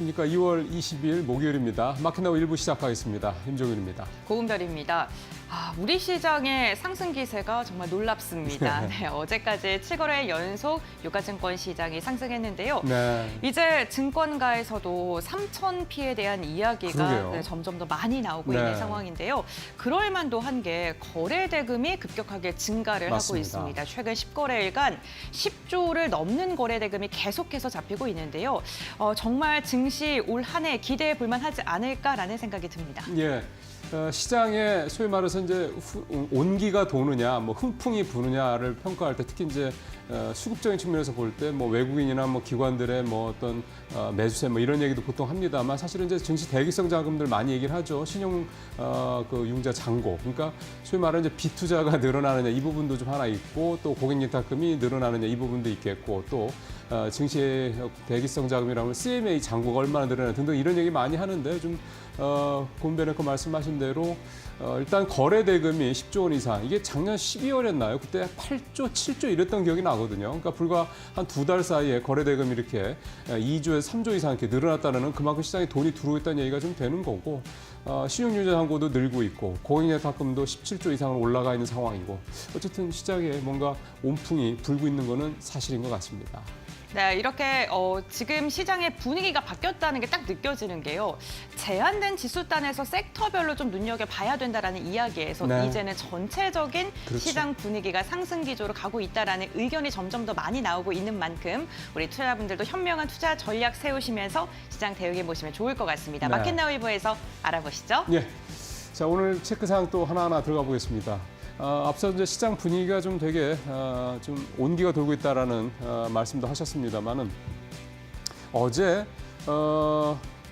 그러니까 2월 20일 목요일입니다. 마켓나우 1부 시작하겠습니다. 임종윤입니다. 고은별입니다. 우리 시장의 상승 기세가 정말 놀랍습니다. 네, 어제까지 7거래 연속 유가증권 시장이 상승했는데요. 네. 이제 증권가에서도 3천 피에 대한 이야기가 점점 더 많이 나오고 있는 상황인데요. 그럴 만도 한 게 거래 대금이 급격하게 증가를 맞습니다. 하고 있습니다. 최근 10거래일간 10조를 넘는 거래 대금이 계속해서 잡히고 있는데요. 정말 증시 올 한 해 기대해 볼 만하지 않을까라는 생각이 듭니다. 예. 시장에 소위 말해서 이제 온기가 도느냐, 뭐 훈풍이 부느냐를 평가할 때 특히 이제 수급적인 측면에서 볼 때 뭐 외국인이나 뭐 기관들의 뭐 어떤 매수세 뭐 이런 얘기도 보통 합니다만 사실은 이제 증시 대기성 자금들 많이 얘기를 하죠. 신용 그 융자 잔고. 그러니까 소위 말하는 이제 비투자가 늘어나느냐 이 부분도 좀 하나 있고 또 고객 예탁금이 늘어나느냐 이 부분도 있겠고 또 증시의 대기성 자금이라면 CMA 잔고가 얼마나 늘어나냐 등등 이런 얘기 많이 하는데 좀 고은별에서 말씀하신 대로 일단 거래 대금이 10조 원 이상 이게 작년 12월이었나요? 그때 8조, 7조 이랬던 기억이 나거든요. 그러니까 불과 한 두 달 사이에 거래 대금이 이렇게 2조에서 3조 이상 이렇게 늘어났다는 그만큼 시장에 돈이 들어오고 있다는 얘기가 좀 되는 거고 신용유자 잔고도 늘고 있고 고객예탁금도 17조 이상으로 올라가 있는 상황이고 어쨌든 시장에 뭔가 온풍이 불고 있는 거는 사실인 것 같습니다. 네, 이렇게 지금 시장의 분위기가 바뀌었다는 게 딱 느껴지는 게요. 제한된 지수단에서 섹터별로 좀 눈여겨봐야 된다라는 이야기에서 이제는 전체적인 시장 분위기가 상승 기조로 가고 있다라는 의견이 점점 더 많이 나오고 있는 만큼 우리 투자자분들도 현명한 투자 전략 세우시면서 시장 대응해 보시면 좋을 것 같습니다. 마켓나우 1부에서 알아보시죠. 예. 자, 오늘 체크사항 또 하나하나 들어가 보겠습니다. 앞서 이제 시장 분위기가 좀 되게 좀 온기가 돌고 있다라는 말씀도 하셨습니다만은 어제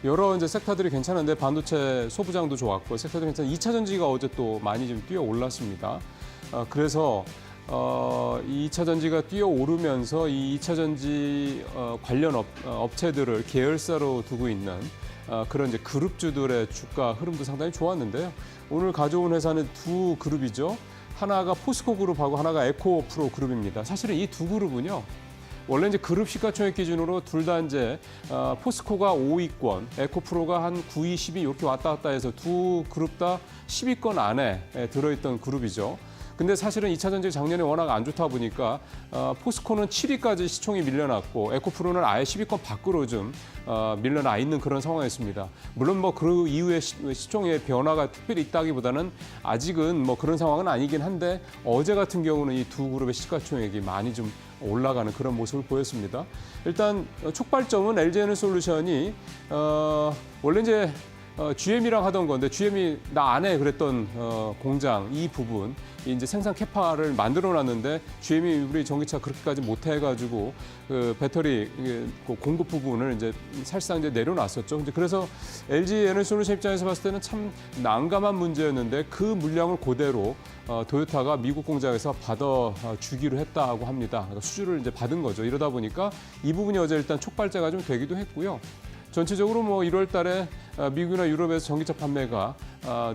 여러 이제 섹터들이 괜찮은데 반도체 소부장도 좋았고 섹터도 괜찮은 2차 전지가 어제 또 많이 좀 뛰어 올랐습니다. 그래서 이 2차 전지가 뛰어 오르면서 이 2차 전지 관련 업체들을 계열사로 두고 있는 그런 이제 그룹주들의 주가 흐름도 상당히 좋았는데요. 오늘 가져온 회사는 두 그룹이죠. 하나가 포스코 그룹하고 하나가 에코프로 그룹입니다. 사실은 이 두 그룹은요. 원래 이제 그룹 시가총액 기준으로 둘 다 이제 포스코가 5위권, 에코프로가 한 9위, 10위 이렇게 왔다 갔다 해서 두 그룹 다 10위권 안에 들어있던 그룹이죠. 근데 사실은 2차 전지 작년에 워낙 안 좋다 보니까 포스코는 7위까지 시총이 밀려났고 에코프로는 아예 10위권 밖으로 좀 밀려나 있는 그런 상황이었습니다. 물론 뭐 그 이후에 시총의 변화가 특별히 있다기보다는 아직은 뭐 그런 상황은 아니긴 한데 어제 같은 경우는 이 두 그룹의 시가총액이 많이 좀 올라가는 그런 모습을 보였습니다. 일단 촉발점은 LG에너솔루션이 원래 이제 GM이랑 하던 건데 GM이 나 안 해 그랬던 공장 이 부분 이제 생산 캐파를 만들어 놨는데 GM이 우리 전기차 그렇게까지 못 해가지고 그 배터리 공급 부분을 이제 사실상 이제 내려놨었죠. 이제 그래서 LG 에너지솔루션 입장에서 봤을 때는 참 난감한 문제였는데 그 물량을 그대로 도요타가 미국 공장에서 받아 주기로 했다고 합니다. 그러니까 수주를 이제 받은 거죠. 이러다 보니까 이 부분이 어제 일단 촉발제가 좀 되기도 했고요. 전체적으로 뭐 1월 달에 미국이나 유럽에서 전기차 판매가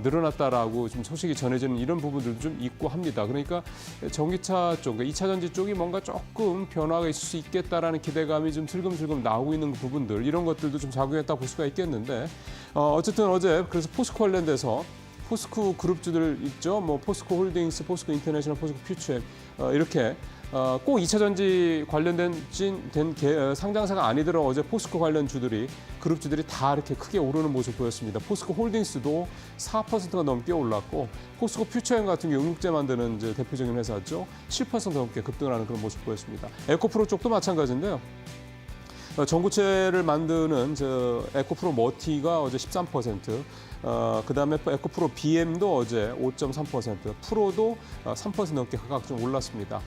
늘어났다라고 좀 소식이 전해지는 이런 부분들도 좀 있고 합니다. 그러니까 전기차 쪽, 그러니까 2차 전지 쪽이 뭔가 조금 변화가 있을 수 있겠다라는 기대감이 좀 슬금슬금 나오고 있는 부분들 이런 것들도 좀 작용했다 볼 수가 있겠는데 어쨌든 어제 그래서 포스코 관련돼서 포스코 그룹주들 있죠. 뭐 포스코 홀딩스, 포스코 인터내셔널, 포스코 퓨처엠 이렇게 꼭 2차 전지 관련된 상장사가 아니더라도 어제 포스코 관련 주들이 그룹주들이 다 이렇게 크게 오르는 모습 보였습니다. 포스코 홀딩스도 4%가 넘게 올랐고 포스코 퓨처엠 같은 경우 용육제 만드는 이제 대표적인 회사죠. 7% 넘게 급등을 하는 그런 모습 보였습니다. 에코프로 쪽도 마찬가지인데요. 전구체를 만드는 에코프로 머티가 어제 13%, 그다음에 에코프로 BM도 어제 5.3%, 프로도 3% 넘게 각각 좀 올랐습니다.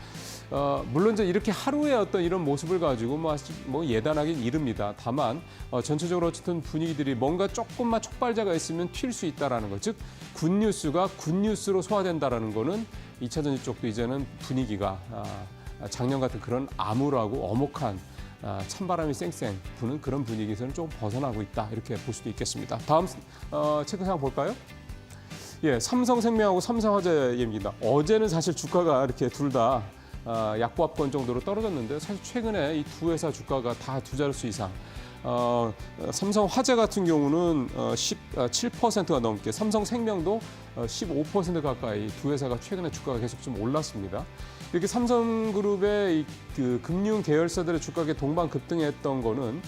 물론 이제 이렇게 하루의 어떤 이런 모습을 가지고 뭐 예단하긴 이릅니다. 다만 전체적으로 어쨌든 분위기들이 뭔가 조금만 촉발제가 있으면 튈 수 있다라는 것, 즉 굿뉴스가 굿뉴스로 소화된다라는 거는 2차 전지 쪽도 이제는 분위기가 작년 같은 그런 암울하고 엄혹한 찬바람이 쌩쌩 부는 그런 분위기에서는 조금 벗어나고 있다 이렇게 볼 수도 있겠습니다. 다음 체크사항 볼까요? 예, 삼성생명하고 삼성화재입니다. 어제는 사실 주가가 이렇게 둘 다 약보합권 정도로 떨어졌는데 사실 최근에 이 두 회사 주가가 다 두 자릿수 이상 삼성 화재 같은 경우는 17%가 넘게, 삼성생명도 15% 가까이 두 회사가 최근에 주가가 계속 좀 올랐습니다. 이렇게 삼성그룹의 그 금융 계열사들의 주가가 동반급등했던 거는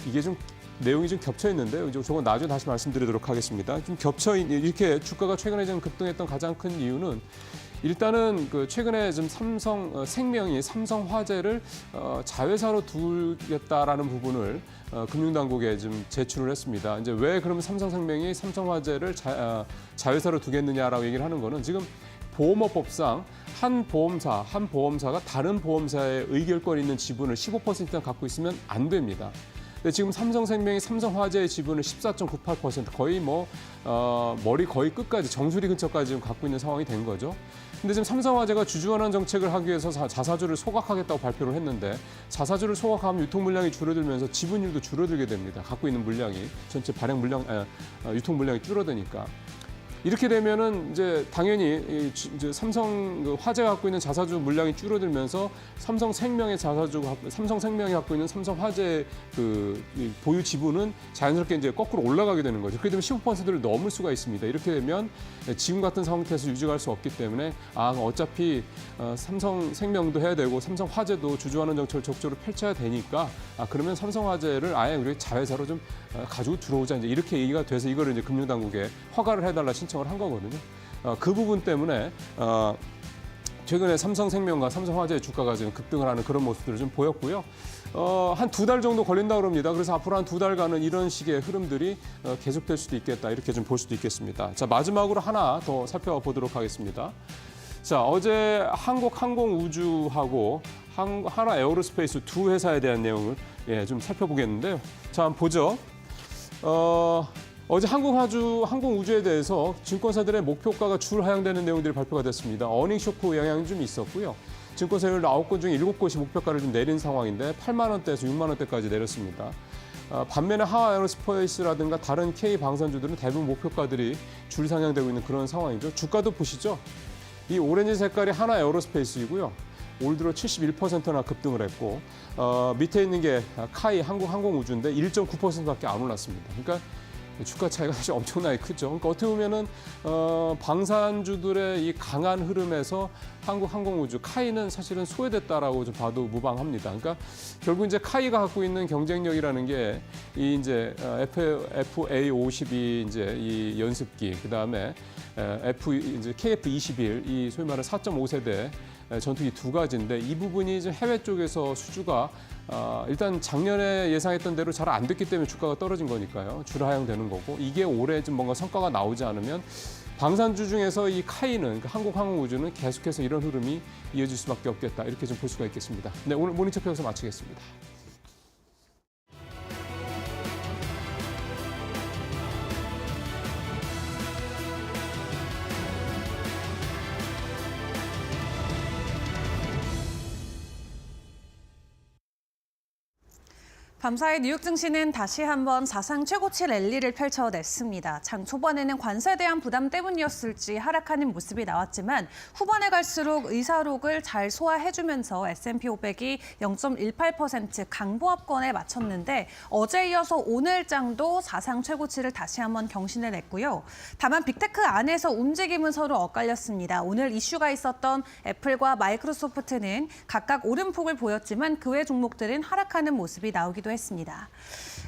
이게 좀 내용이 좀 겹쳐 있는데요. 저건 나중에 다시 말씀드리도록 하겠습니다. 좀 이렇게 주가가 최근에 좀 급등했던 가장 큰 이유는 일단은 그 최근에 좀 삼성생명이 삼성화재를 자회사로 두겠다라는 부분을 금융당국에 좀 제출을 했습니다. 이제 왜 그러면 삼성생명이 삼성화재를 자회사로 두겠느냐라고 얘기를 하는 거는 지금 보험업법상 한 보험사가 다른 보험사의 의결권 있는 지분을 15% 이상 갖고 있으면 안 됩니다. 근데 지금 삼성생명이 삼성화재의 지분을 14.98%, 거의 머리 거의 끝까지 정수리 근처까지 지금 갖고 있는 상황이 된 거죠. 근데 지금 삼성화재가 주주환원 정책을 하기 위해서 자사주를 소각하겠다고 발표를 했는데, 자사주를 소각하면 유통 물량이 줄어들면서 지분율도 줄어들게 됩니다. 갖고 있는 물량이, 전체 발행 물량, 유통 물량이 줄어드니까. 이렇게 되면은 이제 당연히 이제 삼성 화재가 갖고 있는 자사주 물량이 줄어들면서 삼성생명이 갖고 있는 삼성화재 그 보유 지분은 자연스럽게 이제 거꾸로 올라가게 되는 거죠. 그렇게 되면 15%를 넘을 수가 있습니다. 이렇게 되면 지금 같은 상태에서 유지할 수 없기 때문에 어차피 삼성생명도 해야 되고 삼성화재도 주주환원 정책을 적극적으로 펼쳐야 되니까 그러면 삼성화재를 아예 우리 자회사로 좀 가지고 들어오자, 이제 이렇게 얘기가 돼서 이거를 이제 금융당국에 허가를 해달라 신청을 한 거거든요. 그 부분 때문에 최근에 삼성생명과 삼성화재의 주가가 지금 급등을 하는 그런 모습들을 좀 보였고요. 한 2달 정도 걸린다고 합니다. 그래서 앞으로 한 2달간은 이런 식의 흐름들이 계속될 수도 있겠다, 이렇게 좀 볼 수도 있겠습니다. 자, 마지막으로 하나 더 살펴보도록 하겠습니다. 자, 어제 한국항공우주하고 하나에어로스페이스 두 회사에 대한 내용을 좀 살펴보겠는데요. 자, 한번 보죠. 어제 항공우주에 대해서 증권사들의 목표가가 줄 하향되는 내용들이 발표가 됐습니다. 어닝 쇼크 영향이 좀 있었고요. 증권사 9곳 중에 7곳이 목표가를 좀 내린 상황인데 8만 원대에서 6만 원대까지 내렸습니다. 반면에 하나에어로스페이스라든가 다른 K 방산주들은 대부분 목표가들이 줄 상향되고 있는 그런 상황이죠. 주가도 보시죠. 이 오렌지 색깔이 하나에어로스페이스이고요. 올 들어 71%나 급등을 했고, 밑에 있는 게 카이 한국항공우주인데 1.9%밖에 안 올랐습니다. 그러니까 주가 차이가 사실 엄청나게 크죠. 그러니까 어떻게 보면은 방산주들의 이 강한 흐름에서 한국항공우주 카이는 사실은 소외됐다라고 좀 봐도 무방합니다. 그러니까 결국 이제 카이가 갖고 있는 경쟁력이라는 게 이 이제 FA52 이제 이 연습기, 그다음에 이제 KF21 이 소위 말하는 4.5세대 전투기 두 가지인데, 이 부분이 이제 해외 쪽에서 수주가 일단 작년에 예상했던 대로 잘 안 됐기 때문에 주가가 떨어진 거니까요. 줄 하향되는 거고, 이게 올해 좀 뭔가 성과가 나오지 않으면 방산주 중에서 이 카이는, 그러니까 한국항공우주는 계속해서 이런 흐름이 이어질 수밖에 없겠다, 이렇게 좀 볼 수가 있겠습니다. 네, 오늘 모닝체크 여기서 마치겠습니다. 밤사이 뉴욕 증시는 다시 한번 사상 최고치 랠리를 펼쳐냈습니다. 장 초반에는 관세에 대한 부담 때문이었을지 하락하는 모습이 나왔지만 후반에 갈수록 의사록을 잘 소화해주면서 S&P 500이 0.18% 강보합권에 맞췄는데, 어제 이어서 오늘 장도 사상 최고치를 다시 한번 경신해냈고요. 다만 빅테크 안에서 움직임은 서로 엇갈렸습니다. 오늘 이슈가 있었던 애플과 마이크로소프트는 각각 오름폭을 보였지만 그 외 종목들은 하락하는 모습이 나오기도 했습니다.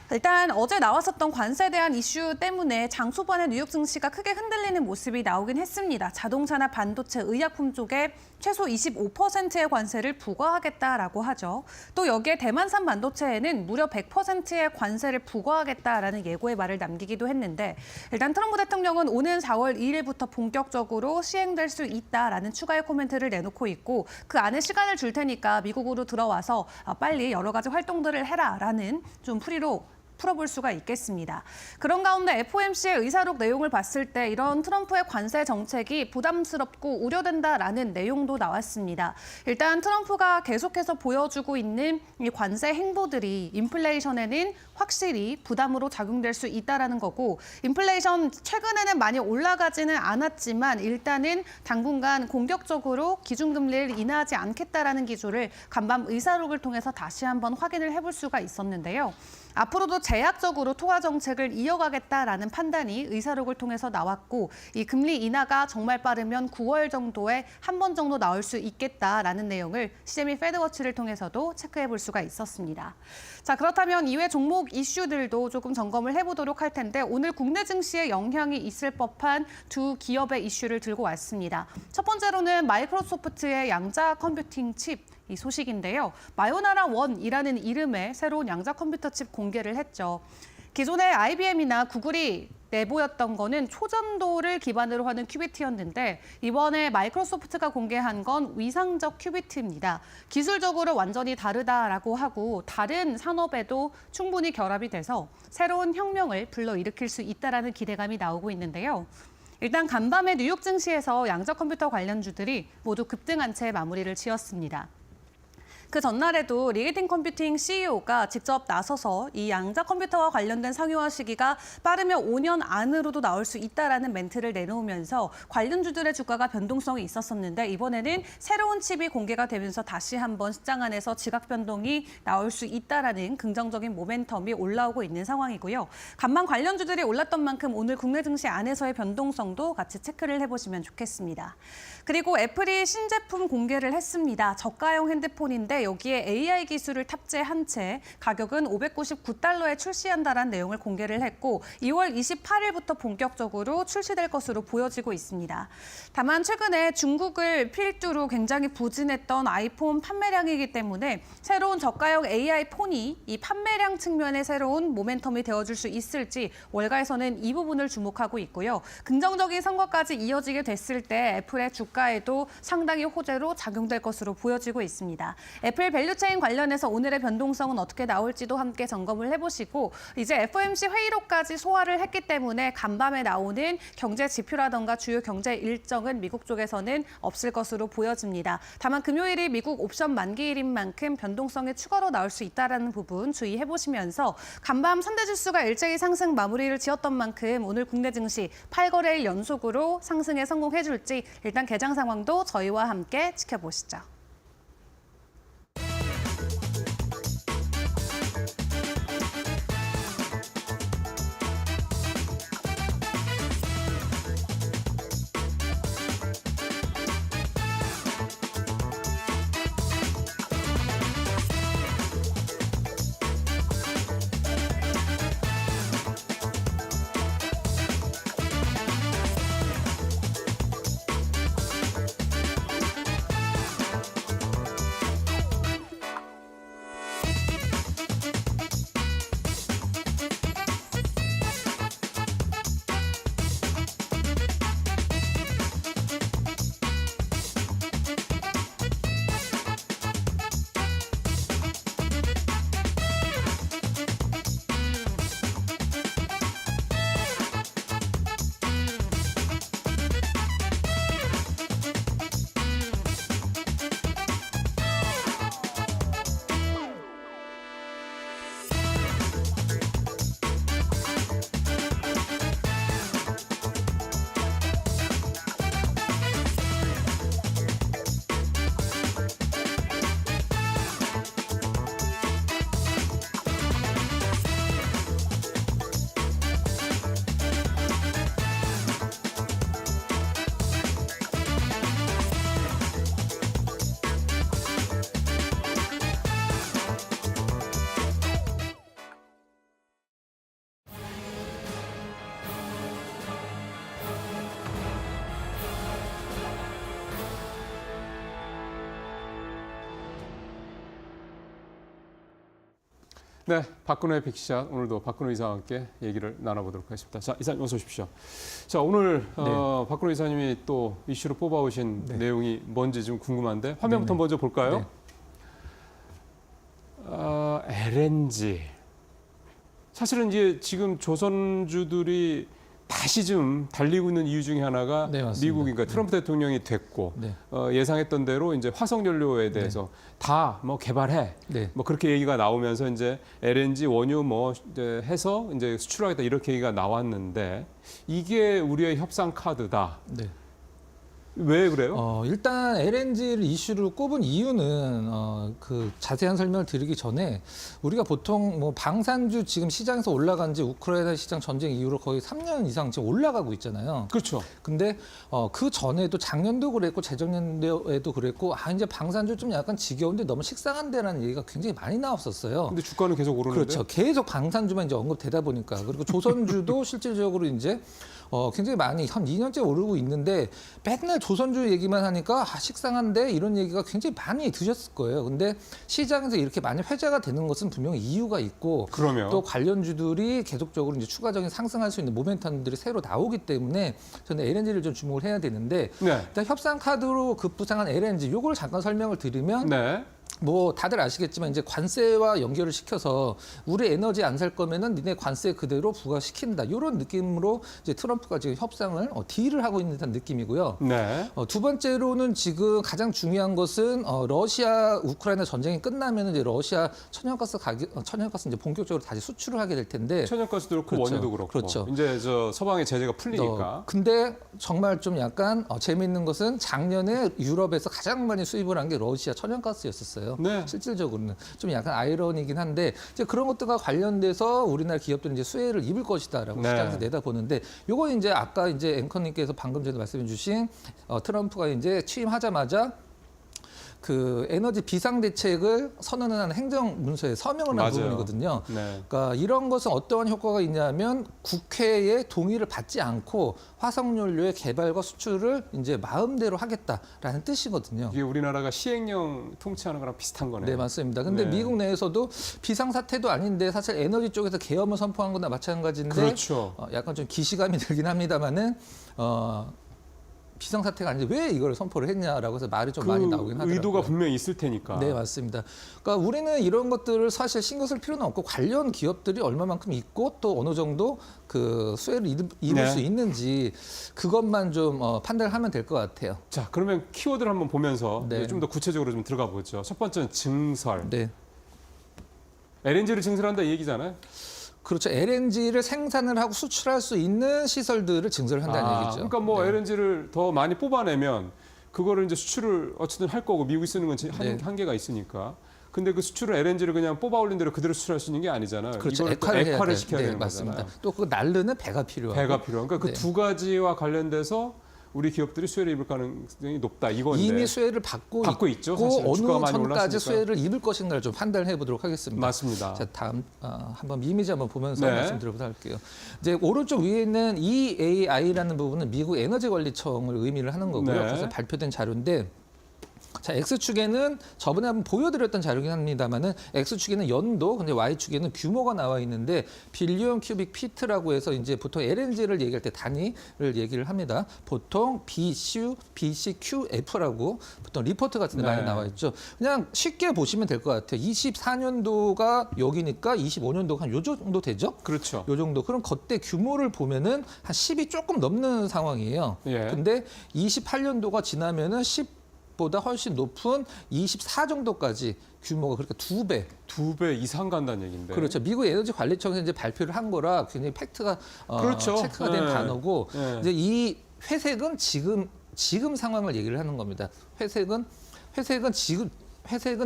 일단 어제 나왔었던 관세에 대한 이슈 때문에 장 초반에 뉴욕 증시가 크게 흔들리는 모습이 나오긴 했습니다. 자동차나 반도체, 의약품 쪽에 최소 25%의 관세를 부과하겠다라고 하죠. 또 여기에 대만산 반도체에는 무려 100%의 관세를 부과하겠다라는 예고의 말을 남기기도 했는데, 일단 트럼프 대통령은 오는 4월 2일부터 본격적으로 시행될 수 있다라는 추가의 코멘트를 내놓고 있고, 그 안에 시간을 줄 테니까 미국으로 들어와서 빨리 여러 가지 활동들을 해라라는 좀 풀이로 풀어볼 수가 있겠습니다. 그런 가운데 FOMC의 의사록 내용을 봤을 때 이런 트럼프의 관세 정책이 부담스럽고 우려된다라는 내용도 나왔습니다. 일단 트럼프가 계속해서 보여주고 있는 이 관세 행보들이 인플레이션에는 확실히 부담으로 작용될 수 있다라는 거고, 인플레이션 최근에는 많이 올라가지는 않았지만 일단은 당분간 공격적으로 기준금리를 인하하지 않겠다라는 기조를 간밤 의사록을 통해서 다시 한번 확인을 해볼 수가 있었는데요. 앞으로도 제약적으로 통화 정책을 이어가겠다라는 판단이 의사록을 통해서 나왔고, 이 금리 인하가 정말 빠르면 9월 정도에 한 번 정도 나올 수 있겠다라는 내용을 CME 페드워치를 통해서도 체크해 볼 수가 있었습니다. 자, 그렇다면 이외 종목 이슈들도 조금 점검을 해보도록 할 텐데, 오늘 국내 증시에 영향이 있을 법한 두 기업의 이슈를 들고 왔습니다. 첫 번째로는 마이크로소프트의 양자 컴퓨팅 칩 이 소식인데요. 마요나라 원이라는 이름의 새로운 양자 컴퓨터 칩 공개를 했죠. 기존의 IBM이나 구글이 내보였던 거는 초전도를 기반으로 하는 큐비트였는데, 이번에 마이크로소프트가 공개한 건 위상적 큐비트입니다. 기술적으로 완전히 다르다라고 하고 다른 산업에도 충분히 결합이 돼서 새로운 혁명을 불러일으킬 수 있다라는 기대감이 나오고 있는데요. 일단 간밤에 뉴욕 증시에서 양자 컴퓨터 관련주들이 모두 급등한 채 마무리를 지었습니다. 그 전날에도 리게팅 컴퓨팅 CEO가 직접 나서서 이 양자 컴퓨터와 관련된 상용화 시기가 빠르면 5년 안으로도 나올 수 있다라는 멘트를 내놓으면서 관련주들의 주가가 변동성이 있었었는데, 이번에는 새로운 칩이 공개가 되면서 다시 한번 시장 안에서 지각 변동이 나올 수 있다라는 긍정적인 모멘텀이 올라오고 있는 상황이고요. 간밤 관련주들이 올랐던 만큼 오늘 국내 증시 안에서의 변동성도 같이 체크를 해보시면 좋겠습니다. 그리고 애플이 신제품 공개를 했습니다. 저가형 핸드폰인데 여기에 AI 기술을 탑재한 채 가격은 $599에 출시한다라는 내용을 공개를 했고, 2월 28일부터 본격적으로 출시될 것으로 보여지고 있습니다. 다만 최근에 중국을 필두로 굉장히 부진했던 아이폰 판매량이기 때문에 새로운 저가형 AI 폰이 이 판매량 측면의 새로운 모멘텀이 되어줄 수 있을지 월가에서는 이 부분을 주목하고 있고요. 긍정적인 성과까지 이어지게 됐을 때 애플의 주가에도 상당히 호재로 작용될 것으로 보여지고 있습니다. 애플 밸류체인 관련해서 오늘의 변동성은 어떻게 나올지도 함께 점검을 해보시고, 이제 FOMC 회의록까지 소화를 했기 때문에 간밤에 나오는 경제 지표라던가 주요 경제 일정은 미국 쪽에서는 없을 것으로 보여집니다. 다만 금요일이 미국 옵션 만기일인 만큼 변동성이 추가로 나올 수 있다는 부분 주의해보시면서, 간밤 선대지수가 일제히 상승 마무리를 지었던 만큼 오늘 국내 증시 8거래일 연속으로 상승에 성공해줄지 일단 개장 상황도 저희와 함께 지켜보시죠. 네, 박근혜 빅샷 오늘도 박근혜 이사와 함께 얘기를 나눠보도록 하겠습니다. 자, 이사님 어서 오십시오. 자, 오늘 박근혜 이사님이 또 이슈로 뽑아오신 내용이 뭔지 좀 궁금한데 화면부터 먼저 볼까요? LNG. 사실은 이제 지금 조선주들이 다시 좀 달리고 있는 이유 중에 하나가 네, 맞습니다. 미국인가 트럼프 대통령이 됐고 네. 예상했던 대로 이제 화석 연료에 대해서 다 뭐 개발해 네. 뭐 그렇게 얘기가 나오면서 이제 LNG 원유 뭐 이제 해서 이제 수출하겠다 이렇게 얘기가 나왔는데 이게 우리의 협상 카드다. 네. 왜 그래요? 일단 LNG를 이슈로 꼽은 이유는 그 자세한 설명을 드리기 전에 우리가 보통 뭐 방산주 지금 시장에서 올라간 지 우크라이나 시장 전쟁 이후로 거의 3년 이상 지금 올라가고 있잖아요. 그렇죠. 근데 그 전에도 작년도 그랬고 재작년도에도 그랬고 이제 방산주 좀 약간 지겨운데 너무 식상한데라는 얘기가 굉장히 많이 나왔었어요. 근데 주가는 계속 오르는데. 그렇죠. 계속 방산주만 이제 언급되다 보니까 그리고 조선주도 실질적으로 이제 굉장히 많이 한 2년째 오르고 있는데 맨날 조선주 얘기만 하니까 식상한데 이런 얘기가 굉장히 많이 드셨을 거예요. 근데 시장에서 이렇게 많이 회자가 되는 것은 분명히 이유가 있고 그러면 또 관련주들이 계속적으로 이제 추가적인 상승할 수 있는 모멘텀들이 새로 나오기 때문에 저는 LNG를 좀 주목을 해야 되는데 네. 일단 협상 카드로 급부상한 LNG 요걸 잠깐 설명을 드리면 네. 뭐 다들 아시겠지만 이제 관세와 연결을 시켜서 우리 에너지 안 살 거면은 니네 관세 그대로 부과시킨다 이런 느낌으로 이제 트럼프가 지금 협상을 딜을 하고 있는 듯한 느낌이고요. 네. 두 번째로는 지금 가장 중요한 것은 러시아 우크라이나 전쟁이 끝나면 이제 러시아 천연가스 가격 천연가스 이제 본격적으로 다시 수출을 하게 될 텐데 천연가스도 그렇고 그렇죠. 원유도 그렇고. 그렇죠. 이제 저 서방의 제재가 풀리니까. 근데 정말 좀 약간 재미있는 것은 작년에 유럽에서 가장 많이 수입을 한 게 러시아 천연가스였었어요. 네. 실질적으로는 좀 약간 아이러니긴 한데 이제 그런 것들과 관련돼서 우리나라 기업들은 이제 수혜를 입을 것이다라고 네. 시장에서 내다보는데 요거 이제 아까 이제 앵커님께서 방금 전에 말씀해주신 트럼프가 이제 취임하자마자 그 에너지 비상 대책을 선언하는 행정 문서에 서명을 한 맞아요. 부분이거든요. 네. 그러니까 이런 것은 어떠한 효과가 있냐면 국회의 동의를 받지 않고 화석연료의 개발과 수출을 이제 마음대로 하겠다라는 뜻이거든요. 이게 우리나라가 시행령 통치하는 거랑 비슷한 거네요. 네, 맞습니다. 근데 네. 미국 내에서도 비상사태도 아닌데 사실 에너지 쪽에서 계엄을 선포한 거나 마찬가지인데 그렇죠. 약간 좀 기시감이 들긴 합니다만은 비상사태가 아닌데 왜 이걸 선포를 했냐라고 해서 말이 좀 많이 나오긴 하더라고요. 의도가 분명히 있을 테니까. 네, 맞습니다. 그러니까 우리는 이런 것들을 사실 신경 쓸 필요는 없고 관련 기업들이 얼마만큼 있고 또 어느 정도 그 수혜를 입을 네. 수 있는지 그것만 좀 판단하면 될 것 같아요. 자, 그러면 키워드를 한번 보면서 네. 좀 더 구체적으로 좀 들어가 보죠. 첫 번째는 증설. 네. LNG를 증설한다 이 얘기잖아요. 그렇죠. LNG를 생산을 하고 수출할 수 있는 시설들을 증설을 한다는 얘기죠. 그러니까 뭐 네. LNG를 더 많이 뽑아내면 그거를 이제 수출을 어쨌든 할 거고 미국이 쓰는 건 네. 한계가 있으니까. 근데 그 수출을 LNG를 그냥 뽑아 올린 대로 그대로 수출할 수 있는 게 아니잖아요. 그렇죠. 이걸 또 액화를 해야 액화를 돼. 시켜야 네, 되는 맞습니다. 거잖아요. 또 그 날르는 배가 필요하고. 배가 필요한. 그러니까 그 네. 두 가지와 관련돼서 우리 기업들이 수혜를 입을 가능성이 높다 이건데. 이미 수혜를 받고 있죠. 사실 어느 주가가 많이 선까지 올랐으니까. 수혜를 입을 것인가를 좀 판단해 보도록 하겠습니다. 맞습니다. 자, 다음 한번 이미지 한번 보면서 네. 말씀드려보도록 할게요. 이제 오른쪽 위에 있는 EAI라는 부분은 미국 에너지관리청을 의미를 하는 거고요. 네. 그래서 발표된 자료인데 자, X축에는 저번에 한번 보여드렸던 자료긴 합니다만은 X축에는 연도, 근데 Y축에는 규모가 나와 있는데 빌리언 큐빅 피트라고 해서 이제 보통 LNG를 얘기할 때 단위를 얘기를 합니다. 보통 BCQF라고 보통 리포트 같은 데 네. 많이 나와 있죠. 그냥 쉽게 보시면 될 것 같아요. 24년도가 여기니까 25년도가 한 요 정도 되죠? 그렇죠. 요 정도. 그럼 그때 규모를 보면은 한 10이 조금 넘는 상황이에요. 예. 근데 28년도가 지나면은 10보다 훨씬 높은 24 정도까지 규모가 그러니까 2배. 2배 이상 간다는 얘기인데. 그렇죠. 미국 에너지 관리청에서 이제 발표를 한 거라 굉장히 팩트가 그렇죠. 체크가 된 네. 단어고 네. 이제 이 회색은 지금 상황을 얘기를 하는 겁니다. 회색은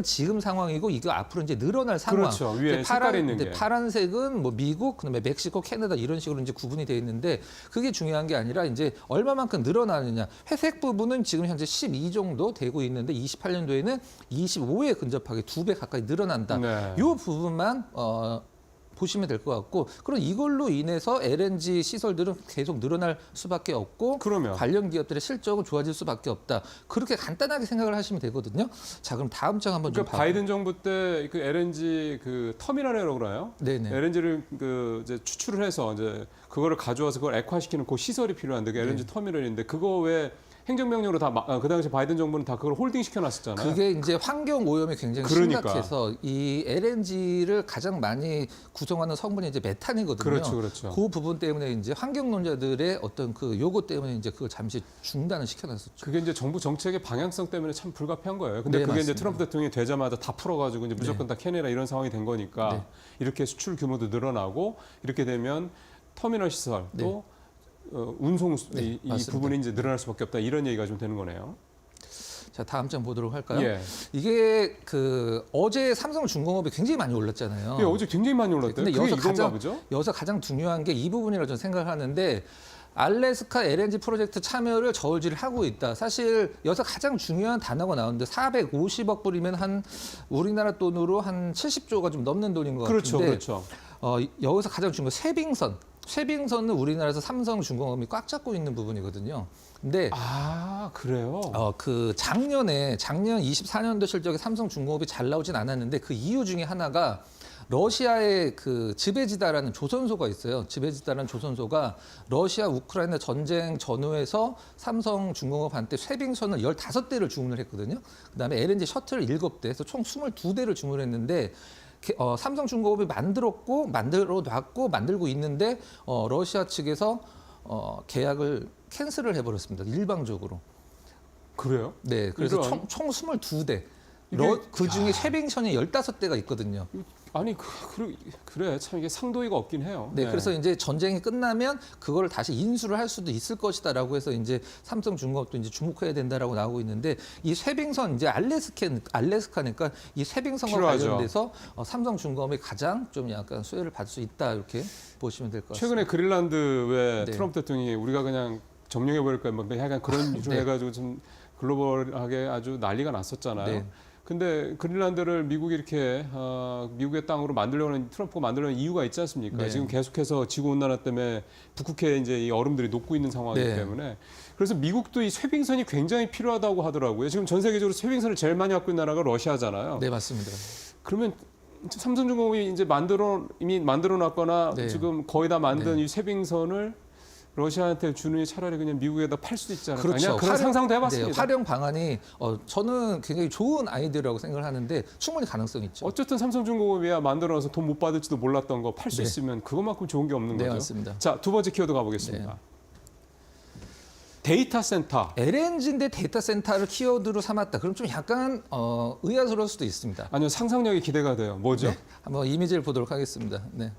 지금 상황이고 이거 앞으로 이제 늘어날 상황. 그렇죠. 위에 이제 색깔이 있는 게. 파란색은 뭐 미국, 그다음에 멕시코, 캐나다 이런 식으로 이제 구분이 되어 있는데 그게 중요한 게 아니라 이제 얼마만큼 늘어나느냐. 회색 부분은 지금 현재 12 정도 되고 있는데 28년도에는 25에 근접하게 2배 가까이 늘어난다. 네. 이 부분만 보시면 될 것 같고 그럼 이걸로 인해서 LNG 시설들은 계속 늘어날 수밖에 없고 그러면. 관련 기업들의 실적은 좋아질 수밖에 없다. 그렇게 간단하게 생각을 하시면 되거든요. 자, 그럼 다음 장 한번 좀 그러니까 바이든 정부 때 그 LNG 그 터미널이라고 그러나요? 네네. LNG를 그 이제 추출을 해서 이제 그거를 가져와서 그걸 액화시키는 그 시설이 필요한데 그 LNG 터미널인데 그거 왜 행정명령으로 그 당시 바이든 정부는 다 그걸 홀딩 시켜놨었잖아요. 그게 이제 환경 오염이 굉장히 그러니까. 심각해서 이 LNG를 가장 많이 구성하는 성분이 이제 메탄이거든요. 그렇죠, 그렇죠. 그 부분 때문에 이제 환경론자들의 어떤 그 요구 때문에 이제 그걸 잠시 중단을 시켜놨었죠. 그게 이제 정부 정책의 방향성 때문에 참 불가피한 거예요. 근데 네, 그게 이제 맞습니다. 트럼프 대통령이 되자마자 다 풀어가지고 이제 무조건 다 캐내라 이런 상황이 된 거니까 네. 이렇게 수출 규모도 늘어나고 이렇게 되면 터미널 시설 또 운송 네, 이 맞습니다. 부분이 이제 늘어날 수밖에 없다 이런 얘기가 좀 되는 거네요. 자, 다음 장 보도록 할까요? 예. 이게 그 어제 삼성중공업이 굉장히 많이 올랐잖아요. 예, 어제 굉장히 많이 올랐대요. 근데 그게 여기서 이건가 가장 보죠? 여기서 가장 중요한 게 이 부분이라고 저는 생각을 하는데 알래스카 LNG 프로젝트 참여를 저울질을 하고 있다. 사실 여기서 가장 중요한 단어가 나오는데 450억 불이면 한 우리나라 돈으로 한 70조가 좀 넘는 돈인 것 그렇죠, 같은데 그렇죠. 여기서 가장 중요한 건 쇠빙선은 우리나라에서 삼성중공업이 꽉 잡고 있는 부분이거든요. 근데 아, 그래요? 그 작년 24년도 실적에 삼성중공업이 잘 나오진 않았는데 그 이유 중에 하나가 러시아의 그 지베지다라는 조선소가 있어요. 지베지다라는 조선소가 러시아 우크라이나 전쟁 전후에서 삼성중공업한테 쇠빙선을 15대를 주문을 했거든요. 그다음에 LNG 셔틀 7대 해서 총 22대를 주문했는데 삼성중공업이 만들고 있는데 러시아 측에서 계약을 캔슬을 해버렸습니다. 일방적으로. 그래요? 네, 그래서 이런. 총 22대. 이게- 그 중에 쇠빙선이 15대가 있거든요. 아니 그래 참 이게 상도이가 없긴 해요. 네, 그래서 이제 전쟁이 끝나면 그거를 다시 인수를 할 수도 있을 것이다라고 해서 이제 삼성중공업도 이제 주목해야 된다라고 나오고 있는데 이 쇠빙선 이제 알래스카니까 이 쇠빙선과 필요하죠. 관련돼서 삼성중공업이 가장 좀 약간 수혜를 받을 수 있다 이렇게 보시면 될 것 같습니다. 최근에 그린란드 왜 네. 트럼프 대통령이 우리가 그냥 점령해 버릴까 뭐 약간 그런 식으로 네. 해가지고 좀 글로벌하게 아주 난리가 났었잖아요. 네. 근데 그린란드를 미국이 이렇게 미국의 땅으로 만들려는 트럼프가 만들려는 이유가 있지 않습니까? 네. 지금 계속해서 지구 온난화 때문에 북극해 이제 이 얼음들이 녹고 있는 상황이기 네. 때문에 그래서 미국도 이 쇠빙선이 굉장히 필요하다고 하더라고요. 지금 전 세계적으로 쇠빙선을 제일 많이 갖고 있는 나라가 러시아잖아요. 네, 맞습니다. 그러면 삼성중공업이 이제 이미 만들어 놨거나 네. 지금 거의 다 만든 네. 이 쇠빙선을 러시아한테 주느니 차라리 그냥 미국에다 팔 수도 있지 않을까. 그렇죠. 그런 상상도 해봤습니다. 네, 활용 방안이 저는 굉장히 좋은 아이디어라고 생각을 하는데 충분히 가능성이 있죠. 어쨌든 삼성중공업이야 만들어서 돈 못 받을지도 몰랐던 거 팔 수 네. 있으면 그것만큼 좋은 게 없는 네, 거죠. 맞습니다. 자, 두 번째 키워드 가보겠습니다. 네. 데이터 센터. LNG인데 데이터 센터를 키워드로 삼았다. 그럼 좀 약간 의아스러울 수도 있습니다. 아니요, 상상력이 기대가 돼요. 뭐죠? 네, 한번 이미지를 보도록 하겠습니다. 네.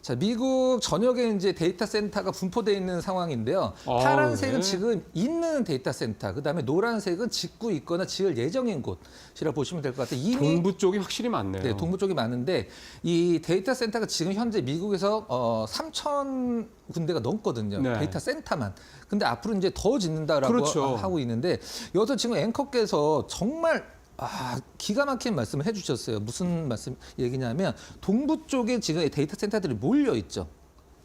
자, 미국 전역에 이제 데이터 센터가 분포되어 있는 상황인데요. 파란색은 네. 지금 있는 데이터 센터, 그다음에 노란색은 짓고 있거나 지을 예정인 곳이라 보시면 될 것 같아요. 이미 동부 쪽이 확실히 많네요. 네, 동부 쪽이 많은데 이 데이터 센터가 지금 현재 미국에서 3천 군데가 넘거든요. 네. 데이터 센터만. 근데 앞으로 이제 더 짓는다라고 그렇죠. 하고 있는데 여기서 지금 앵커께서 정말 기가 막힌 말씀을 해주셨어요. 무슨 말씀 얘기냐면 동부 쪽에 지금 데이터 센터들이 몰려 있죠.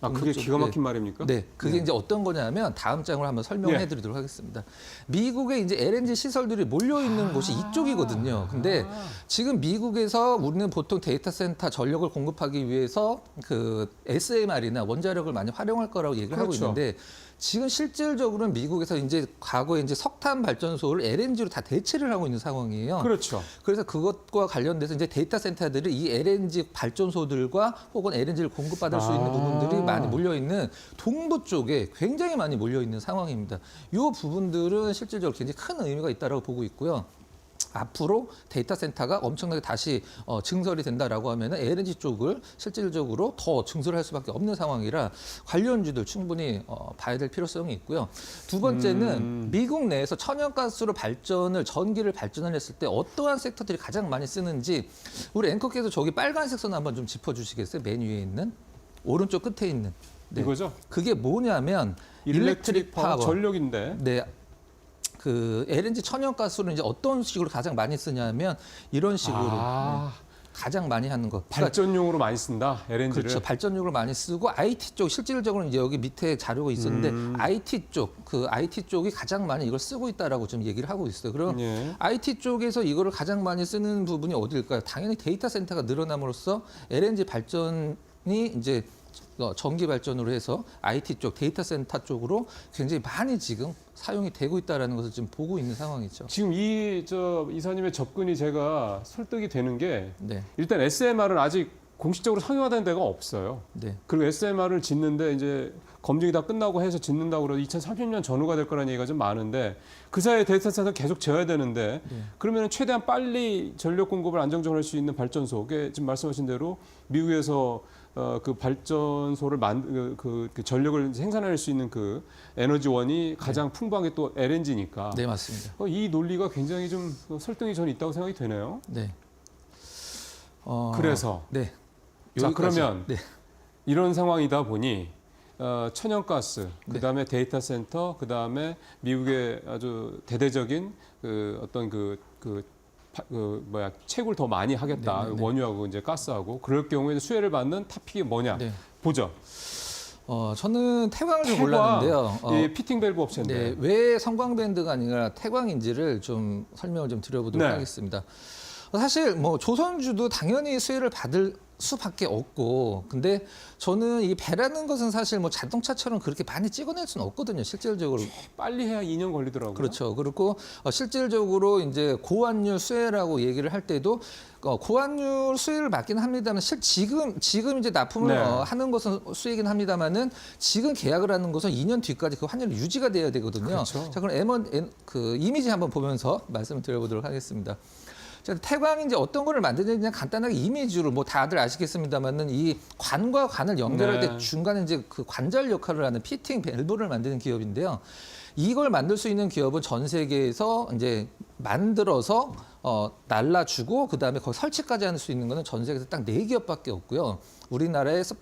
아, 그게 동부 기가 쪽에. 막힌 말입니까? 네, 그게 네. 이제 어떤 거냐면 다음 장으로 한번 설명해 예. 드리도록 하겠습니다. 미국에 이제 LNG 시설들이 몰려 있는 곳이 이쪽이거든요. 근데 지금 미국에서 우리는 보통 데이터 센터 전력을 공급하기 위해서 그 SMR이나 원자력을 많이 활용할 거라고 얘기를 하고 그렇죠. 있는데 지금 실질적으로는 미국에서 이제 과거에 이제 석탄 발전소를 LNG로 다 대체를 하고 있는 상황이에요. 그렇죠. 그래서 그것과 관련돼서 이제 데이터 센터들이 이 LNG 발전소들과 혹은 LNG를 공급받을 수 있는 부분들이 많이 몰려 있는 동부 쪽에 굉장히 많이 몰려 있는 상황입니다. 이 부분들은 실질적으로 굉장히 큰 의미가 있다고 보고 있고요. 앞으로 데이터 센터가 엄청나게 다시 증설이 된다라고 하면은 LNG 쪽을 실질적으로 더 증설할 수밖에 없는 상황이라 관련주들 충분히 봐야 될 필요성이 있고요. 두 번째는 미국 내에서 천연가스로 전기를 발전을 했을 때 어떠한 섹터들이 가장 많이 쓰는지 우리 앵커께서 저기 빨간색 선 한번 좀 짚어주시겠어요? 맨 위에 있는 오른쪽 끝에 있는 네. 이거죠? 그게 뭐냐면 일렉트릭 파워 전력인데. 네. 그 LNG 천연가스로 이제 어떤 식으로 가장 많이 쓰냐면 이런 식으로 가장 많이 하는 것. 발전용으로 많이 쓴다. LNG를. 그렇죠. 발전용으로 많이 쓰고 IT 쪽 실질적으로 이제 여기 밑에 자료가 있었는데 IT 쪽이 가장 많이 이걸 쓰고 있다라고 좀 얘기를 하고 있어요. 그럼 예. IT 쪽에서 이거를 가장 많이 쓰는 부분이 어디일까요? 당연히 데이터 센터가 늘어남으로써 LNG 발전이 이제 전기 발전으로 해서 IT 쪽, 데이터 센터 쪽으로 굉장히 많이 지금 사용이 되고 있다는 것을 지금 보고 있는 상황이죠. 지금 이사님의 접근이 제가 설득이 되는 게 네, 일단 SMR은 아직 공식적으로 상용화된 데가 없어요. 네, 그리고 SMR을 짓는데 이제 검증이 다 끝나고 해서 짓는다고 그래도 2030년 전후가 될 거라는 얘기가 좀 많은데 그 사이에 데이터 센터 계속 재야 되는데 그러면 최대한 빨리 전력 공급을 안정적으로 할 수 있는 발전소에 지금 말씀하신 대로 미국에서 그 발전소를 그 전력을 생산할 수 있는 그 에너지원이 가장 풍부한 게 또 LNG니까 네, 맞습니다. 이 논리가 굉장히 좀 설득이 저는 있다고 생각이 되네요. 네. 그래서 네. 자 여기까지. 그러면 네. 이런 상황이다 보니 천연가스, 네. 그다음에 데이터 센터, 그다음에 미국의 아주 대대적인 그 어떤 채굴 더 많이 하겠다. 네, 네, 네. 원유하고 이제 가스하고 그럴 경우에 수혜를 받는 탑픽이 뭐냐? 네. 보죠. 저는 태광을 좀 태광, 골랐는데요. 이 피팅 밸브 업체인데. 네, 왜 성광밴드가 아니라 태광인지를 좀 설명을 좀 드려보도록 네. 하겠습니다. 사실 뭐 조선주도 당연히 수혜를 받을 수밖에 없고, 근데 저는 이 배라는 것은 사실 뭐 자동차처럼 그렇게 많이 찍어낼 수는 없거든요, 실질적으로. 빨리 해야 2년 걸리더라고요. 그렇죠. 그리고 실질적으로 이제 고환율 수혜라고 얘기를 할 때도 고환율 수혜를 받긴 합니다만 지금 이제 납품을 네. 하는 것은 수혜긴 합니다만은 지금 계약을 하는 것은 2년 뒤까지 그 환율이 유지가 돼야 되거든요. 그렇죠. 자, 그럼 그 이미지 한번 보면서 말씀을 드려보도록 하겠습니다. 자, 태광이 이제 어떤 거를 만드는지 그냥 간단하게 이미지로 뭐 다들 아시겠습니다만은 이 관과 관을 연결할 네. 때 중간에 이제 그 관절 역할을 하는 피팅 밸브를 만드는 기업인데요. 이걸 만들 수 있는 기업은 전 세계에서 이제 만들어서 날라주고 그다음에 거기 설치까지 할 수 있는 거는 전 세계에서 딱 4기업밖에 없고요. 우리나라에서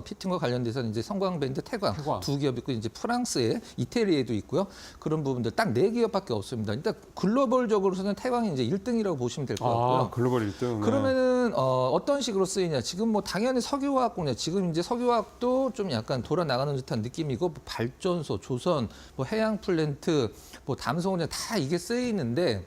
피팅과 관련돼서는 이제 성광밴드, 태광 두 기업 있고 이제 프랑스에 이태리에도 있고요. 그런 부분들 딱 4기업밖에 없습니다. 일단 글로벌적으로서는 태광이 이제 1등이라고 보시면 될 것 같고요. 글로벌 1등. 그러면은 어떤 식으로 쓰이냐? 지금 뭐 당연히 석유화학공냐. 지금 이제 석유화학도 좀 약간 돌아 나가는 듯한 느낌이고 뭐 발전소, 조선, 뭐 해양 플랜트, 뭐 담성원자 다 이게 쓰이는데.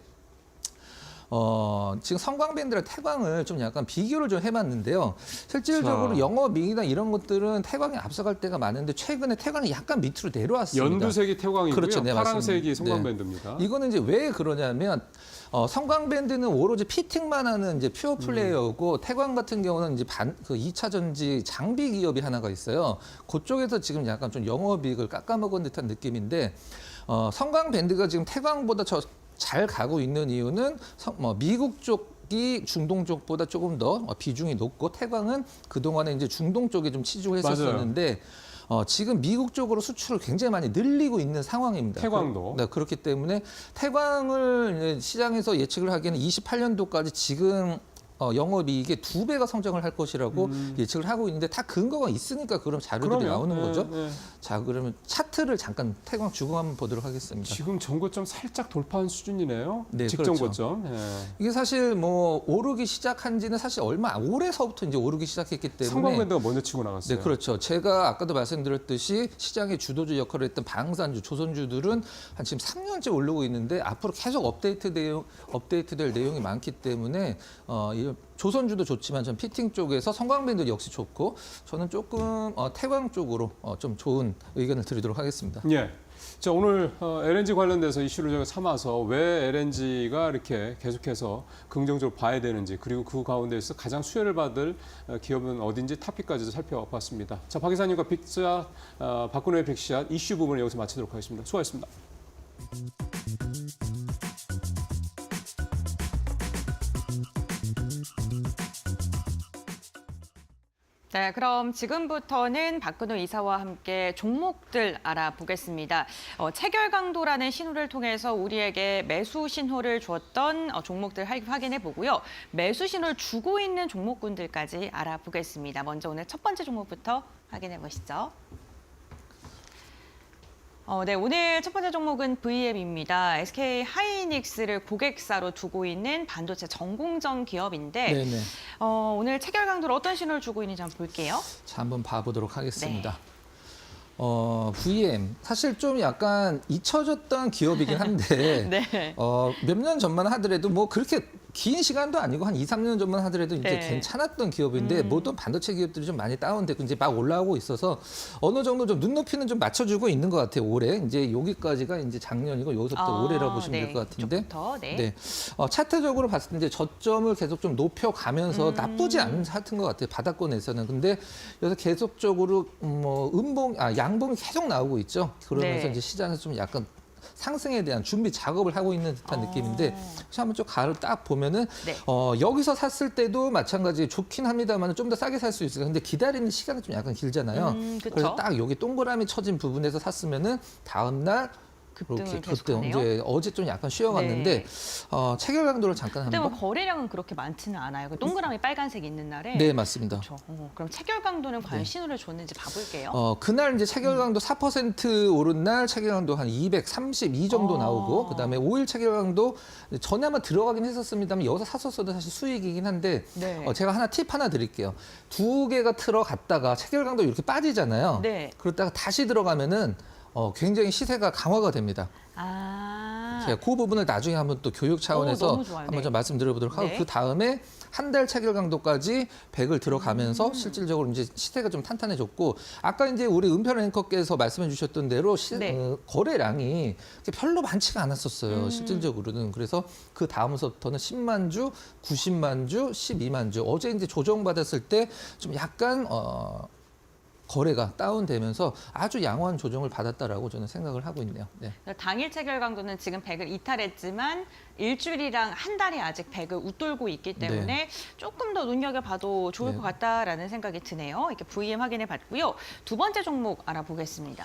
지금 성광밴드랑 태광을 좀 약간 비교를 좀 해봤는데요. 실질적으로 자. 영업이익이나 이런 것들은 태광이 앞서갈 때가 많은데 최근에 태광이 약간 밑으로 내려왔습니다. 연두색이 태광이고요. 그렇죠. 네, 파란색이 맞습니다. 성광밴드입니다. 이거는 이제 왜 그러냐면 성광밴드는 오로지 피팅만 하는 이제 퓨어 플레이어고 태광 같은 경우는 이제 그 2차 전지 장비 기업이 하나가 있어요. 그쪽에서 지금 약간 좀 영업이익을 깎아먹은 듯한 느낌인데 성광밴드가 지금 태광보다 잘 가고 있는 이유는 미국 쪽이 중동 쪽보다 조금 더 비중이 높고 태광은 그동안에 이제 중동 쪽에 좀 치중했었었는데 지금 미국 쪽으로 수출을 굉장히 많이 늘리고 있는 상황입니다. 태광도. 네, 그렇기 때문에 태광을 시장에서 예측을 하기에는 28년도까지 지금 영업이익의 2배가 성장을 할 것이라고 예측을 하고 있는데 다 근거가 있으니까 그런 자료들이 그럼요. 나오는 거죠. 네. 자, 그러면 차트를 잠깐 태광 주공 한번 보도록 하겠습니다. 지금 전고점 살짝 돌파한 수준이네요. 네, 직전 그렇죠. 고점. 네. 이게 사실 뭐 오르기 시작한 지는 사실 올해서부터 이제 오르기 시작했기 때문에 성광밴드가 먼저 치고 나갔어요. 네, 그렇죠. 제가 아까도 말씀드렸듯이 시장의 주도주 역할을 했던 방산주, 조선주들은 한 지금 3년째 오르고 있는데 앞으로 계속 업데이트될 내용이 많기 때문에 이 조선주도 좋지만 전 피팅 쪽에서 성광밴드 역시 좋고 저는 조금 태광 쪽으로 좀 좋은 의견을 드리도록 하겠습니다. 예. 자, 오늘 LNG 관련돼서 이슈를 제가 삼아서 왜 LNG가 이렇게 계속해서 긍정적으로 봐야 되는지 그리고 그 가운데서 가장 수혜를 받을 기업은 어딘지 탑픽까지도 살펴봤습니다. 자, 박 이사님과 빅샷, 박근혜 빅샷 이슈 부분을 여기서 마치도록 하겠습니다. 수고하셨습니다. 네, 그럼 지금부터는 박근호 이사와 함께 종목들 알아보겠습니다. 체결 강도라는 신호를 통해서 우리에게 매수 신호를 주었던 종목들 확인해 보고요. 매수 신호를 주고 있는 종목군들까지 알아보겠습니다. 먼저 오늘 첫 번째 종목부터 확인해 보시죠. 네, 오늘 첫 번째 종목은 VM입니다. SK 하이닉스를 고객사로 두고 있는 반도체 전공정 기업인데 네네. 오늘 체결 강도로 어떤 신호를 주고 있는지 한번 볼게요. 자, 한번 봐보도록 하겠습니다. VM 사실 좀 약간 잊혀졌던 기업이긴 한데 네. 몇 년 전만 하더라도 뭐 그렇게 긴 시간도 아니고 한 2, 3년 전만 하더라도 이제 네. 괜찮았던 기업인데 모든 반도체 기업들이 좀 많이 다운되고 이제 막 올라오고 있어서 어느 정도 좀 눈높이는 좀 맞춰주고 있는 것 같아요. 올해 이제 여기까지가 이제 작년이고 여기서부터 올해라고 보시면 될 것 같은데. 이쪽부터, 네. 네. 차트적으로 봤을 때 이제 저점을 계속 좀 높여가면서 나쁘지 않은 차트인 것 같아요. 바닥권에서는. 근데 여기서 계속적으로 뭐 양봉이 계속 나오고 있죠. 그러면서 네. 이제 시장에서 좀 약간 상승에 대한 준비 작업을 하고 있는 듯한 느낌인데 혹시 한번 좀 가를 딱 보면은 네. 여기서 샀을 때도 마찬가지 좋긴 합니다만 좀 더 싸게 살 수 있어요. 근데 기다리는 시간이 좀 약간 길잖아요. 그쵸. 그래서 딱 여기 동그라미 쳐진 부분에서 샀으면은 다음 날 급등을 이렇게 계속하네요. 이제 어제 좀 약간 쉬어갔는데 네. 체결 강도를 잠깐 근데 뭐 한번. 거래량은 그렇게 많지는 않아요. 그 동그라미 빨간색 있는 날에. 네, 맞습니다. 그렇죠. 그럼 체결 강도는 과연 신호를 줬는지 봐볼게요. 그날 이제 체결 강도 4% 오른 날 체결 강도 한 232 정도 나오고 그다음에 5일 체결 강도 전에 한번 들어가긴 했었습니다만 여기서 샀었어도 사실 수익이긴 한데 네. 제가 팁 하나 드릴게요. 두 개가 들어갔다가 체결 강도 이렇게 빠지잖아요. 네. 그러다가 다시 들어가면은 굉장히 시세가 강화가 됩니다. 아. 제가 그 부분을 나중에 한번 또 교육 차원에서 너무 좋아요. 한번 네. 좀 말씀드려보도록 하고 네. 그 다음에 한 달 체결 강도까지 100을 들어가면서 실질적으로 이제 시세가 좀 탄탄해졌고 아까 이제 우리 은편 앵커께서 말씀해 주셨던 대로 네. 거래량이 별로 많지가 않았었어요. 실질적으로는. 그래서 그 다음서부터는 10만 주, 90만 주, 12만 주. 어제 이제 조정받았을 때 좀 약간 거래가 다운되면서 아주 양호한 조정을 받았다라고 저는 생각을 하고 있네요. 네. 당일 체결 강도는 지금 100을 이탈했지만 일주일이랑 한 달이 아직 100을 웃돌고 있기 때문에 네. 조금 더 눈여겨봐도 좋을 네. 것 같다라는 생각이 드네요. 이렇게 VM 확인해 봤고요. 두 번째 종목 알아보겠습니다.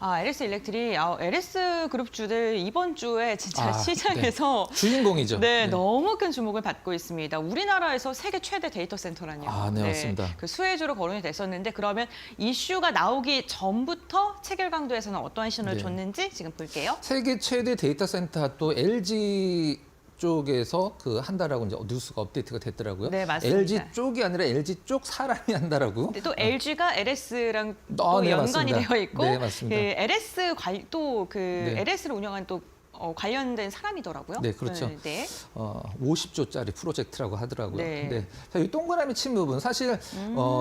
LS 일렉트릭, LS 그룹주들 이번 주에 진짜 시장에서 주인공이죠. 네, 너무 큰 주목을 받고 있습니다. 우리나라에서 세계 최대 데이터 센터라뇨. 네, 맞습니다. 그 수혜주로 거론이 됐었는데 그러면 이슈가 나오기 전부터 체결 강도에서는 어떠한 신호를 네. 줬는지 지금 볼게요. 세계 최대 데이터 센터 또 LG 쪽에서 한다라고 이제 뉴스가 업데이트가 됐더라고요. 네, 맞습니다. LG 쪽이 아니라 LG 쪽 사람이 한다라고. 근데 또 LG가 LS랑 또 네, 연관이 맞습니다. 되어 있고 네, 맞습니다. LS 네. LS를 운영한 또 관련된 사람이더라고요. 네, 그렇죠. 네. 50조짜리 프로젝트라고 하더라고요. 네. 네. 자, 이 동그라미 친 부분 사실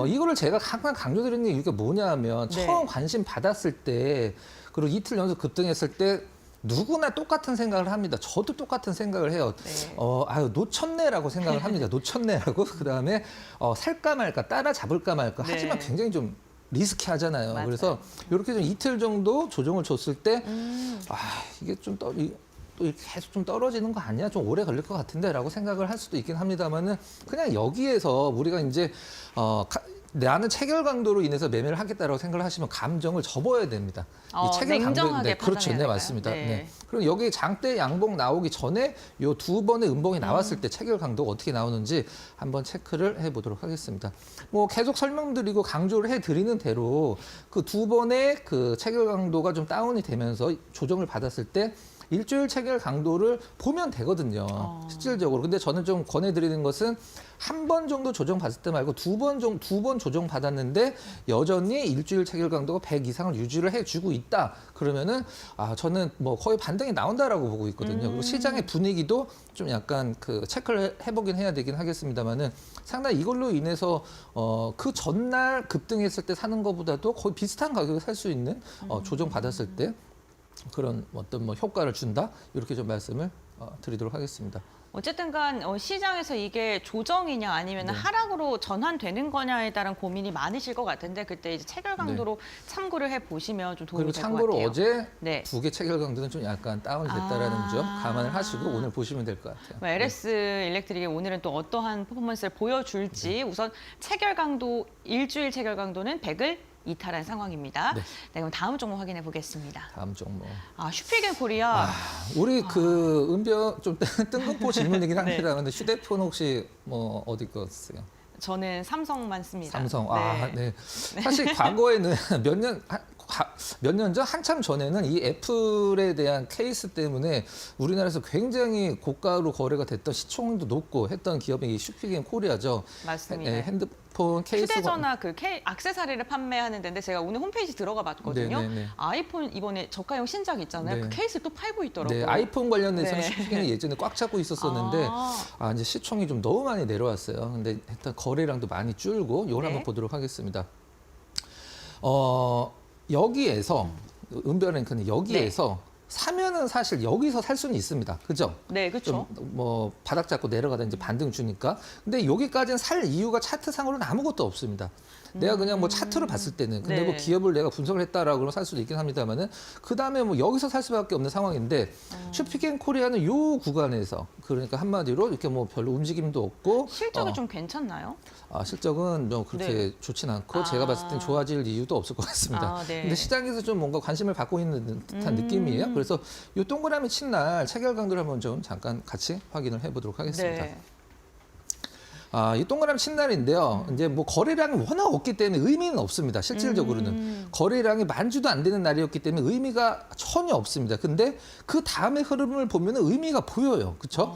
이거를 제가 항상 강조드리는 이유가 뭐냐면 네. 처음 관심 받았을 때 그리고 이틀 연속 급등했을 때 누구나 똑같은 생각을 합니다. 저도 똑같은 생각을 해요. 네. 놓쳤네라고 생각을 합니다. 놓쳤네라고. 그다음에 살까 말까 따라잡을까 말까. 네. 하지만 굉장히 좀 리스키하잖아요. 맞아요. 그래서 이렇게 좀 이틀 정도 조정을 줬을 때 이게 좀 또 이렇게 계속 좀 떨어지는 거 아니야? 좀 오래 걸릴 것 같은데라고 생각을 할 수도 있긴 합니다만은 그냥 여기에서 우리가 이제 나는 체결 강도로 인해서 매매를 하겠다라고 생각을 하시면 감정을 접어야 됩니다. 이 체결 냉정하게 그렇죠, 판단해야 네 될까요? 맞습니다. 네. 네. 그럼 여기 장대 양봉 나오기 전에 요 두 번의 음봉이 나왔을 때 체결 강도가 어떻게 나오는지 한번 체크를 해보도록 하겠습니다. 뭐 계속 설명드리고 강조를 해드리는 대로 그 두 번의 그 체결 강도가 좀 다운이 되면서 조정을 받았을 때. 일주일 체결 강도를 보면 되거든요. 실질적으로. 근데 저는 좀 권해드리는 것은 한 번 정도 조정 받을 때 말고 두 번 조정 받았는데 여전히 일주일 체결 강도가 100 이상을 유지를 해주고 있다. 그러면은 저는 뭐 거의 반등이 나온다라고 보고 있거든요. 그리고 시장의 분위기도 좀 약간 체크를 해보긴 해야 되긴 하겠습니다만은 상당히 이걸로 인해서 그 전날 급등했을 때 사는 것보다도 거의 비슷한 가격에 살 수 있는 조정 받았을 때. 그런 어떤 효과를 준다 이렇게 좀 말씀을 드리도록 하겠습니다. 어쨌든 간 시장에서 이게 조정이냐 아니면 네. 하락으로 전환되는 거냐에 따른 고민이 많으실 것 같은데 그때 이제 체결 강도로 참고를 해 보시면 좀 도움이 그리고 될 것 참고로 같아요. 어제 네. 두 개 체결 강도는 좀 약간 다운이 됐다라는 점 감안을 하시고 오늘 보시면 될 것 같아요. LS 일렉트릭이 오늘은 또 어떠한 퍼포먼스를 보여줄지 우선 체결 강도 일주일 체결 강도는 100을 이탈한 상황입니다. 네, 그럼 다음 종목 확인해 보겠습니다. 다음 종목. 슈필겐 코리아. 우리 은변 좀 뜬금포 질문이긴 네. 합니다만 휴대폰 혹시 뭐 어디 거 쓰세요? 저는 삼성만 씁니다. 삼성. 네. 네. 사실 과거에는 몇 년 몇 년 전 한참 전에는 이 애플에 대한 케이스 때문에 우리나라에서 굉장히 고가로 거래가 됐던 시총도 높고 했던 기업이 이 슈피겐코리아죠. 맞습니다. 핸드폰 케이스 휴대전화 액세서리를 판매하는 데인데 제가 오늘 홈페이지 들어가 봤거든요. 네네네. 아이폰 이번에 저가형 신작 있잖아요. 네. 그 케이스 또 팔고 있더라고요. 네, 아이폰 관련해서는 네. 슈피겐이 예전에 꽉 잡고 있었었는데 이제 시총이 좀 너무 많이 내려왔어요. 근데 일단 거래량도 많이 줄고 이걸 네. 한번 보도록 하겠습니다. 여기에서 은별랭크는 여기에서 사면은 사실 여기서 살 수는 있습니다. 그죠? 네, 그렇죠. 뭐 바닥 잡고 내려가다 이제 반등 주니까. 근데 여기까지는 살 이유가 차트상으로는 아무것도 없습니다. 내가 그냥 뭐 차트로 봤을 때는 근데 네. 뭐 기업을 내가 분석을 했다라고 그러면 살 수도 있긴 합니다만은 그 다음에 뭐 여기서 살 수밖에 없는 상황인데 슈피겐 코리아는 요 구간에서 그러니까 한마디로 이렇게 뭐 별로 움직임도 없고 실적이 좀 괜찮나요? 실적은 뭐 그렇게 네. 좋진 않고 제가 봤을 땐 좋아질 이유도 없을 것 같습니다. 네. 근데 시장에서 좀 뭔가 관심을 받고 있는 듯한 느낌이에요. 그래서 이 동그라미 친 날 체결 강도를 한번 좀 잠깐 같이 확인을 해보도록 하겠습니다. 네. 이 동그라미 친 날인데요. 이제 뭐 거래량이 워낙 없기 때문에 의미는 없습니다. 실질적으로는 거래량이 만주도 안 되는 날이었기 때문에 의미가 전혀 없습니다. 근데 그 다음에 흐름을 보면 의미가 보여요. 그렇죠?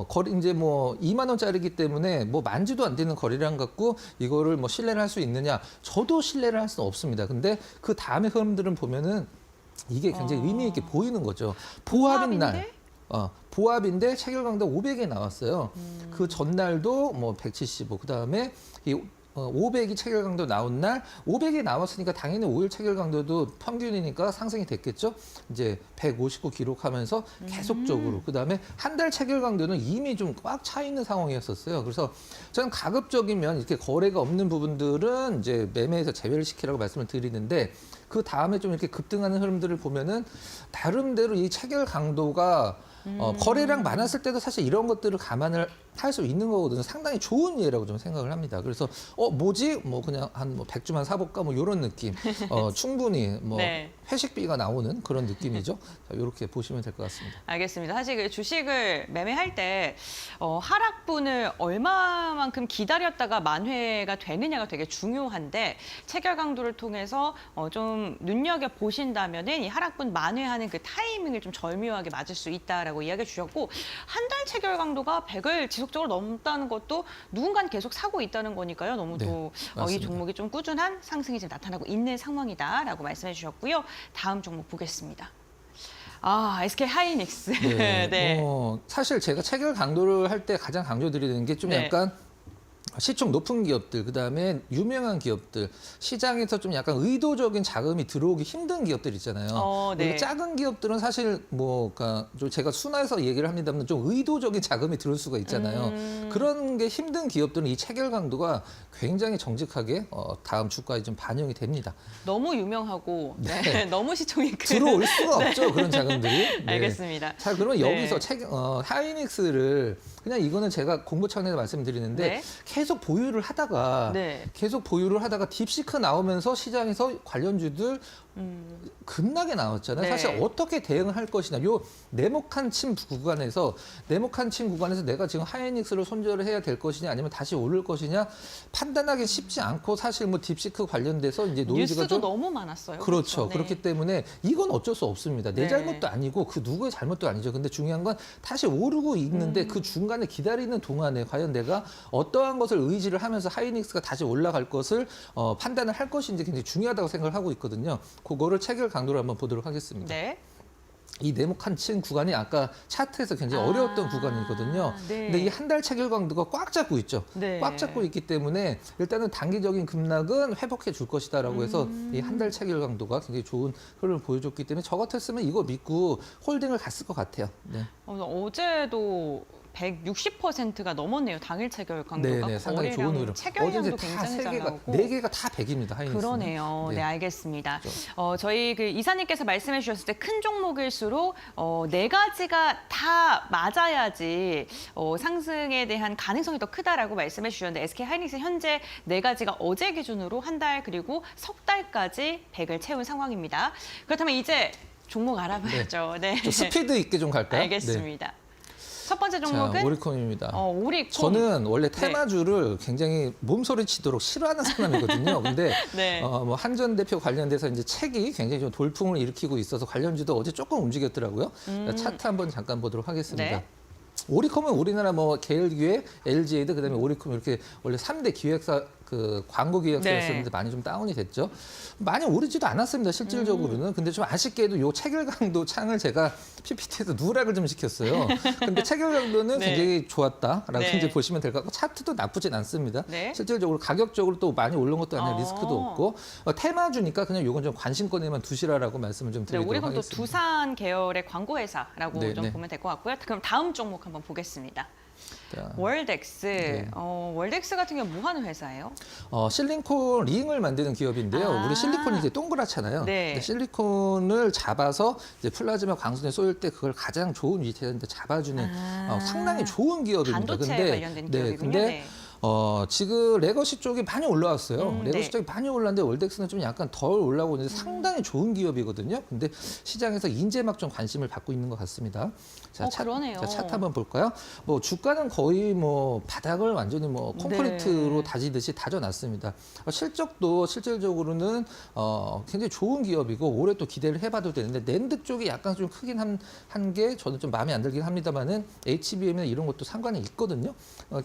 거래 이제 뭐 2만 원짜리이기 때문에 뭐 만주도 안 되는 거래량 갖고 이거를 뭐 신뢰를 할 수 있느냐? 저도 신뢰를 할 수는 없습니다. 근데 그 다음에 흐름들은 보면은 이게 굉장히 의미 있게 보이는 거죠. 보합인 날. 보합인데 체결 강도 500에 나왔어요. 그 전날도 뭐 175, 그다음에 이 500이 체결 강도 나온 날 500이 나왔으니까 당연히 5일 체결 강도도 평균이니까 상승이 됐겠죠. 이제 159 기록하면서 계속적으로 그다음에 한 달 체결 강도는 이미 좀 꽉 차 있는 상황이었었어요. 그래서 저는 가급적이면 이렇게 거래가 없는 부분들은 이제 매매에서 제외를 시키라고 말씀을 드리는데 그 다음에 좀 이렇게 급등하는 흐름들을 보면은 나름대로 이 체결 강도가 거래량 많았을 때도 사실 이런 것들을 감안을 할 수 있는 거거든요. 상당히 좋은 예라고 좀 생각을 합니다. 그래서 뭐지? 뭐 그냥 한 뭐 100주만 사볼까? 뭐 이런 느낌. 충분히 뭐 네. 회식비가 나오는 그런 느낌이죠. 자, 이렇게 보시면 될 것 같습니다. 알겠습니다. 사실 그 주식을 매매할 때 하락분을 얼마만큼 기다렸다가 만회가 되느냐가 되게 중요한데 체결 강도를 통해서 좀 눈여겨 보신다면은 이 하락분 만회하는 그 타이밍을 좀 절묘하게 맞을 수 있다라고 이야기해 주셨고 한 달 체결 강도가 100을 지속적으로 넘다는 것도 누군가는 계속 사고 있다는 거니까요. 너무도 네, 이 맞습니다. 종목이 좀 꾸준한 상승이 지금 나타나고 있는 상황이다라고 말씀해 주셨고요. 다음 종목 보겠습니다. SK 하이닉스. 네. 네. 사실 제가 체결 강도를 할 때 가장 강조드리는 게 좀 네. 약간 시총 높은 기업들, 그다음에 유명한 기업들, 시장에서 좀 약간 의도적인 자금이 들어오기 힘든 기업들 있잖아요. 네. 작은 기업들은 사실 뭐 그러니까 좀 제가 순화해서 얘기를 합니다만 좀 의도적인 자금이 들어올 수가 있잖아요. 그런 게 힘든 기업들은 이 체결 강도가 굉장히 정직하게 다음 주가에 좀 반영이 됩니다. 너무 유명하고 너무 시총이 큰. 들어올 수가 없죠, 그런 자금들이. 네. 알겠습니다. 자, 그러면 네. 여기서 하이닉스를 그냥 이거는 제가 공부 차원에서 말씀드리는데 네. 계속 보유를 하다가 딥시크 나오면서 시장에서 관련주들 급락에 나왔잖아요. 네. 사실 어떻게 대응을 할 것이냐. 요 네모칸 침 구간에서 내가 지금 하이닉스를 손절을 해야 될 것이냐 아니면 다시 오를 것이냐 판단하기 쉽지 않고 사실 뭐 딥시크 관련돼서 이제 노이즈가 뉴스도 좀 너무 많았어요. 그렇죠. 네. 그렇기 때문에 이건 어쩔 수 없습니다. 내 네. 잘못도 아니고 그 누구의 잘못도 아니죠. 근데 중요한 건 다시 오르고 있는데 그 중간에 기다리는 동안에 과연 내가 어떠한 것을 의지를 하면서 하이닉스가 다시 올라갈 것을 판단을 할 것인지 굉장히 중요하다고 생각을 하고 있거든요. 그거를 체결 강도를 한번 보도록 하겠습니다. 네. 이 네모칸 친 구간이 아까 차트에서 굉장히 어려웠던 구간이거든요. 네. 근데 이 한 달 체결 강도가 꽉 잡고 있죠. 네. 꽉 잡고 있기 때문에 일단은 단기적인 급락은 회복해 줄 것이다라고 해서 이 한 달 체결 강도가 굉장히 좋은 흐름을 보여줬기 때문에 저 같았으면 이거 믿고 홀딩을 갔을 것 같아요. 네. 어제도 160%가 넘었네요. 당일 체결 강도가. 네네, 상당히 좋은 흐름. 체결량도 다 굉장히 잘 나오고. 4개가 다 100입니다. 하이닉스는. 그러네요. 네, 네. 알겠습니다. 저희 그 이사님께서 말씀해 주셨을 때 큰 종목일수록 4가지가 다 맞아야지 상승에 대한 가능성이 더 크다라고 말씀해 주셨는데 SK 하이닉스 현재 4가지가 어제 기준으로 한 달 그리고 석 달까지 100을 채운 상황입니다. 그렇다면 이제 종목 알아봐야죠. 네. 좀 스피드 있게 좀 갈까요? 알겠습니다. 첫 번째 종목은 자, 오리콤입니다. 오리콤. 저는 원래 테마주를 굉장히 몸소리 치도록 싫어하는 사람이거든요. 근데 네. 뭐 한전 대표 관련돼서 이제 책이 굉장히 좀 돌풍을 일으키고 있어서 관련주도 어제 조금 움직였더라고요. 자, 차트 한번 잠깐 보도록 하겠습니다. 네. 오리콤은 우리나라 뭐 계열기획, LG에드 그다음에 오리콤 이렇게 원래 3대 기획사 그 광고 기획사였었는데 네. 많이 좀 다운이 됐죠. 많이 오르지도 않았습니다, 실질적으로는. 근데 좀 아쉽게도 요 체결강도 창을 제가 PPT에서 누락을 좀 시켰어요. 근데 체결강도는 네. 굉장히 좋았다라고 네. 이제 보시면 될 것 같고 차트도 나쁘진 않습니다. 네. 실질적으로 가격적으로 또 많이 올른 것도 아니라 리스크도 없고 테마주니까 그냥 요건 좀 관심권에만 두시라라고 말씀을 좀 네, 드리도록 오리콤 또 하겠습니다. 두산 계열의 광고 회사라고 네, 좀 네. 보면 될 것 같고요. 그럼 다음 종목 한번 보겠습니다. 자, 월덱스. 네. 월덱스 같은 경우 뭐 하는 회사예요? 실리콘 링을 만드는 기업인데요. 아. 우리 실리콘이 이제 동그랗잖아요. 네. 근데 실리콘을 잡아서 이제 플라즈마 광선에 쏘일 때 그걸 가장 좋은 위치에 잡아주는 상당히 좋은 기업입니다. 반도체 관련된 기업이군요. 근데 네. 지금 레거시 쪽이 많이 올라왔어요. 레거시 네. 쪽이 많이 올랐는데 월덱스는 좀 약간 덜 올라오고 있는데 상당히 좋은 기업이거든요. 근데 시장에서 이제 막 좀 관심을 받고 있는 것 같습니다. 자, 그러네요. 자, 차트 한번 볼까요? 뭐 주가는 거의 뭐 바닥을 완전히 뭐 콘크리트로 네. 다지듯이 다져놨습니다. 실적도 실질적으로는 굉장히 좋은 기업이고 올해 또 기대를 해봐도 되는데 낸드 쪽이 약간 좀 크긴 한 게 저는 좀 마음에 안 들긴 합니다만은 HBM이나 이런 것도 상관이 있거든요.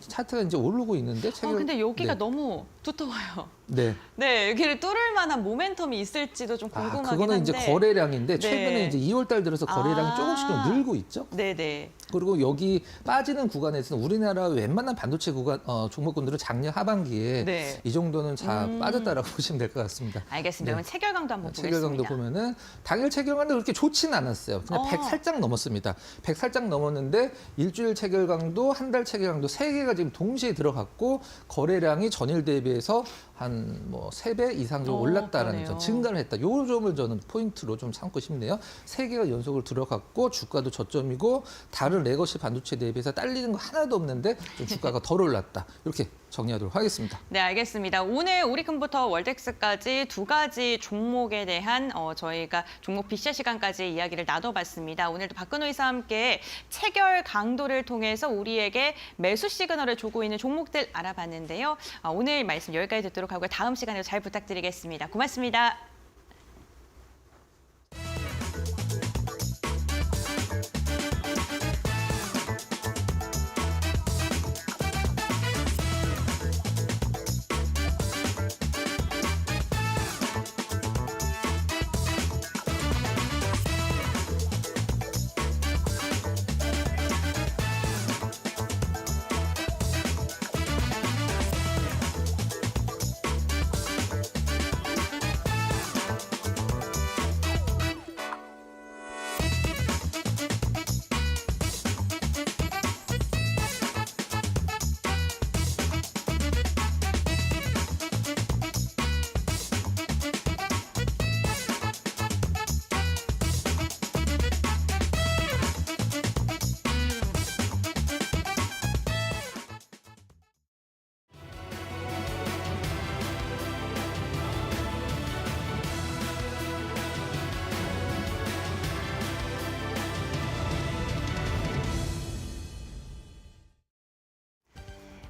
차트가 이제 오르고 있는데 근데 여기가 네. 너무 두터워요. 네. 네, 여기를 뚫을 만한 모멘텀이 있을지도 좀 궁금하긴 그거는 한데. 이제 거래량인데 네. 최근에 이제 2월 달 들어서 거래량이 조금씩 좀 늘고 있죠. 네네. 그리고 여기 빠지는 구간에서는 우리나라 웬만한 반도체 구간 종목군들은 작년 하반기에 네. 이 정도는 다 빠졌다라고 보시면 될 것 같습니다. 알겠습니다. 그럼 체결강도 한번 체결강도 보겠습니다. 보면은 당일 체결강도 그렇게 좋지는 않았어요. 그냥 100 살짝 넘었습니다. 100 살짝 넘었는데 일주일 체결강도 한 달 체결강도 세 개가 지금 동시에 들어갔고 거래량이 전일 대비해서 한 뭐 3배 이상 좀 올랐다라는 그러네요. 점, 증가를 했다. 요 점을 저는 포인트로 좀 삼고 싶네요. 세 개가 연속으로 들어갔고 주가도 저점이고 다른 레거시 반도체 대비해서 딸리는 거 하나도 없는데 좀 주가가 덜 올랐다. 이렇게 정리하도록 하겠습니다. 네, 알겠습니다. 오늘 오리콤부터 월덱스까지 두 가지 종목에 대한 저희가 종목 빅샷 시간까지 이야기를 나눠봤습니다. 오늘도 박근호 이사와 함께 체결 강도를 통해서 우리에게 매수 시그널을 주고 있는 종목들 알아봤는데요. 오늘 말씀 여기까지 듣도록 하고요. 다음 시간에도 잘 부탁드리겠습니다. 고맙습니다.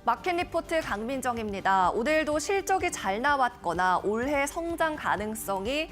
마켓 리포트 강민정입니다. 오늘도 실적이 잘 나왔거나 올해 성장 가능성이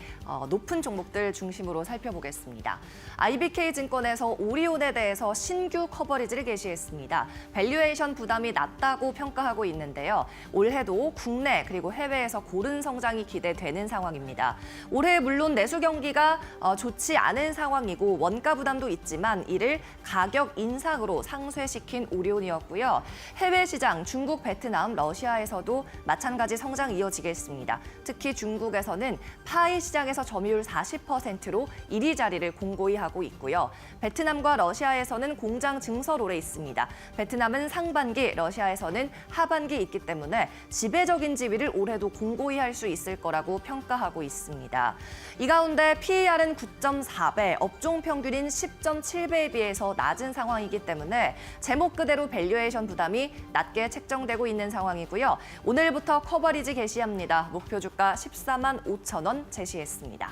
높은 종목들 중심으로 살펴보겠습니다. IBK증권에서 오리온에 대해서 신규 커버리지를 게시했습니다. 밸류에이션 부담이 낮다고 평가하고 있는데요. 올해도 국내 그리고 해외에서 고른 성장이 기대되는 상황입니다. 올해 물론 내수 경기가 좋지 않은 상황이고 원가 부담도 있지만 이를 가격 인상으로 상쇄시킨 오리온이었고요. 해외 시장 중국, 베트남, 러시아에서도 마찬가지 성장 이어지겠습니다. 특히 중국에서는 파이 시장에서 점유율 40%로 1위 자리를 공고히 하고 있고요. 베트남과 러시아에서는 공장 증설홀에 있습니다. 베트남은 상반기, 러시아에서는 하반기 있기 때문에 지배적인 지위를 올해도 공고히 할 수 있을 거라고 평가하고 있습니다. 이 가운데 PER은 9.4배, 업종 평균인 10.7배에 비해서 낮은 상황이기 때문에 제목 그대로 밸류에이션 부담이 낮게 책정되고 있는 상황이고요. 오늘부터 커버리지 개시합니다. 목표 주가 14만 5천 원 제시했습니다.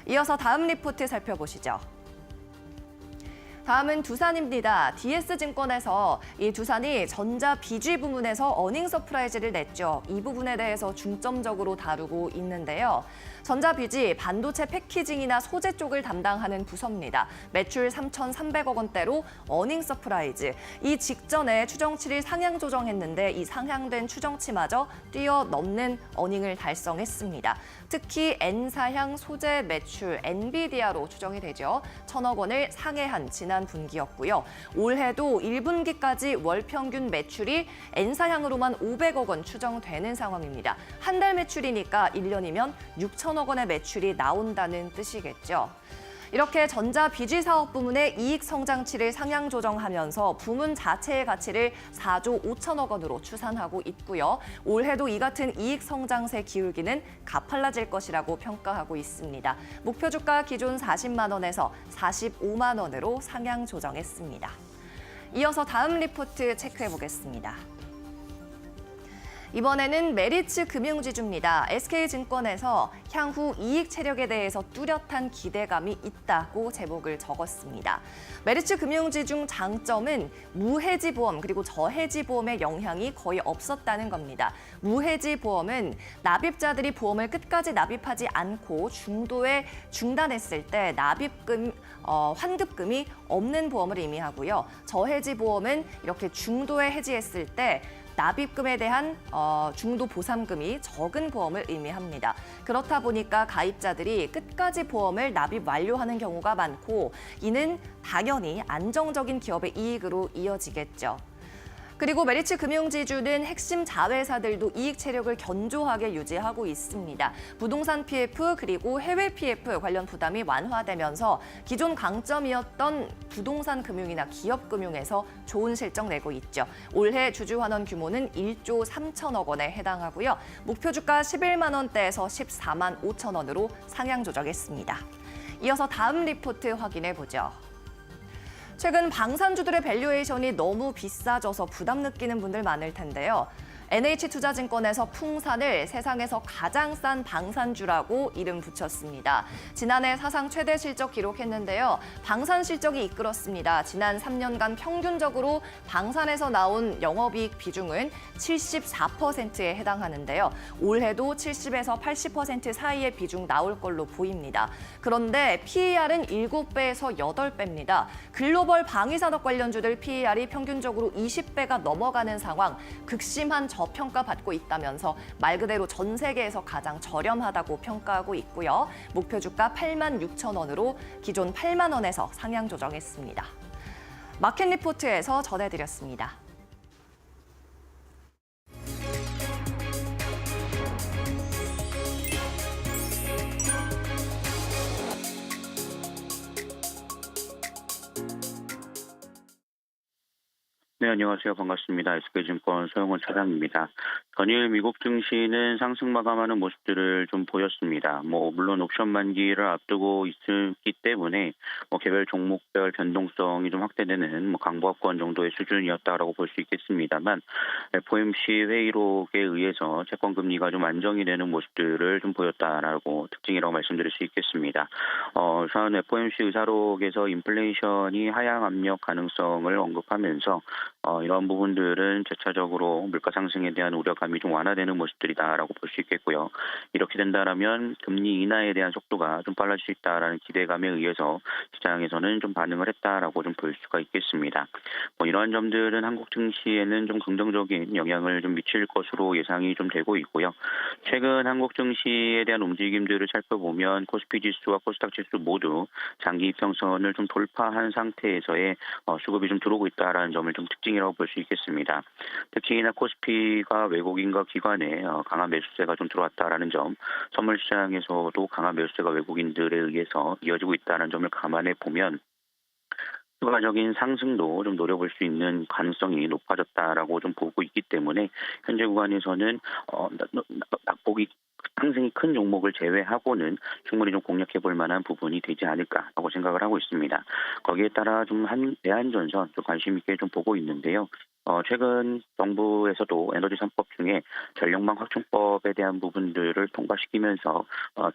이어서 다음 리포트 살펴보시죠. 다음은 두산입니다. DS증권에서 이 두산이 전자 BG 부문에서 어닝 서프라이즈를 냈죠. 이 부분에 대해서 중점적으로 다루고 있는데요. 전자 BG, 반도체 패키징이나 소재 쪽을 담당하는 부서입니다. 매출 3,300억 원대로 어닝 서프라이즈. 이 직전에 추정치를 상향 조정했는데 이 상향된 추정치마저 뛰어넘는 어닝을 달성했습니다. 특히 N사향 소재 매출 엔비디아로 추정이 되죠. 1,000억 원을 상회한 지난 분기였고요. 올해도 1분기까지 월 평균 매출이 N사향으로만 500억 원 추정되는 상황입니다. 한 달 매출이니까 1년이면 6천억 원의 매출이 나온다는 뜻이겠죠. 이렇게 전자 BG 사업 부문의 이익 성장치를 상향 조정하면서 부문 자체의 가치를 4조 5천억 원으로 추산하고 있고요. 올해도 이 같은 이익 성장세 기울기는 가팔라질 것이라고 평가하고 있습니다. 목표 주가 기존 40만 원에서 45만 원으로 상향 조정했습니다. 이어서 다음 리포트 체크해 보겠습니다. 이번에는 메리츠 금융지주입니다. SK증권에서 향후 이익 체력에 대해서 뚜렷한 기대감이 있다고 제목을 적었습니다. 메리츠 금융지주 장점은 무해지 보험 그리고 저해지 보험의 영향이 거의 없었다는 겁니다. 무해지 보험은 납입자들이 보험을 끝까지 납입하지 않고 중도에 중단했을 때 환급금이 없는 보험을 의미하고요. 저해지 보험은 이렇게 중도에 해지했을 때 납입금에 대한 중도 보상금이 적은 보험을 의미합니다. 그렇다 보니까 가입자들이 끝까지 보험을 납입 완료하는 경우가 많고 이는 당연히 안정적인 기업의 이익으로 이어지겠죠. 그리고 메리츠 금융지주는 핵심 자회사들도 이익 체력을 견조하게 유지하고 있습니다. 부동산 PF 그리고 해외 PF 관련 부담이 완화되면서 기존 강점이었던 부동산 금융이나 기업 금융에서 좋은 실적 내고 있죠. 올해 주주 환원 규모는 1조 3천억 원에 해당하고요. 목표 주가 11만 원대에서 14만 5천 원으로 상향 조정했습니다. 이어서 다음 리포트 확인해 보죠. 최근 방산주들의 밸류에이션이 너무 비싸져서 부담 느끼는 분들 많을 텐데요. NH투자증권에서 풍산을 세상에서 가장 싼 방산주라고 이름 붙였습니다. 지난해 사상 최대 실적 기록했는데요. 방산 실적이 이끌었습니다. 지난 3년간 평균적으로 방산에서 나온 영업이익 비중은 74%에 해당하는데요. 올해도 70에서 80% 사이의 비중 나올 걸로 보입니다. 그런데 PER은 7배에서 8배입니다. 글로벌 방위산업 관련주들 PER이 평균적으로 20배가 넘어가는 상황, 극심한 저평가받고 있다면서 말 그대로 전 세계에서 가장 저렴하다고 평가하고 있고요. 목표 주가 8만 6천 원으로 기존 8만 원에서 상향 조정했습니다. 마켓 리포트에서 전해드렸습니다. 네, 안녕하세요. 반갑습니다. SK증권 소영원 차장입니다. 전일 미국 증시는 상승 마감하는 모습들을 좀 보였습니다. 물론 옵션 만기를 앞두고 있기 때문에 개별 종목별 변동성이 좀 확대되는 강보합권 정도의 수준이었다라고 볼 수 있겠습니다만 FOMC 회의록에 의해서 채권 금리가 좀 안정이 되는 모습들을 좀 보였다라고 특징이라고 말씀드릴 수 있겠습니다. 우선 FOMC 의사록에서 인플레이션이 하향 압력 가능성을 언급하면서 이런 부분들은 재차적으로 물가 상승에 대한 우려감이 좀 완화되는 모습들이다라고 볼 수 있겠고요. 이렇게 된다라면 금리 인하에 대한 속도가 좀 빨라질 수 있다라는 기대감에 의해서 시장에서는 좀 반응을 했다라고 좀 볼 수가 있겠습니다. 이러한 점들은 한국 증시에는 좀 긍정적인 영향을 좀 미칠 것으로 예상이 좀 되고 있고요. 최근 한국 증시에 대한 움직임들을 살펴보면 코스피 지수와 코스닥 지수 모두 장기 이평선을 좀 돌파한 상태에서의 수급이 좀 들어오고 있다라는 점을 좀 특징이라고 볼 수 있겠습니다. 특히나 코스피가 외국인과 기관의 강한 매수세가 좀 들어왔다라는 점, 선물 시장에서도 강한 매수세가 외국인들에 의해서 이어지고 있다는 점을 감안해 보면 추가적인 상승도 좀 노려볼 수 있는 가능성이 높아졌다라고 좀 보고 있기 때문에 현재 구간에서는 낙폭이 상승이 큰 종목을 제외하고는 충분히 좀 공략해 볼 만한 부분이 되지 않을까라고 생각을 하고 있습니다. 거기에 따라 좀 대한전선 좀 관심 있게 좀 보고 있는데요. 최근 정부에서도 에너지 3법 중에 전력망 확충법에 대한 부분들을 통과시키면서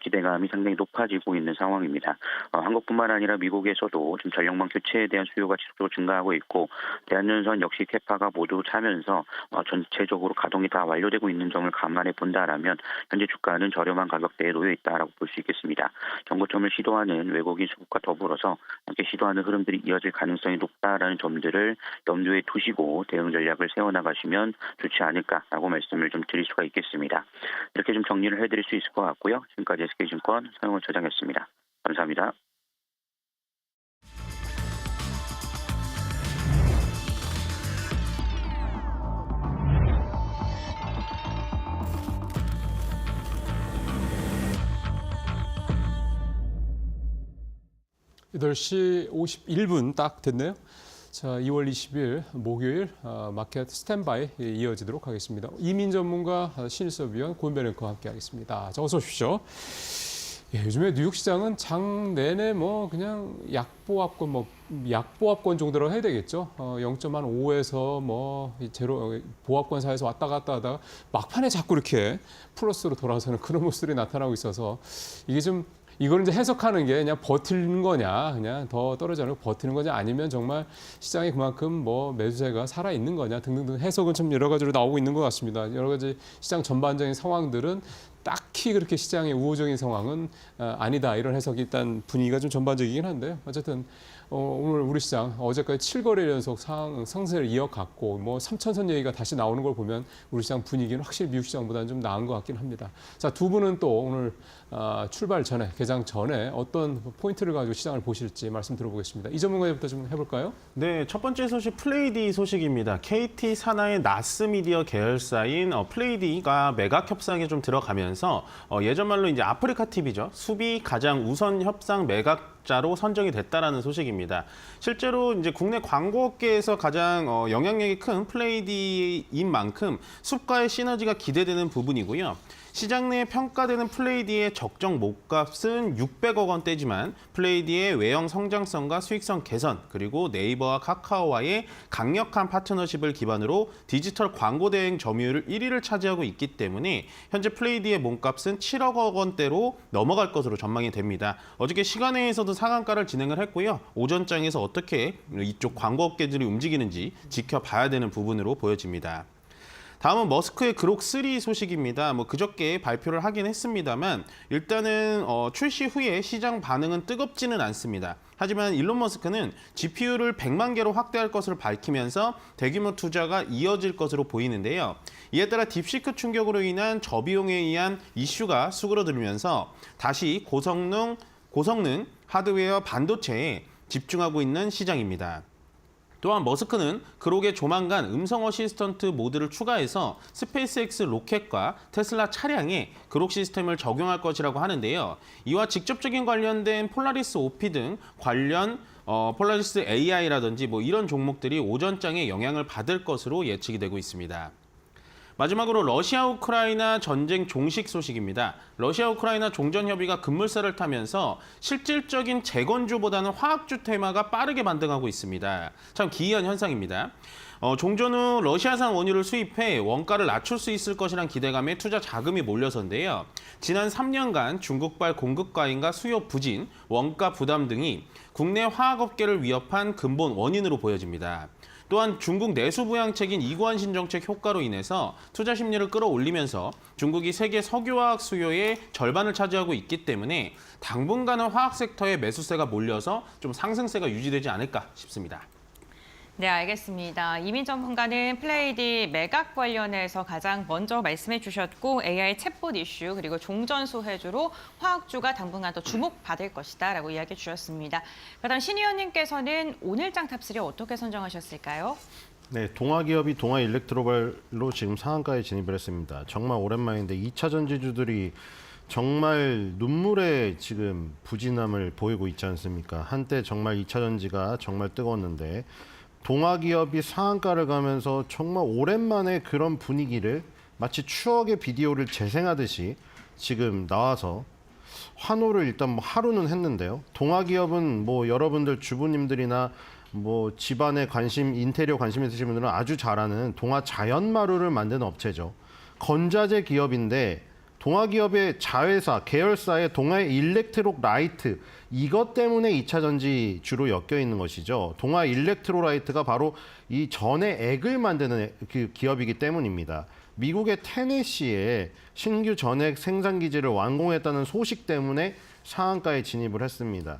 기대감이 상당히 높아지고 있는 상황입니다. 한국뿐만 아니라 미국에서도 지금 전력망 교체에 대한 수요가 지속적으로 증가하고 있고 대한전선 역시 캐파가 모두 차면서 전체적으로 가동이 다 완료되고 있는 점을 감안해 본다라면 현재 주가는 저렴한 가격대에 놓여 있다라고 볼 수 있겠습니다. 정고점을 시도하는 외국인 수급과 더불어서 함께 시도하는 흐름들이 이어질 가능성이 높다라는 점들을 염두에 두시고 대응 전략을 세워나가시면 좋지 않을까라고 말씀을 좀 드릴 수가 있겠습니다. 이렇게 좀 정리를 해드릴 수 있을 것 같고요. 지금까지 SK증권 서영원 차장이었습니다. 감사합니다. 여덟 시 51분 딱 됐네요. 자, 2월 20일 목요일 마켓 스탠바이 이어지도록 하겠습니다. 이민 전문가 신일섭위원 고은별 앵커와 함께하겠습니다. 자, 어서 오십시오. 예, 요즘에 뉴욕 시장은 장 내내 뭐 그냥 약보합권 정도로 해야 되겠죠. 0.5에서 뭐 제로 보합권 사이에서 왔다 갔다 하다가 막판에 자꾸 이렇게 플러스로 돌아서는 그런 모습들이 나타나고 있어서 이게 좀 이걸 이제 해석하는 게 그냥 버티는 거냐, 그냥 더 떨어지지 않고 버티는 거냐, 아니면 정말 시장이 그만큼 뭐 매수세가 살아 있는 거냐 등등등 해석은 좀 여러 가지로 나오고 있는 것 같습니다. 여러 가지 시장 전반적인 상황들은 딱히 그렇게 시장의 우호적인 상황은 아니다, 이런 해석이 일단 분위기가 좀 전반적이긴 한데요. 어쨌든 오늘 우리 시장 어제까지 7거래 연속 상승을 이어갔고 뭐 3천선 얘기가 다시 나오는 걸 보면 우리 시장 분위기는 확실히 미국 시장보다는 좀 나은 것 같긴 합니다. 자, 두 분은 또 오늘 출발 전에, 개장 전에 어떤 포인트를 가지고 시장을 보실지 말씀 들어보겠습니다. 이 전문가부터 좀 해볼까요? 네, 첫 번째 소식 플레이디 소식입니다. KT 사나의 나스미디어 계열사인 플레이디가 매각 협상에 좀 들어가면서 예전 말로 이제 아프리카 TV죠. 수비 가장 우선 협상 매각자로 선정이 됐다라는 소식입니다. 실제로 이제 국내 광고업계에서 가장 영향력이 큰 플레이디인 만큼 숲과의 시너지가 기대되는 부분이고요. 시장 내에 평가되는 플레이디의 적정 목값은 600억 원대지만 플레이디의 외형 성장성과 수익성 개선, 그리고 네이버와 카카오와의 강력한 파트너십을 기반으로 디지털 광고 대행 점유율 1위를 차지하고 있기 때문에 현재 플레이디의 몸값은 7억 원대로 넘어갈 것으로 전망이 됩니다. 어저께 시간회에서도 상한가를 진행을 했고요. 오전장에서 어떻게 이쪽 광고업계들이 움직이는지 지켜봐야 되는 부분으로 보여집니다. 다음은 머스크의 그록 3 소식입니다. 그저께 발표를 하긴 했습니다만 일단은 출시 후에 시장 반응은 뜨겁지는 않습니다. 하지만 일론 머스크는 GPU를 100만 개로 확대할 것을 밝히면서 대규모 투자가 이어질 것으로 보이는데요. 이에 따라 딥시크 충격으로 인한 저비용에 의한 이슈가 수그러들면서 다시 고성능 하드웨어 반도체에 집중하고 있는 시장입니다. 또한 머스크는 그록에 조만간 음성 어시스턴트 모드를 추가해서 스페이스X 로켓과 테슬라 차량에 그록 시스템을 적용할 것이라고 하는데요. 이와 직접적인 관련된 폴라리스 OP 등 관련 폴라리스 AI라든지 이런 종목들이 오전장에 영향을 받을 것으로 예측이 되고 있습니다. 마지막으로 러시아 우크라이나 전쟁 종식 소식입니다. 러시아 우크라이나 종전 협의가 급물살을 타면서 실질적인 재건주보다는 화학주 테마가 빠르게 반등하고 있습니다. 참 기이한 현상입니다. 종전 후 러시아산 원유를 수입해 원가를 낮출 수 있을 것이란 기대감에 투자 자금이 몰려서인데요. 지난 3년간 중국발 공급 과잉과 수요 부진, 원가 부담 등이 국내 화학업계를 위협한 근본 원인으로 보여집니다. 또한 중국 내수 부양책인 이관신 정책 효과로 인해서 투자 심리를 끌어올리면서 중국이 세계 석유화학 수요의 절반을 차지하고 있기 때문에 당분간은 화학 섹터에 매수세가 몰려서 좀 상승세가 유지되지 않을까 싶습니다. 네, 알겠습니다. 이민 전문가는 플레이디 매각 관련해서 가장 먼저 말씀해 주셨고 AI 챗봇 이슈 그리고 종전 소해주로 화학주가 당분간 더 주목받을 것이다라고 이야기해 주셨습니다. 그다음 신 의원님께서는 오늘장 탑3 어떻게 선정하셨을까요? 네, 동아기업이 동아일렉트로발로 지금 상한가에 진입을 했습니다. 정말 오랜만인데 2차 전지주들이 정말 눈물의 지금 부진함을 보이고 있지 않습니까? 한때 정말 2차 전지가 정말 뜨거웠는데 동아기업이 상한가를 가면서 정말 오랜만에 그런 분위기를 마치 추억의 비디오를 재생하듯이 지금 나와서 환호를 일단 하루는 했는데요. 동아기업은 여러분들 주부님들이나 뭐 집안에 인테리어 관심 있으신 분들은 아주 잘 아는 동아 자연마루를 만드는 업체죠. 건자재 기업인데 동아 기업의 자회사, 계열사의 동아 일렉트로 라이트 이것 때문에 2차 전지 주로 엮여 있는 것이죠. 동아 일렉트로 라이트가 바로 이 전해 액을 만드는 그 기업이기 때문입니다. 미국의 테네시에 신규 전액 생산 기지를 완공했다는 소식 때문에 상한가에 진입을 했습니다.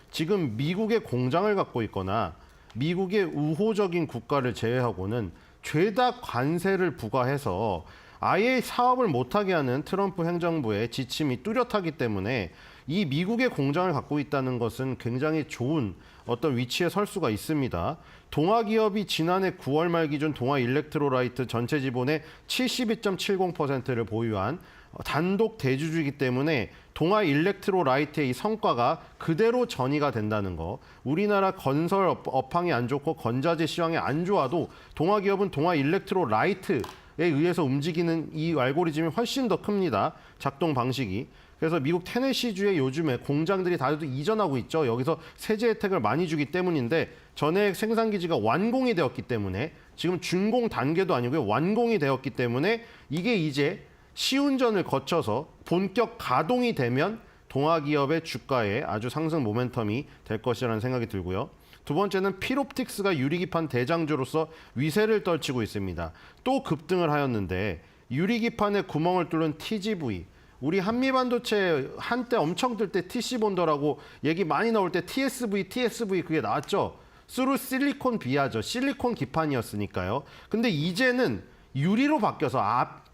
지금 미국의 공장을 갖고 있거나 미국의 우호적인 국가를 제외하고는 죄다 관세를 부과해서 아예 사업을 못하게 하는 트럼프 행정부의 지침이 뚜렷하기 때문에 이 미국의 공장을 갖고 있다는 것은 굉장히 좋은 어떤 위치에 설 수가 있습니다. 동아 기업이 지난해 9월 말 기준 동아 일렉트로라이트 전체 지분의 72.70%를 보유한 단독 대주주이기 때문에 동아 일렉트로라이트의 이 성과가 그대로 전이가 된다는 거. 우리나라 건설 업황이 안 좋고 건자재 시황이 안 좋아도 동아 기업은 동아 일렉트로라이트에 의해서 움직이는 이 알고리즘이 훨씬 더 큽니다. 작동 방식이. 그래서 미국 테네시주에 요즘에 공장들이 다들 이전하고 있죠. 여기서 세제 혜택을 많이 주기 때문인데 전액 생산 기지가 완공이 되었기 때문에 지금 준공 단계도 아니고요. 완공이 되었기 때문에 이게 이제 시운전을 거쳐서 본격 가동이 되면 동아 기업의 주가에 아주 상승 모멘텀이 될 것이라는 생각이 들고요. 두 번째는 필옵틱스가 유리기판 대장주로서 위세를 떨치고 있습니다. 또 급등을 하였는데 유리기판에 구멍을 뚫는 TGV, 우리 한미반도체 한때 엄청 뜰 때 TC본더라고 얘기 많이 나올 때 TSV 그게 나왔죠. 스루 실리콘 비하죠. 실리콘 기판이었으니까요. 근데 이제는 유리로 바뀌어서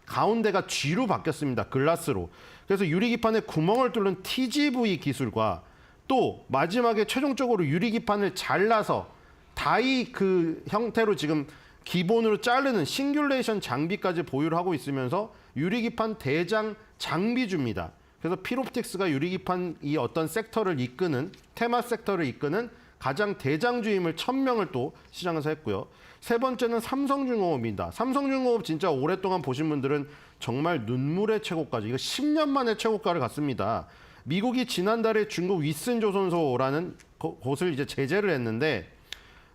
가운데가 G로 바뀌었습니다. 글라스로. 그래서 유리기판에 구멍을 뚫는 TGV 기술과 또 마지막에 최종적으로 유리기판을 잘라서 다이 그 형태로 지금 기본으로 자르는 싱귤레이션 장비까지 보유를 하고 있으면서 유리기판 대장 장비주입니다. 그래서 필옵틱스가 유리기판 이 어떤 섹터를 이끄는 테마 섹터를 이끄는 가장 대장주임을 1000명을 또 시장에서 했고요. 세 번째는 삼성중공업입니다. 삼성중공업 진짜 오랫동안 보신 분들은 정말 눈물의 최고가죠. 이거 10년 만에 최고가를 갔습니다. 미국이 지난달에 중국 윗슨조선소라는 곳을 이제 제재를 했는데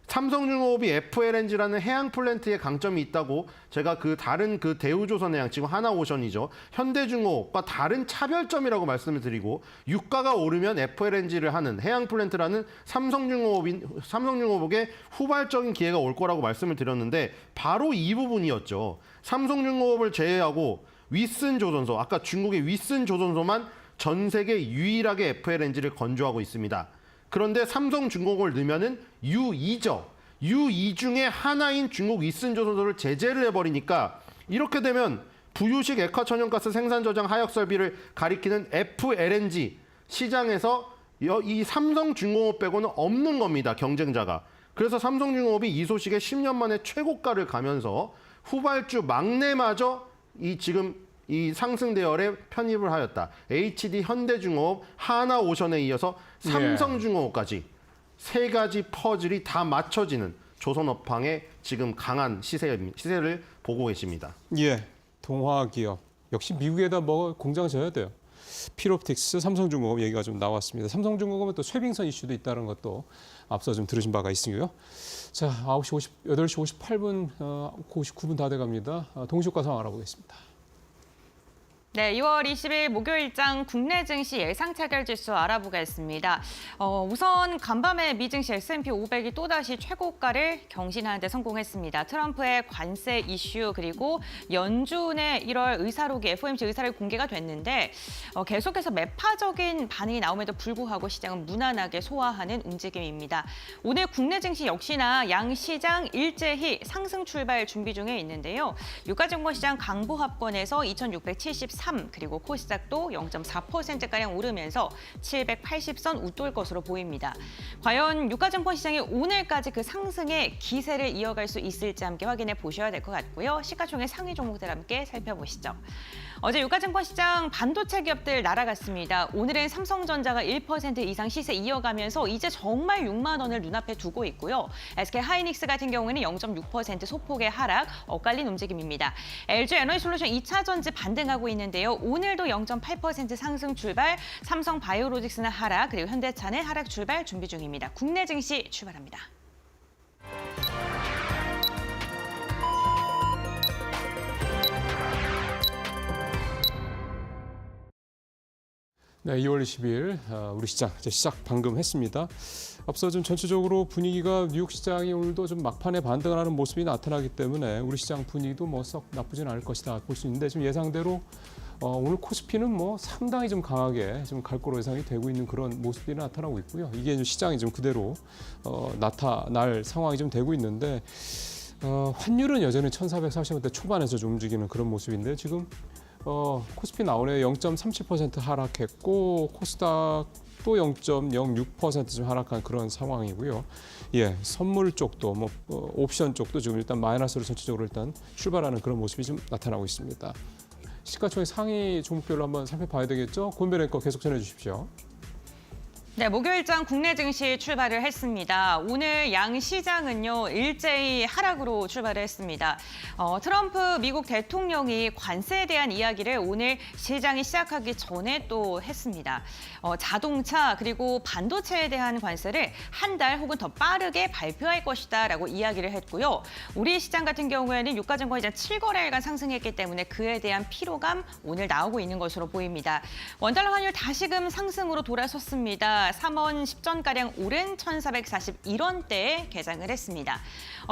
삼성중공업이 FLNG라는 해양 플랜트에 강점이 있다고 제가 그 다른 그 대우조선해양 지금 하나오션이죠. 현대중공업과 다른 차별점이라고 말씀을 드리고 유가가 오르면 FLNG를 하는 해양 플랜트라는 삼성중공업의 후발적인 기회가 올 거라고 말씀을 드렸는데 바로 이 부분이었죠. 삼성중공업을 제외하고 윗슨조선소, 아까 중국의 윗슨조선소만 전 세계 유일하게 FLNG를 건조하고 있습니다. 그런데 삼성중공업을 넣으면은 U2죠. U2 중에 하나인 중국 윗슨조선소를 제재를 해버리니까 이렇게 되면 부유식 액화천연가스 생산 저장 하역 설비를 가리키는 FLNG 시장에서 이 삼성중공업 빼고는 없는 겁니다. 경쟁자가. 그래서 삼성중공업이 이 소식에 10년 만에 최고가를 가면서 후발주 막내마저 이 상승 대열에 편입을 하였다. HD, 현대중공업, 하나오션에 이어서 삼성중공업까지 세 가지 퍼즐이 다 맞춰지는 조선업황의 지금 강한 시세를 보고 계십니다. 예, 동화기업 역시 미국에다 뭐 공장 져야 돼요. 필옵틱스, 삼성중공업 얘기가 좀 나왔습니다. 삼성중공업은 또 쇠빙선 이슈도 있다는 것도 앞서 좀 들으신 바가 있으고요. 자, 8시 58분, 59분 다 돼갑니다. 동시효과 상황 알아보겠습니다. 네, 2월 20일 목요일장 국내 증시 예상 차별 지수 알아보겠습니다. 우선 간밤에 미 증시 S&P 500이 또다시 최고가를 경신하는 데 성공했습니다. 트럼프의 관세 이슈 그리고 연준의 1월 의사록이 FOMC 의사록이 공개가 됐는데 계속해서 매파적인 반응이 나옴에도 불구하고 시장은 무난하게 소화하는 움직임입니다. 오늘 국내 증시 역시나 양 시장 일제히 상승 출발 준비 중에 있는데요. 유가증권시장 강보합권에서 2673 그리고 코스닥도 0.4%가량 오르면서 780선 웃돌 것으로 보입니다. 과연 유가증권 시장이 오늘까지 그 상승의 기세를 이어갈 수 있을지 함께 확인해 보셔야 될 것 같고요. 시가총액 상위 종목들 함께 살펴보시죠. 어제 유가증권 시장 반도체 기업들 날아갔습니다. 오늘은 삼성전자가 1% 이상 시세 이어가면서 이제 정말 6만 원을 눈앞에 두고 있고요. SK하이닉스 같은 경우에는 0.6% 소폭의 하락, 엇갈린 움직임입니다. LG에너지솔루션 2차 전지 반등하고 있는데요. 오늘도 0.8% 상승 출발, 삼성바이오로직스는 하락, 그리고 현대차는 하락 출발 준비 중입니다. 국내 증시 출발합니다. 네, 2월 20일 우리 시장 이제 시작 방금 했습니다. 앞서 좀 전체적으로 분위기가 뉴욕 시장이 오늘도 좀 막판에 반등을 하는 모습이 나타나기 때문에 우리 시장 분위기도 뭐 썩 나쁘진 않을 것이다 볼 수 있는데 지금 예상대로 오늘 코스피는 뭐 상당히 좀 강하게 좀 갈 거로 예상이 되고 있는 그런 모습이 나타나고 있고요. 이게 시장이 좀 그대로 나타날 상황이 좀 되고 있는데 환율은 여전히 1,440원대 초반에서 좀 움직이는 그런 모습인데 지금 코스피 나오네 0.37% 하락했고 코스닥도 0.06% 좀 하락한 그런 상황이고요. 예, 선물 쪽도 뭐 옵션 쪽도 지금 일단 마이너스로 전체적으로 일단 출발하는 그런 모습이 좀 나타나고 있습니다. 시가총액 상위 종목별로 한번 살펴봐야 되겠죠? 권변 앵커 계속 전해 주십시오. 네, 목요일장 국내 증시 출발을 했습니다. 오늘 양 시장은요 일제히 하락으로 출발을 했습니다. 트럼프 미국 대통령이 관세에 대한 이야기를 오늘 시장이 시작하기 전에 또 했습니다. 자동차 그리고 반도체에 대한 관세를 한 달 혹은 더 빠르게 발표할 것이다라고 이야기를 했고요. 우리 시장 같은 경우에는 유가증권이 7거래일간 상승했기 때문에 그에 대한 피로감 오늘 나오고 있는 것으로 보입니다. 원달러 환율 다시금 상승으로 돌아섰습니다. 3원 10전가량 오른 1,441원대에 개장을 했습니다.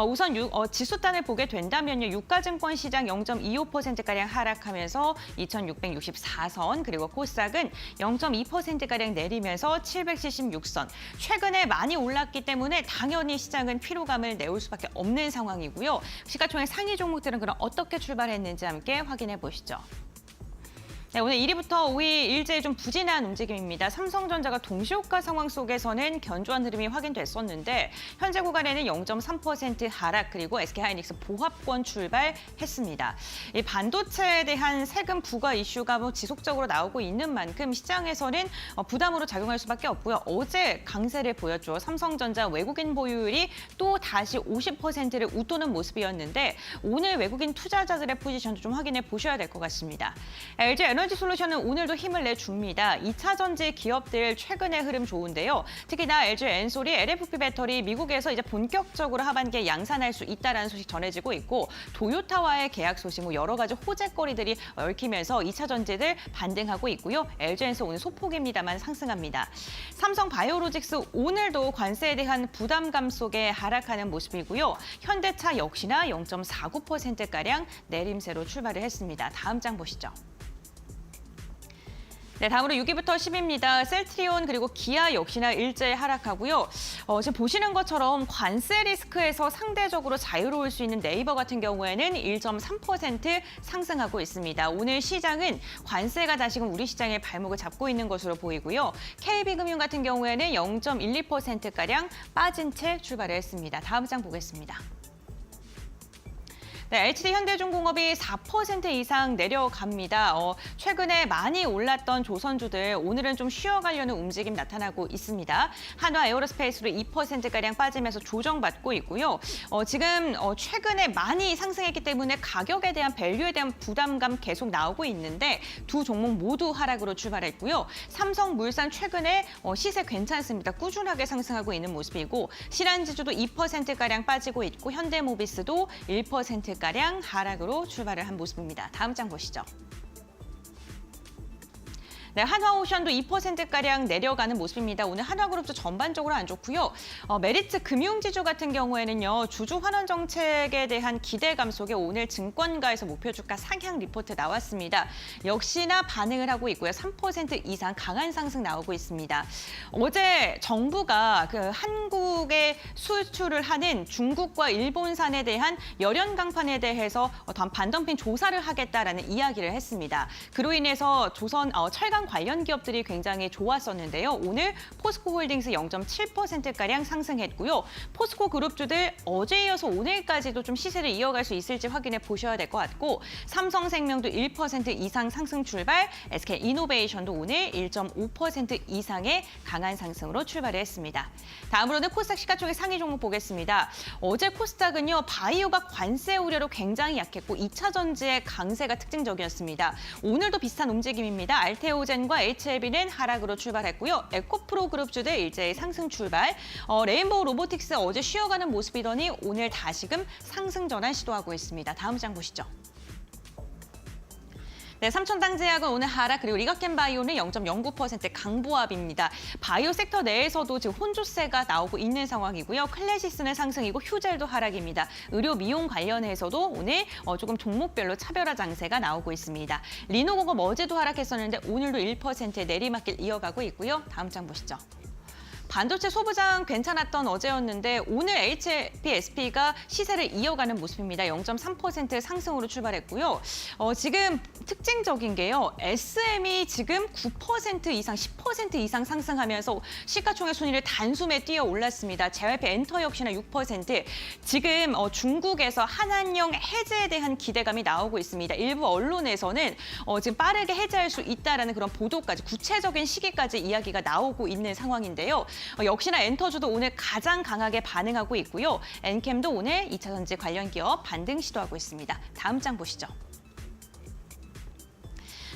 우선 지수단을 보게 된다면요. 유가증권 시장 0.25%가량 하락하면서 2,664선, 그리고 코스닥은 0.2%가량 내리면서 776선. 최근에 많이 올랐기 때문에 당연히 시장은 피로감을 내올 수밖에 없는 상황이고요. 시가총액 상위 종목들은 그럼 어떻게 출발했는지 함께 확인해 보시죠. 네, 오늘 1위부터 5위 일제히 좀 부진한 움직임입니다. 삼성전자가 동시호가 상황 속에서는 견조한 흐름이 확인됐었는데 현재 구간에는 0.3% 하락, 그리고 SK하이닉스 보합권 출발했습니다. 이 반도체에 대한 세금 부과 이슈가 뭐 지속적으로 나오고 있는 만큼 시장에서는 부담으로 작용할 수밖에 없고요. 어제 강세를 보였죠. 삼성전자 외국인 보유율이 또 다시 50%를 웃도는 모습이었는데 오늘 외국인 투자자들의 포지션도 좀 확인해 보셔야 될 것 같습니다. LG 에너지솔루션은 오늘도 힘을 내줍니다. 2차 전지 기업들 최근의 흐름 좋은데요. 특히나 LG 엔솔이 LFP 배터리 미국에서 이제 본격적으로 하반기에 양산할 수 있다라는 소식 전해지고 있고 토요타와의 계약 소식, 뭐 여러 가지 호재거리들이 얽히면서 2차 전지들 반등하고 있고요. LG 엔솔 오늘 소폭입니다만 상승합니다. 삼성 바이오로직스 오늘도 관세에 대한 부담감 속에 하락하는 모습이고요. 현대차 역시나 0.49%가량 내림세로 출발을 했습니다. 다음 장 보시죠. 네, 다음으로 6위부터 10위입니다. 셀트리온 그리고 기아 역시나 일제히 하락하고요. 지금 보시는 것처럼 관세 리스크에서 상대적으로 자유로울 수 있는 네이버 같은 경우에는 1.3% 상승하고 있습니다. 오늘 시장은 관세가 다시금 우리 시장의 발목을 잡고 있는 것으로 보이고요. KB금융 같은 경우에는 0.12%가량 빠진 채 출발을 했습니다. 다음 장 보겠습니다. 네, HD현대중공업이 4% 이상 내려갑니다. 최근에 많이 올랐던 조선주들 오늘은 좀 쉬어가려는 움직임 나타나고 있습니다. 한화 에어로스페이스로 2%가량 빠지면서 조정받고 있고요. 지금 최근에 많이 상승했기 때문에 가격에 대한 밸류에 대한 부담감 계속 나오고 있는데 두 종목 모두 하락으로 출발했고요. 삼성물산 최근에 시세 괜찮습니다. 꾸준하게 상승하고 있는 모습이고 신한지주도 2%가량 빠지고 있고 현대모비스도 1%가량 하락으로 출발을 한 모습입니다. 다음 장 보시죠. 네, 한화오션도 2%가량 내려가는 모습입니다. 오늘 한화그룹도 전반적으로 안 좋고요. 메리츠 금융지주 같은 경우에는요. 주주 환원 정책에 대한 기대감 속에 오늘 증권가에서 목표 주가 상향 리포트 나왔습니다. 역시나 반응을 하고 있고요. 3% 이상 강한 상승 나오고 있습니다. 어제 정부가 한국에 수출을 하는 중국과 일본산에 대한 열연 강판에 대해서 반덤핑 조사를 하겠다라는 이야기를 했습니다. 그로 인해서 철강 관련 기업들이 굉장히 좋았었는데요. 오늘 포스코홀딩스 0.7%가량 상승했고요. 포스코 그룹주들 어제 이어서 오늘까지도 좀 시세를 이어갈 수 있을지 확인해 보셔야 될 것 같고 삼성생명도 1% 이상 상승 출발, SK이노베이션도 오늘 1.5% 이상의 강한 상승으로 출발을 했습니다. 다음으로는 코스닥 시가총액 상위 종목 보겠습니다. 어제 코스닥은요. 바이오가 관세 우려로 굉장히 약했고 2차 전지의 강세가 특징적이었습니다. 오늘도 비슷한 움직임입니다. 알테오젠과 HLB는 하락으로 출발했고요. 에코프로 그룹주들 일제히 상승 출발. 레인보우 로보틱스 어제 쉬어가는 모습이더니 오늘 다시금 상승 전환 시도하고 있습니다. 다음 장 보시죠. 네, 삼천당제약은 오늘 하락, 그리고 리가켄바이오는 0.09% 강보합입니다. 바이오 섹터 내에서도 지금 혼조세가 나오고 있는 상황이고요. 클래시스는 상승이고 휴젤도 하락입니다. 의료 미용 관련해서도 오늘 조금 종목별로 차별화 장세가 나오고 있습니다. 리노공업 어제도 하락했었는데 오늘도 1%의 내리막길 이어가고 있고요. 다음 장 보시죠. 반도체 소부장 괜찮았던 어제였는데 오늘 HPSP가 시세를 이어가는 모습입니다. 0.3% 상승으로 출발했고요. 지금 특징적인 게요. SM이 지금 9% 이상, 10% 이상 상승하면서 시가총액 순위를 단숨에 뛰어 올랐습니다. JYP 엔터 역시나 6%. 지금 중국에서 한한령 해제에 대한 기대감이 나오고 있습니다. 일부 언론에서는 지금 빠르게 해제할 수 있다라는 그런 보도까지, 구체적인 시기까지 이야기가 나오고 있는 상황인데요. 역시나 엔터주도 오늘 가장 강하게 반응하고 있고요. 엔캠도 오늘 2차 전지 관련 기업 반등 시도하고 있습니다. 다음 장 보시죠.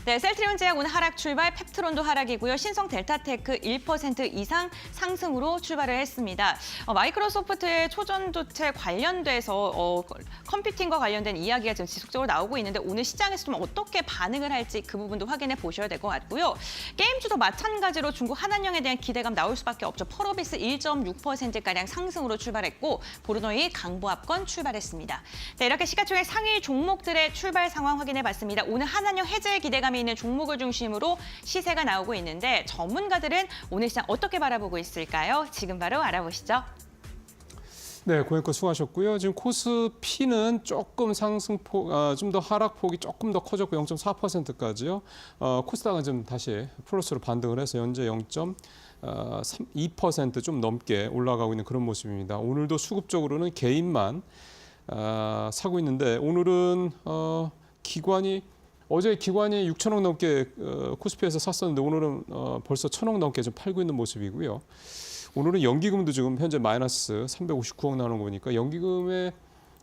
네, 셀트리온 제약 오늘 하락 출발, 펩트론도 하락이고요. 신성 델타테크 1% 이상 상승으로 출발을 했습니다. 마이크로소프트의 초전도체 관련돼서 컴퓨팅과 관련된 이야기가 지금 지속적으로 나오고 있는데 오늘 시장에서 좀 어떻게 반응을 할지 그 부분도 확인해 보셔야 될 것 같고요. 게임주도 마찬가지로 중국 한한령에 대한 기대감 나올 수밖에 없죠. 펄어비스 1.6%가량 상승으로 출발했고 보르노이 강보합권 출발했습니다. 네, 이렇게 시가총액 상위 종목들의 출발 상황 확인해 봤습니다. 오늘 한한령 해제 기대감이 있는 종목을 중심으로 시세가 나오고 있는데 전문가들은 오늘 시장 어떻게 바라보고 있을까요? 지금 바로 알아보시죠. 네, 고객님 수고하셨고요. 지금 코스피는 조금 상승폭, 좀 더 하락폭이 조금 더 커졌고 0.4%까지요. 코스닥은 좀 다시 플러스로 반등을 해서 현재 0.2% 좀 넘게 올라가고 있는 그런 모습입니다. 오늘도 수급적으로는 개인만 사고 있는데 오늘은 어제 기관이 6천억 넘게 코스피에서 샀었는데 오늘은 벌써 1,000억 넘게 좀 팔고 있는 모습이고요. 오늘은 연기금도 지금 현재 마이너스 359억 나오는 거 보니까 연기금의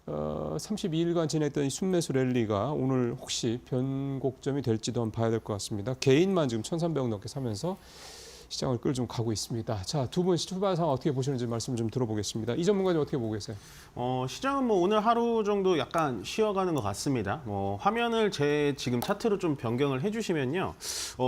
32일간 지냈던 이 순매수 랠리가 오늘 혹시 변곡점이 될지도 한번 봐야 될 것 같습니다. 개인만 지금 1,300억 넘게 사면서 시장을 끌 좀 가고 있습니다. 자, 두 분 출발 상황 어떻게 보시는지 말씀 좀 들어보겠습니다. 이 전문가님 어떻게 보고 계세요? 시장은 뭐 오늘 하루 정도 약간 쉬어가는 것 같습니다. 화면을 제 지금 차트로 좀 변경을 해주시면요.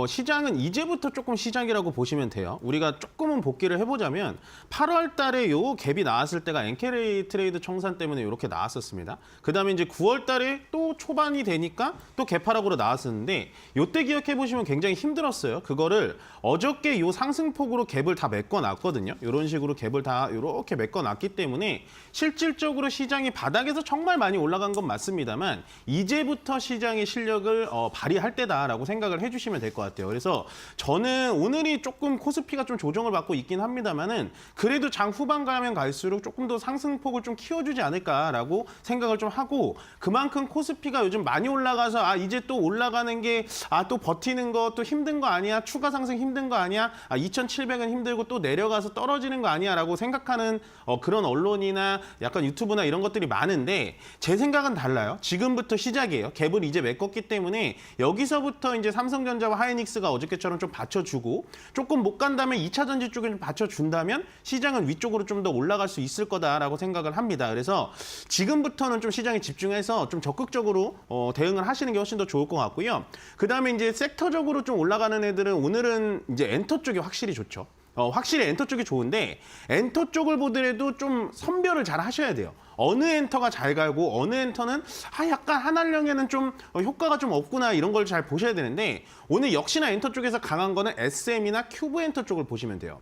시장은 이제부터 조금 시작이라고 보시면 돼요. 우리가 조금은 복귀를 해보자면 8월 달에 요 갭이 나왔을 때가 엔케레이 트레이드 청산 때문에 이렇게 나왔었습니다. 그 다음에 이제 9월 달에 또 초반이 되니까 또 갭하락으로 나왔었는데 요때 기억해 보시면 굉장히 힘들었어요. 그거를 어저께 요 상승폭으로 갭을 다 메꿔놨거든요. 이런 식으로 갭을 다 이렇게 메꿔놨기 때문에 실질적으로 시장이 바닥에서 정말 많이 올라간 건 맞습니다만 이제부터 시장의 실력을 발휘할 때다라고 생각을 해주시면 될 것 같아요. 그래서 저는 오늘이 조금 코스피가 좀 조정을 받고 있긴 합니다만은 그래도 장 후반 가면 갈수록 조금 더 상승폭을 좀 키워주지 않을까라고 생각을 좀 하고 그만큼 코스피가 요즘 많이 올라가서 이제 또 올라가는 게 또 버티는 거 또 힘든 거 아니야? 추가 상승 힘든 거 아니야? 2,700은 힘들고 또 내려가서 떨어지는 거 아니야? 라고 생각하는 그런 언론이나 약간 유튜브나 이런 것들이 많은데 제 생각은 달라요. 지금부터 시작이에요. 갭을 이제 메꿨기 때문에 여기서부터 이제 삼성전자와 하이닉스가 어저께처럼 좀 받쳐주고 조금 못 간다면 2차 전지 쪽에 좀 받쳐준다면 시장은 위쪽으로 좀 더 올라갈 수 있을 거다라고 생각을 합니다. 그래서 지금부터는 좀 시장에 집중해서 좀 적극적으로 대응을 하시는 게 훨씬 더 좋을 것 같고요. 그 다음에 이제 섹터적으로 좀 올라가는 애들은 오늘은 이제 엔터 쪽이 확실히 좋죠. 확실히 엔터 쪽이 좋은데 엔터 쪽을 보더라도 좀 선별을 잘 하셔야 돼요. 어느 엔터가 잘 가고 어느 엔터는 약간 한한령에는 좀 효과가 좀 없구나 이런 걸 잘 보셔야 되는데 오늘 역시나 엔터 쪽에서 강한 거는 SM이나 큐브 엔터 쪽을 보시면 돼요.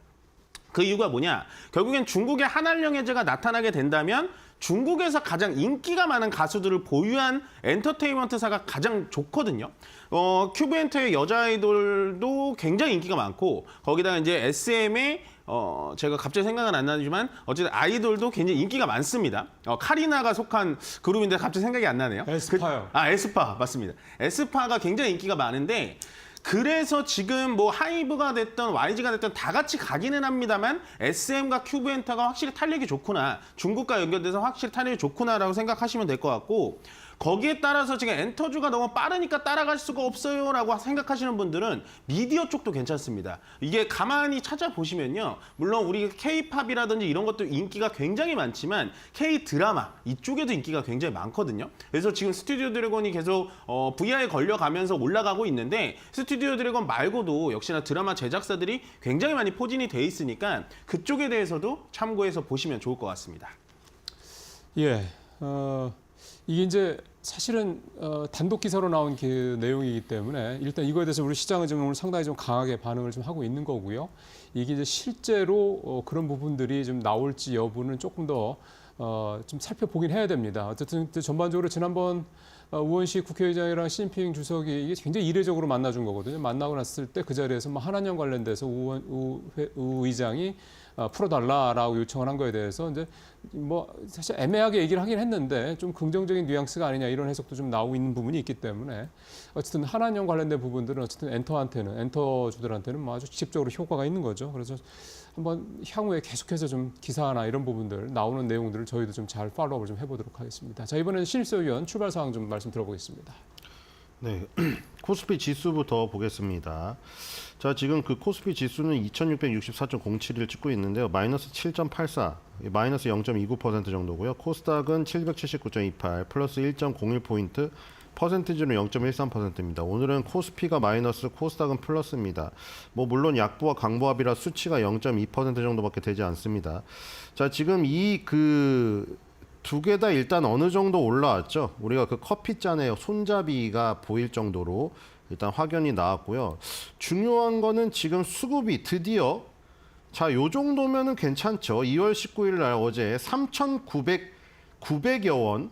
그 이유가 뭐냐? 결국엔 중국의 한한령 해제가 나타나게 된다면 중국에서 가장 인기가 많은 가수들을 보유한 엔터테인먼트사가 가장 좋거든요. 큐브 엔터의 여자 아이돌도 굉장히 인기가 많고 거기다가 이제 SM의 제가 갑자기 생각은 안 나지만 어쨌든 아이돌도 굉장히 인기가 많습니다. 카리나가 속한 그룹인데 갑자기 생각이 안 나네요. 에스파요. 에스파 맞습니다. 에스파가 굉장히 인기가 많은데 그래서 지금 뭐 하이브가 됐던 YG가 됐던 다 같이 가기는 합니다만 SM과 큐브엔터가 확실히 탄력이 좋구나. 중국과 연결돼서 확실히 탄력이 좋구나라고 생각하시면 될 것 같고 거기에 따라서 지금 엔터주가 너무 빠르니까 따라갈 수가 없어요라고 생각하시는 분들은 미디어 쪽도 괜찮습니다. 이게 가만히 찾아보시면요. 물론 우리 K-팝이라든지 이런 것도 인기가 굉장히 많지만 K-드라마 이쪽에도 인기가 굉장히 많거든요. 그래서 지금 스튜디오 드래곤이 계속 VR에 걸려가면서 올라가고 있는데 스튜디오 드래곤 말고도 역시나 드라마 제작사들이 굉장히 많이 포진이 돼 있으니까 그쪽에 대해서도 참고해서 보시면 좋을 것 같습니다. 예, 이게 이제 사실은 단독 기사로 나온 그 내용이기 때문에 일단 이거에 대해서 우리 시장은 좀 오늘 상당히 좀 강하게 반응을 좀 하고 있는 거고요. 이게 이제 실제로 그런 부분들이 좀 나올지 여부는 조금 더 좀 살펴보긴 해야 됩니다. 어쨌든 전반적으로 지난번 우원식 국회의장이랑 시진핑 주석이 이게 굉장히 이례적으로 만나준 거거든요. 만나고 났을 때 그 자리에서 뭐 한한령 관련돼서 우 의장이 풀어달라라고 요청을 한 거에 대해서 이제 뭐 사실 애매하게 얘기를 하긴 했는데 좀 긍정적인 뉘앙스가 아니냐 이런 해석도 좀 나오고 있는 부분이 있기 때문에 어쨌든 한한령 관련된 부분들은 어쨌든 엔터주들한테는 뭐 아주 직접적으로 효과가 있는 거죠. 그래서 한번 향후에 계속해서 좀 기사나 이런 부분들 나오는 내용들을 저희도 좀 잘 팔로우업을 좀 해보도록 하겠습니다. 자, 이번에는 신입사 위원 출발 사항 좀 말씀 들어보겠습니다. 네, 코스피 지수부터 보겠습니다. 자, 지금 그 코스피 지수는 2664.07을 찍고 있는데요. 마이너스 7.84, 마이너스 0.29% 정도고요. 코스닥은 779.28, 플러스 1.01포인트, 퍼센티지는 0.13%입니다. 오늘은 코스피가 마이너스, 코스닥은 플러스입니다. 뭐 물론 약보와 강보합이라 수치가 0.2% 정도밖에 되지 않습니다. 자, 지금 이 두 개 다 일단 어느 정도 올라왔죠. 우리가 그 커피잔의 손잡이가 보일 정도로 일단 확연히 나왔고요. 중요한 거는 지금 수급이 드디어 자, 요 정도면은 괜찮죠. 2월 19일 날 어제 3,900여 원.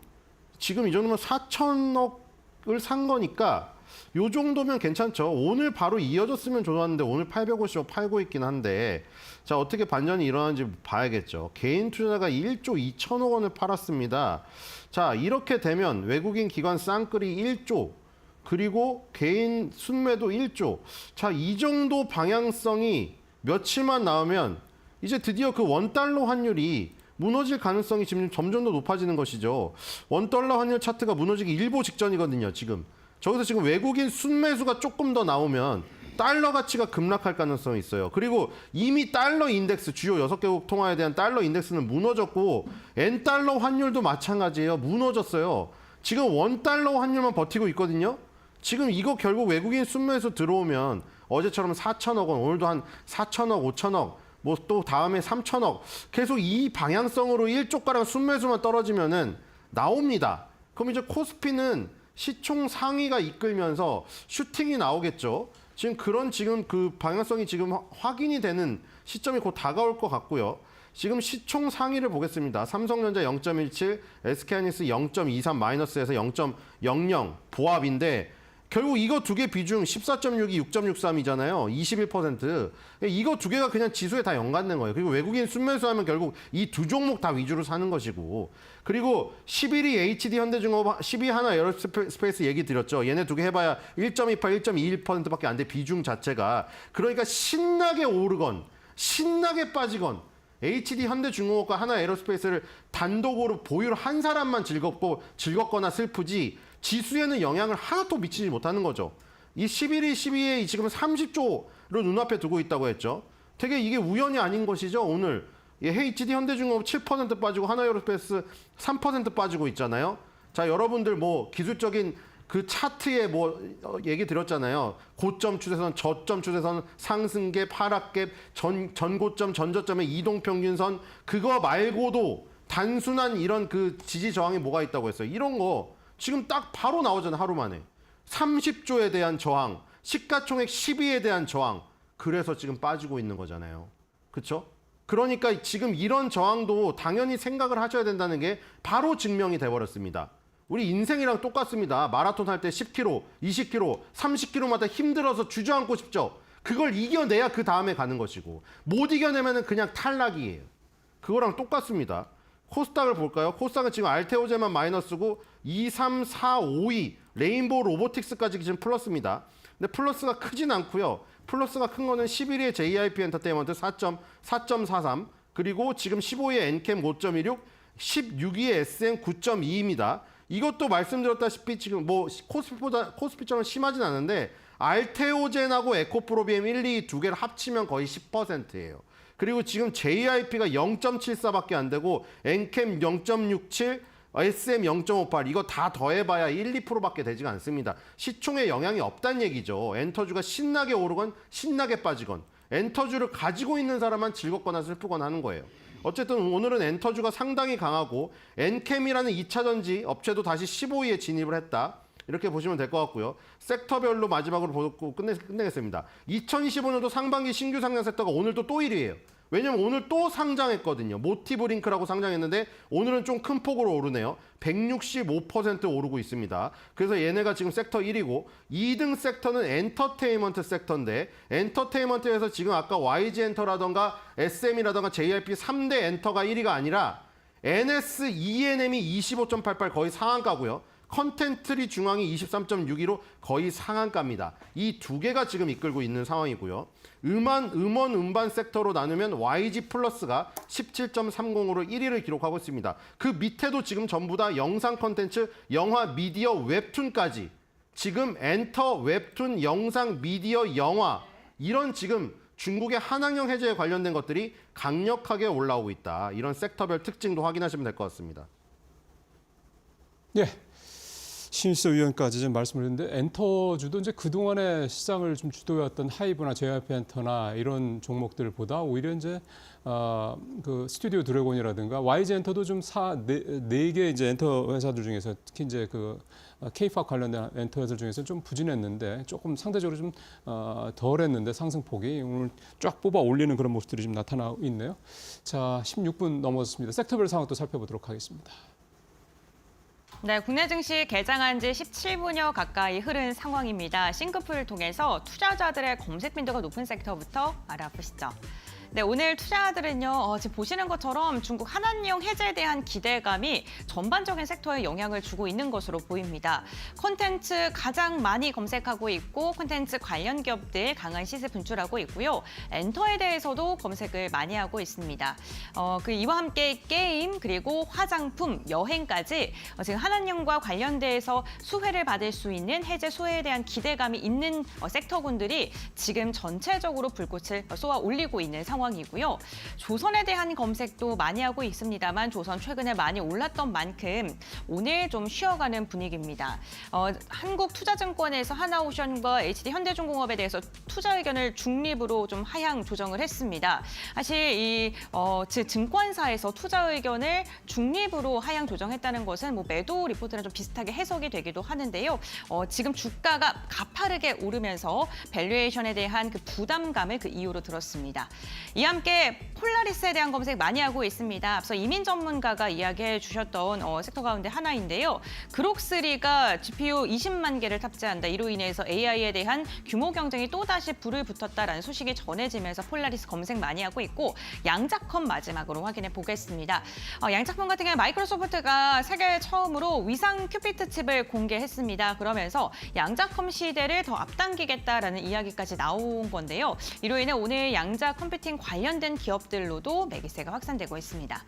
지금 이 정도면 4천억을 산 거니까 요 정도면 괜찮죠. 오늘 바로 이어졌으면 좋았는데 오늘 850억 팔고 있긴 한데 자, 어떻게 반전이 일어나는지 봐야겠죠. 개인 투자자가 1조 2천억 원을 팔았습니다. 자, 이렇게 되면 외국인 기관 쌍끌이 1조 그리고 개인 순매도 1조. 자, 이 정도 방향성이 며칠만 나오면 이제 드디어 그 원달러 환율이 무너질 가능성이 지금 점점 더 높아지는 것이죠. 원달러 환율 차트가 무너지기 일보 직전이거든요, 지금. 저기서 지금 외국인 순매수가 조금 더 나오면 달러 가치가 급락할 가능성이 있어요. 그리고 이미 달러 인덱스, 주요 6개국 통화에 대한 달러 인덱스는 무너졌고 엔달러 환율도 마찬가지예요. 무너졌어요. 지금 원달러 환율만 버티고 있거든요. 지금 이거 결국 외국인 순매수 들어오면 어제처럼 4천억 원, 오늘도 한 4천억, 5천억, 뭐 또 다음에 3천억 계속 이 방향성으로 1조가량 순매수만 떨어지면은 나옵니다. 그럼 이제 코스피는 시총 상위가 이끌면서 슈팅이 나오겠죠. 지금 그 방향성이 지금 확인이 되는 시점이 곧 다가올 것 같고요. 지금 시총 상위를 보겠습니다. 삼성전자 0.17, SK하이닉스 0.23 마이너스에서 0.00 보합인데 결국 이거 두 개 비중 14.62, 6.63이잖아요. 21%. 이거 두 개가 그냥 지수에 다 연관된 거예요. 그리고 외국인 순매수하면 결국 이 두 종목 다 위주로 사는 것이고. 그리고 11위 HD 현대중업, 12위 하나 에어로스페이스 얘기 드렸죠. 얘네 두 개 해봐야 1.28, 1.21%밖에 안 돼. 비중 자체가. 그러니까 신나게 오르건 신나게 빠지건 HD 현대중공업과 하나 에어로스페이스를 단독으로 보유를 한 사람만 즐겁거나 슬프지 지수에는 영향을 하나도 미치지 못하는 거죠. 이 11위, 12위에 지금 30조를 눈앞에 두고 있다고 했죠. 되게 이게 우연이 아닌 것이죠. 오늘 HD 현대중공업 7% 빠지고 하나에어로스페이스 3% 빠지고 있잖아요. 자, 여러분들 뭐 기술적인 그 차트에 뭐 얘기 드렸잖아요. 고점 추세선, 저점 추세선, 상승갭, 하락갭, 전고점, 전저점의 이동평균선 그거 말고도 단순한 이런 그 지지 저항이 뭐가 있다고 했어요. 이런 거 지금 딱 바로 나오잖아요. 하루 만에. 30조에 대한 저항, 시가총액 10위에 대한 저항. 그래서 지금 빠지고 있는 거잖아요. 그렇죠? 그러니까 지금 이런 저항도 당연히 생각을 하셔야 된다는 게 바로 증명이 돼버렸습니다. 우리 인생이랑 똑같습니다. 마라톤 할 때 10km, 20km, 30km마다 힘들어서 주저앉고 싶죠. 그걸 이겨내야 그 다음에 가는 것이고 못 이겨내면 그냥 탈락이에요. 그거랑 똑같습니다. 코스닥을 볼까요? 코스닥은 지금 알테오제만 마이너스고 2, 3, 4, 5위 레인보우 로보틱스까지 지금 플러스입니다. 근데 플러스가 크진 않고요. 플러스가 큰 거는 11위의 JIP 엔터테인먼트 4.43 그리고 지금 15위의 엔캠 5.16 16위의 SM 9.2입니다. 이것도 말씀드렸다시피 지금 뭐 코스피처럼 심하진 않은데 알테오젠하고 에코프로비엠 1, 2 두 개를 합치면 거의 10%예요. 그리고 지금 JIP가 0.74밖에 안 되고 엔캠 0.67, SM 0.58 이거 다 더해봐야 1, 2%밖에 되지가 않습니다. 시총에 영향이 없다는 얘기죠. 엔터주가 신나게 오르건 신나게 빠지건 엔터주를 가지고 있는 사람만 즐겁거나 슬프거나 하는 거예요. 어쨌든 오늘은 엔터주가 상당히 강하고 엔캠이라는 2차전지 업체도 다시 15위에 진입을 했다. 이렇게 보시면 될 것 같고요. 섹터별로 마지막으로 보고 끝내겠습니다. 2025년도 상반기 신규 상장 섹터가 오늘도 또 1위예요. 왜냐면 오늘 또 상장했거든요. 모티브링크라고 상장했는데 오늘은 좀 큰 폭으로 오르네요. 165% 오르고 있습니다. 그래서 얘네가 지금 섹터 1위고 2등 sek터는 엔터테인먼트 섹터인데 엔터테인먼트에서 지금 아까 YG엔터라던가 SM이라던가 JYP 3대 엔터가 1위가 아니라 NS, ENM이 25.88 거의 상한가고요. 컨텐트리 중앙이 23.62로 거의 상한가입니다. 이 두 개가 지금 이끌고 있는 상황이고요. 음반 섹터로 나누면 YG 플러스가 17.30으로 1위를 기록하고 있습니다. 그 밑에도 지금 전부 다 영상 컨텐츠, 영화, 미디어, 웹툰까지 지금 엔터, 웹툰, 영상, 미디어, 영화 이런 지금 중국의 한학령 해제에 관련된 것들이 강력하게 올라오고 있다. 이런 섹터별 특징도 확인하시면 될 것 같습니다. 예. 신일서 위원까지 좀 말씀을 했는데 엔터주도 이제 그동안의 시장을 좀 주도해왔던 하이브나 JYP 엔터나 이런 종목들보다 오히려 이제 그 스튜디오 드래곤이라든가 YG 엔터도 좀 네 개 이제 엔터 회사들 중에서 특히 이제 그 K-팝 관련된 엔터 회사들 중에서 좀 부진했는데 조금 상대적으로 좀 덜했는데 상승폭이 오늘 쫙 뽑아 올리는 그런 모습들이 좀 나타나고 있네요. 자, 16분 넘었습니다. 섹터별 상황도 살펴보도록 하겠습니다. 네, 국내 증시 개장한 지 17분여 가까이 흐른 상황입니다. 싱크풀을 통해서 투자자들의 검색 빈도가 높은 섹터부터 알아보시죠. 네, 오늘 투자자들은요, 지금 보시는 것처럼 중국 한한령 해제에 대한 기대감이 전반적인 섹터에 영향을 주고 있는 것으로 보입니다. 콘텐츠 가장 많이 검색하고 있고 콘텐츠 관련 기업들 강한 시세 분출하고 있고요. 엔터에 대해서도 검색을 많이 하고 있습니다. 이와 함께 게임 그리고 화장품, 여행까지 지금 한한령과 관련돼서 수혜를 받을 수 있는 해제 수혜에 대한 기대감이 있는 섹터군들이 지금 전체적으로 불꽃을 쏘아 올리고 있는 상황입니다. 이고요. 조선에 대한 검색도 많이 하고 있습니다만 조선 최근에 많이 올랐던 만큼 오늘 좀 쉬어가는 분위기입니다. 한국투자증권에서 하나오션과 HD 현대중공업에 대해서 투자 의견을 중립으로 좀 하향 조정을 했습니다. 사실 이 증권사에서 투자 의견을 중립으로 하향 조정했다는 것은 뭐 매도 리포트랑 좀 비슷하게 해석이 되기도 하는데요. 지금 주가가 가파르게 오르면서 밸류에이션에 대한 그 부담감을 그 이유로 들었습니다. 이와 함께 폴라리스에 대한 검색 많이 하고 있습니다. 앞서 이민 전문가가 이야기해 주셨던 섹터 가운데 하나인데요. 그록3가 GPU 20만 개를 탑재한다. 이로 인해서 AI에 대한 규모 경쟁이 또다시 불을 붙었다라는 소식이 전해지면서 폴라리스 검색 많이 하고 있고 양자컴 마지막으로 확인해 보겠습니다. 양자컴 같은 경우에 마이크로소프트가 세계 처음으로 위상 큐피트 칩을 공개했습니다. 그러면서 양자컴 시대를 더 앞당기겠다라는 이야기까지 나온 건데요. 이로 인해 오늘 양자 컴퓨팅 관련된 기업들로도 매기세가 확산되고 있습니다.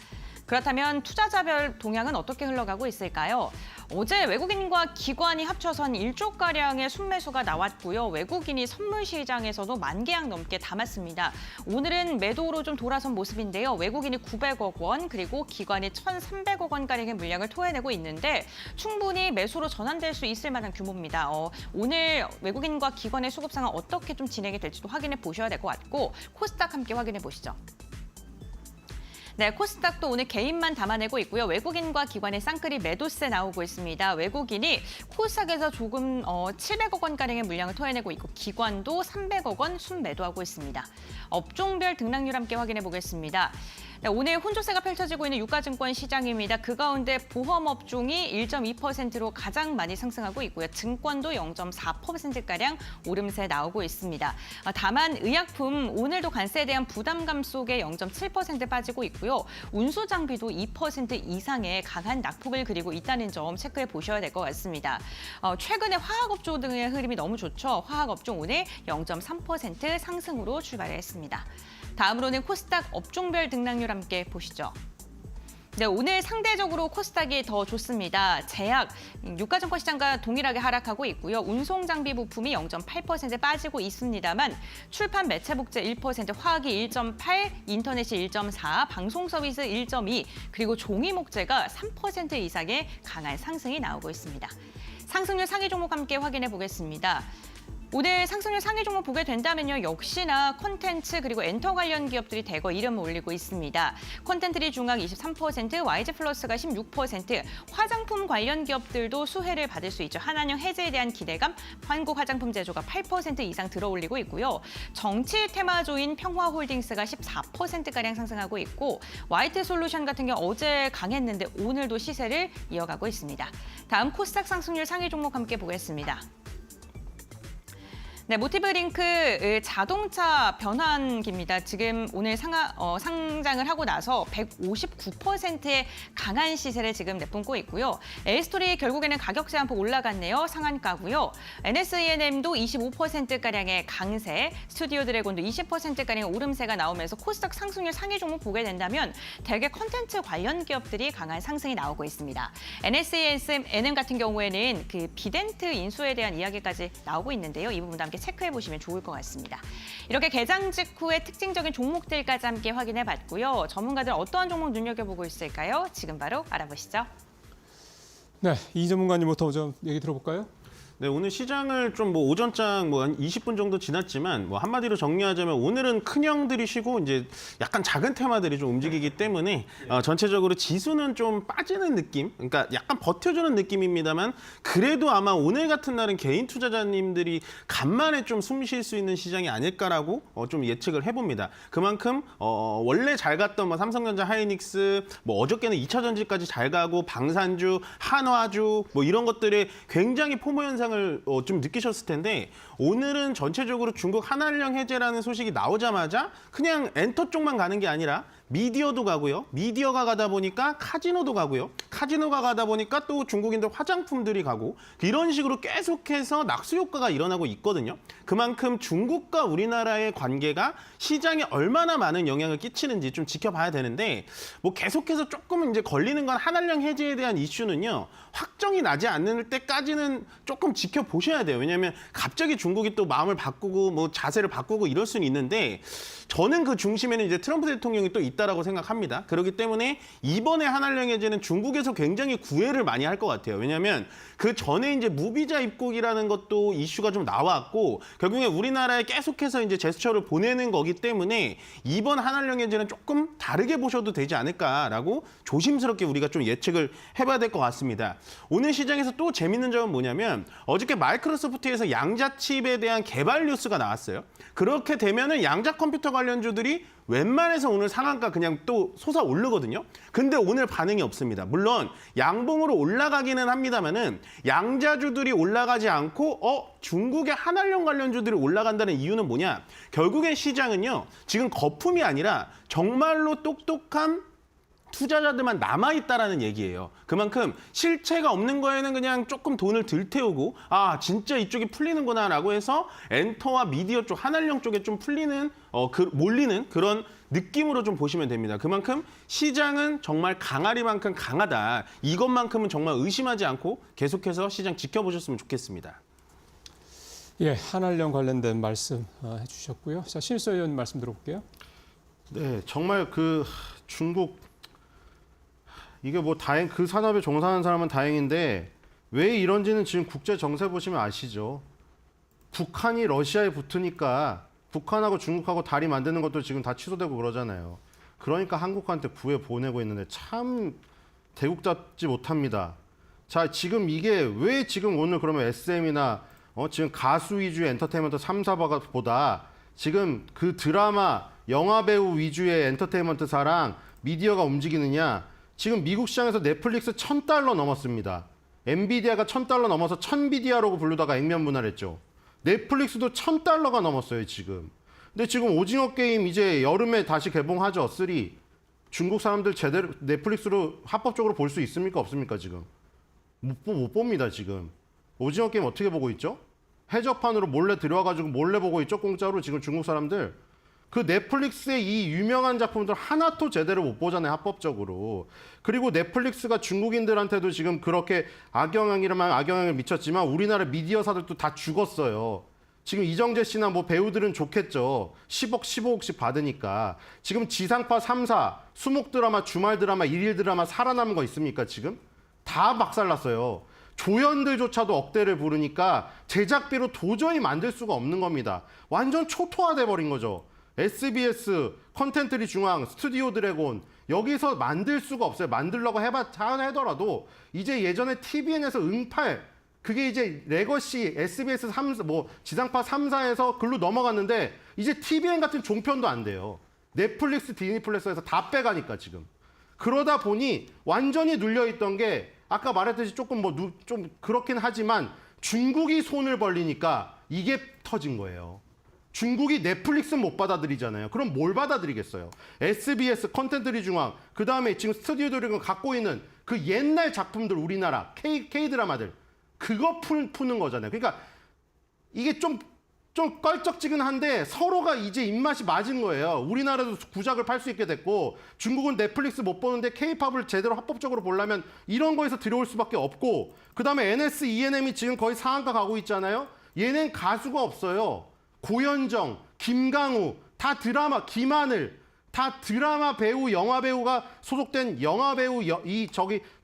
그렇다면 투자자별 동향은 어떻게 흘러가고 있을까요? 어제 외국인과 기관이 합쳐서 한 1조가량의 순매수가 나왔고요. 외국인이 선물 시장에서도 10,000계약 넘게 담았습니다. 오늘은 매도로 좀 돌아선 모습인데요. 외국인이 900억 원 그리고 기관이 1,300억 원가량의 물량을 토해내고 있는데 충분히 매수로 전환될 수 있을 만한 규모입니다. 오늘 외국인과 기관의 수급 상황 어떻게 좀 진행이 될지도 확인해 보셔야 될 것 같고 코스닥 함께 확인해 보시죠. 네, 코스닥도 오늘 개인만 담아내고 있고요. 외국인과 기관의 쌍끌이 매도세 나오고 있습니다. 외국인이 코스닥에서 조금 700억 원가량의 물량을 토해내고 있고 기관도 300억 원 순매도하고 있습니다. 업종별 등락률 함께 확인해 보겠습니다. 네, 오늘 혼조세가 펼쳐지고 있는 유가증권 시장입니다. 그 가운데 보험업종이 1.2%로 가장 많이 상승하고 있고요. 증권도 0.4%가량 오름세 나오고 있습니다. 다만 의약품 오늘도 관세에 대한 부담감 속에 0.7% 빠지고 있고요. 운수장비도 2% 이상의 강한 낙폭을 그리고 있다는 점 체크해 보셔야 될 것 같습니다. 최근에 화학업종 등의 흐름이 너무 좋죠. 화학업종 오늘 0.3% 상승으로 출발했습니다. 다음으로는 코스닥 업종별 등락률 함께 보시죠. 네, 오늘 상대적으로 코스닥이 더 좋습니다. 제약, 유가증권 시장과 동일하게 하락하고 있고요. 운송장비 부품이 0.8% 빠지고 있습니다만 출판 매체복제 1%, 화학이 1.8, 인터넷이 1.4, 방송서비스 1.2, 그리고 종이목재가 3% 이상의 강한 상승이 나오고 있습니다. 상승률 상위 종목 함께 확인해 보겠습니다. 오늘 상승률 상위 종목 보게 된다면요. 역시나 콘텐츠 그리고 엔터 관련 기업들이 대거 이름을 올리고 있습니다. 콘텐츠리 중앙 23%, YG 플러스가 16%, 화장품 관련 기업들도 수혜를 받을 수 있죠. 한한령 해제에 대한 기대감, 한국 화장품 제조가 8% 이상 들어올리고 있고요. 정치 테마주인 평화홀딩스가 14%가량 상승하고 있고 YT 솔루션 같은 경우 어제 강했는데 오늘도 시세를 이어가고 있습니다. 다음 코스닥 상승률 상위 종목 함께 보겠습니다. 네, 모티브링크 자동차 변환기입니다. 지금 오늘 상장을 하고 나서 159%의 강한 시세를 지금 내뿜고 있고요. L스토리 결국에는 가격 제한폭 올라갔네요. 상한가고요. NSENM도 25%가량의 강세, 스튜디오 드래곤도 20%가량의 오름세가 나오면서 코스닥 상승률 상위 종목 보게 된다면 대개 콘텐츠 관련 기업들이 강한 상승이 나오고 있습니다. NSENM 같은 경우에는 그 비덴트 인수에 대한 이야기까지 나오고 있는데요. 이 부분도 함께 체크해 보시면 좋을 것 같습니다. 이렇게 개장 직후의 특징적인 종목들까지 함께 확인해 봤고요. 전문가들 어떠한 종목 눈여겨보고 있을까요? 지금 바로 알아보시죠. 네, 이 전문가님부터 좀 얘기 들어볼까요? 네, 오늘 시장을 좀 뭐 오전장 뭐 한 20분 정도 지났지만 뭐 한마디로 정리하자면 오늘은 큰 형들이 쉬고 이제 약간 작은 테마들이 좀 움직이기 때문에 전체적으로 지수는 좀 빠지는 느낌, 그러니까 약간 버텨주는 느낌입니다만 그래도 아마 오늘 같은 날은 개인 투자자님들이 간만에 좀 숨 쉴 수 있는 시장이 아닐까라고 좀 예측을 해봅니다. 그만큼 원래 잘 갔던 뭐 삼성전자, 하이닉스, 뭐 어저께는 2차 전지까지 잘 가고 방산주, 한화주 뭐 이런 것들이 굉장히 포모 현상을 좀 느끼셨을 텐데 오늘은 전체적으로 중국 한한령 해제라는 소식이 나오자마자 그냥 엔터 쪽만 가는 게 아니라 미디어도 가고요. 미디어가 가다 보니까 카지노도 가고요. 카지노가 가다 보니까 또 중국인들 화장품들이 가고 이런 식으로 계속해서 낙수 효과가 일어나고 있거든요. 그만큼 중국과 우리나라의 관계가 시장에 얼마나 많은 영향을 끼치는지 좀 지켜봐야 되는데 뭐 계속해서 조금 이제 걸리는 건 한한령 해제에 대한 이슈는요. 확정이 나지 않을 때까지는 조금 지켜보셔야 돼요. 왜냐하면 갑자기 중국이 또 마음을 바꾸고 뭐 자세를 바꾸고 이럴 수는 있는데 저는 그 중심에는 이제 트럼프 대통령이 또 있다라고 생각합니다. 그렇기 때문에 이번에 한한령 해제는 중국에서 굉장히 구애를 많이 할 것 같아요. 왜냐하면 그 전에 이제 무비자 입국이라는 것도 이슈가 좀 나왔고 결국에 우리나라에 계속해서 이제 제스처를 보내는 거기 때문에 이번 한한령 해제는 조금 다르게 보셔도 되지 않을까라고 조심스럽게 우리가 좀 예측을 해봐야 될 것 같습니다. 오늘 시장에서 또 재밌는 점은 뭐냐면 어저께 마이크로소프트에서 양자 칩에 대한 개발 뉴스가 나왔어요. 그렇게 되면은 양자 컴퓨터 관련주들이 웬만해서 오늘 상한가 그냥 또 솟아오르거든요. 근데 오늘 반응이 없습니다. 물론 양봉으로 올라가기는 합니다만은 양자주들이 올라가지 않고 중국의 한한령 관련주들이 올라간다는 이유는 뭐냐? 결국엔 시장은요. 지금 거품이 아니라 정말로 똑똑한 투자자들만 남아있다라는 얘기예요. 그만큼 실체가 없는 거에는 그냥 조금 돈을 덜 태우고 진짜 이쪽이 풀리는구나라고 해서 엔터와 미디어 쪽, 한한령 쪽에 좀 풀리는, 몰리는 그런 느낌으로 좀 보시면 됩니다. 그만큼 시장은 정말 강아리만큼 강하다. 이것만큼은 정말 의심하지 않고 계속해서 시장 지켜보셨으면 좋겠습니다. 예, 한한령 관련된 말씀 해주셨고요. 자, 신일서 의원 말씀 들어볼게요. 네, 정말 그 중국 이게 뭐 그 산업에 종사하는 사람은 다행인데 왜 이런지는 지금 국제 정세 보시면 아시죠. 북한이 러시아에 붙으니까 북한하고 중국하고 다리 만드는 것도 지금 다 취소되고 그러잖아요. 그러니까 한국한테 구애 보내고 있는데 참 대국답지 못합니다. 자, 지금 이게 왜 지금 오늘 그러면 SM이나 지금 가수 위주의 엔터테인먼트 3사보다 지금 그 드라마, 영화 배우 위주의 엔터테인먼트사랑 미디어가 움직이느냐? 지금 미국 시장에서 넷플릭스 $1,000 넘었습니다. 엔비디아가 $1,000 넘어서 천비디아라고 부르다가 액면분할했죠. 넷플릭스도 $1,000가 넘었어요, 지금. 근데 지금 오징어 게임 이제 여름에 다시 개봉하죠, 3. 중국 사람들 제대로 넷플릭스로 합법적으로 볼 수 있습니까, 없습니까, 지금? 못 봅니다, 지금. 오징어 게임 어떻게 보고 있죠? 해적판으로 몰래 들여와가지고 몰래 보고 있죠, 공짜로 지금 중국 사람들. 그 넷플릭스의 이 유명한 작품들 하나도 제대로 못 보잖아요, 합법적으로. 그리고 넷플릭스가 중국인들한테도 지금 그렇게 악영향을 미쳤지만 우리나라 미디어사들도 다 죽었어요. 지금 이정재 씨나 뭐 배우들은 좋겠죠. 10억, 15억씩 받으니까. 지금 지상파 3사, 수목 드라마, 주말 드라마, 일일 드라마 살아남은 거 있습니까, 지금? 다 박살났어요. 조연들조차도 억대를 부르니까 제작비로 도저히 만들 수가 없는 겁니다. 완전 초토화돼 버린 거죠. SBS, 컨텐츠리 중앙, 스튜디오 드래곤 여기서 만들 수가 없어요. 만들려고 하더라도 이제 예전에 TVN에서 응팔 그게 이제 레거시 SBS 3사 뭐 지상파 3사에서 글로 넘어갔는데 이제 TVN 같은 종편도 안 돼요. 넷플릭스, 디즈니 플러스에서 다 빼가니까 지금. 그러다 보니 완전히 눌려있던 게 아까 말했듯이 조금 좀 그렇긴 하지만 중국이 손을 벌리니까 이게 터진 거예요. 중국이 넷플릭스는 못 받아들이잖아요. 그럼 뭘 받아들이겠어요? SBS, 컨텐츠리 중앙, 그 다음에 지금 스튜디오 드래곤 갖고 있는 그 옛날 작품들 우리나라 K-드라마들 그거 푸는 거잖아요. 그러니까 이게 좀 껄쩍지근한데 서로가 이제 입맛이 맞은 거예요. 우리나라도 구작을 팔 수 있게 됐고 중국은 넷플릭스 못 보는데 K-팝을 제대로 합법적으로 보려면 이런 거에서 들어올 수밖에 없고 그 다음에 NS, ENM이 지금 거의 상한가 가고 있잖아요. 얘는 가수가 없어요. 고현정, 김강우 다 드라마, 김하늘 다 드라마 배우, 영화 배우가 소속된 영화 배우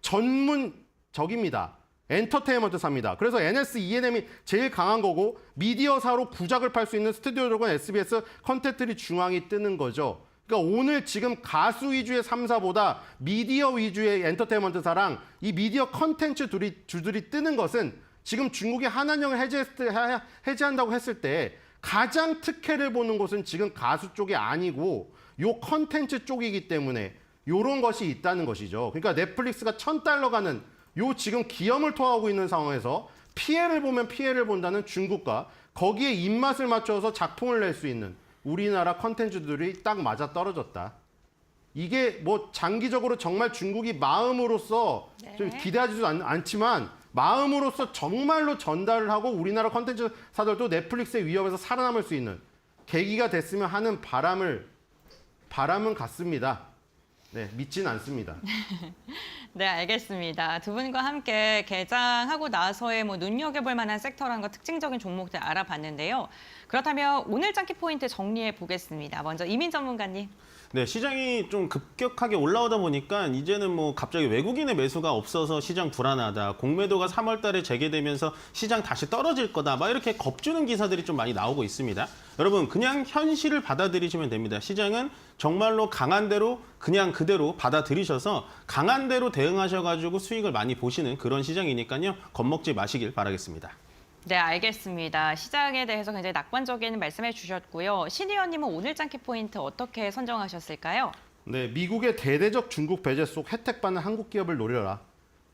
전문적입니다. 엔터테인먼트사입니다. 그래서 NS, ENM이 제일 강한 거고 미디어사로 구작을 팔 수 있는 스튜디오 드래곤, SBS, 컨텐츠리 중앙이 뜨는 거죠. 그러니까 오늘 지금 가수 위주의 3사보다 미디어 위주의 엔터테인먼트사랑 이 미디어 컨텐츠 주들이 뜨는 것은 지금 중국이 한한령을 해제한다고 했을 때 가장 특혜를 보는 곳은 지금 가수 쪽이 아니고 요 컨텐츠 쪽이기 때문에 요런 것이 있다는 것이죠. 그러니까 넷플릭스가 $1,000 가는 요 지금 기염을 토하고 있는 상황에서 피해를 보면 피해를 본다는 중국과 거기에 입맛을 맞춰서 작품을 낼 수 있는 우리나라 컨텐츠들이 딱 맞아 떨어졌다. 이게 뭐 장기적으로 정말 중국이 마음으로써 좀 기대하지도 않지만 마음으로써 정말로 전달을 하고 우리나라 컨텐츠사들도 넷플릭스의 위협에서 살아남을 수 있는 계기가 됐으면 하는 바람은 같습니다. 네, 믿진 않습니다. 네, 알겠습니다. 두 분과 함께 개장하고 나서의 눈여겨볼 만한 섹터란과 특징적인 종목들 알아봤는데요. 그렇다면 오늘 장 키포인트 정리해 보겠습니다. 먼저 이민 전문가님. 네, 시장이 좀 급격하게 올라오다 보니까 이제는 뭐 갑자기 외국인의 매수가 없어서 시장 불안하다. 공매도가 3월 달에 재개되면서 시장 다시 떨어질 거다. 막 이렇게 겁주는 기사들이 좀 많이 나오고 있습니다. 여러분, 그냥 현실을 받아들이시면 됩니다. 시장은 정말로 강한 대로 그냥 그대로 받아들이셔서 강한 대로 대응하셔가지고 수익을 많이 보시는 그런 시장이니까요. 겁먹지 마시길 바라겠습니다. 네, 알겠습니다. 시장에 대해서 굉장히 낙관적인 말씀해 주셨고요. 신 의원님은 오늘 장 키포인트 어떻게 선정하셨을까요? 네, 미국의 대대적 중국 배제 속 혜택받는 한국 기업을 노려라.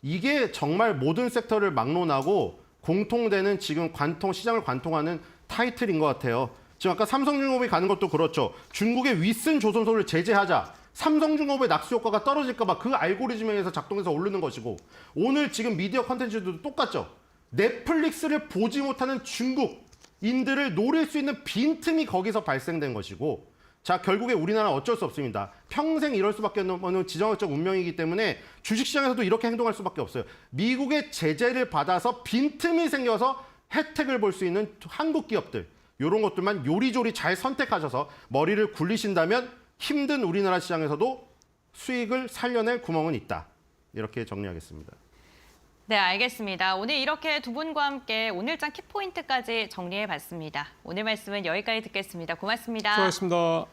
이게 정말 모든 섹터를 막론하고 공통되는 지금 시장을 관통하는 타이틀인 것 같아요. 지금 아까 삼성중공업이 가는 것도 그렇죠. 중국의 윗슨 조선소를 제재하자. 삼성중공업의 낙수 효과가 떨어질까 봐 그 알고리즘에서 작동해서 오르는 것이고 오늘 지금 미디어 컨텐츠도 똑같죠. 넷플릭스를 보지 못하는 중국인들을 노릴 수 있는 빈틈이 거기서 발생된 것이고 자 결국에 우리나라는 어쩔 수 없습니다. 평생 이럴 수밖에 없는 지정학적 운명이기 때문에 주식시장에서도 이렇게 행동할 수밖에 없어요. 미국의 제재를 받아서 빈틈이 생겨서 혜택을 볼 수 있는 한국 기업들 이런 것들만 요리조리 잘 선택하셔서 머리를 굴리신다면 힘든 우리나라 시장에서도 수익을 살려낼 구멍은 있다. 이렇게 정리하겠습니다. 네, 알겠습니다. 오늘 이렇게 두 분과 함께 오늘장 키포인트까지 정리해봤습니다. 오늘 말씀은 여기까지 듣겠습니다. 고맙습니다. 수고하셨습니다.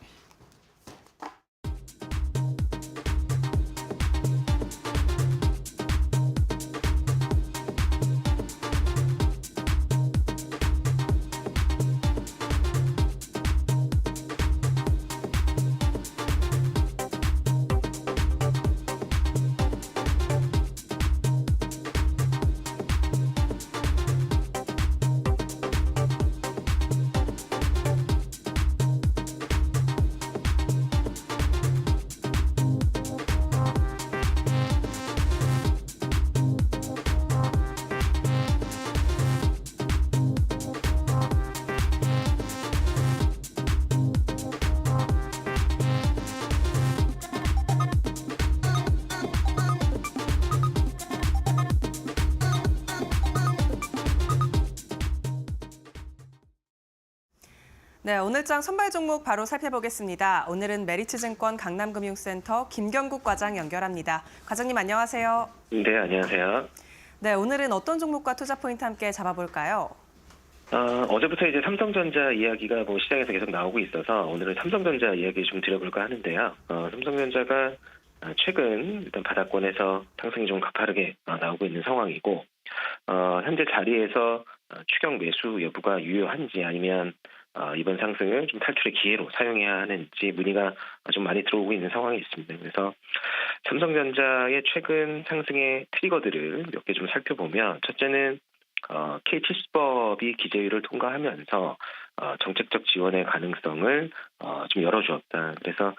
네, 오늘장 선발 종목 바로 살펴보겠습니다. 오늘은 메리츠증권 강남금융센터 김경국 과장 연결합니다. 과장님 안녕하세요. 네, 안녕하세요. 네, 오늘은 어떤 종목과 투자 포인트 함께 잡아볼까요? 어제부터 이제 삼성전자 이야기가 시장에서 계속 나오고 있어서 오늘은 삼성전자 이야기 좀 드려볼까 하는데요. 삼성전자가 최근 일단 바닥권에서 상승이 좀 가파르게 나오고 있는 상황이고, 현재 자리에서 추격 매수 여부가 유효한지 아니면 이번 상승을 좀 탈출의 기회로 사용해야 하는지 문의가 좀 많이 들어오고 있는 상황이 있습니다. 그래서 삼성전자의 최근 상승의 트리거들을 몇 개 좀 살펴보면, 첫째는 KT수법이 기재위를 통과하면서 정책적 지원의 가능성을 좀 열어주었다. 그래서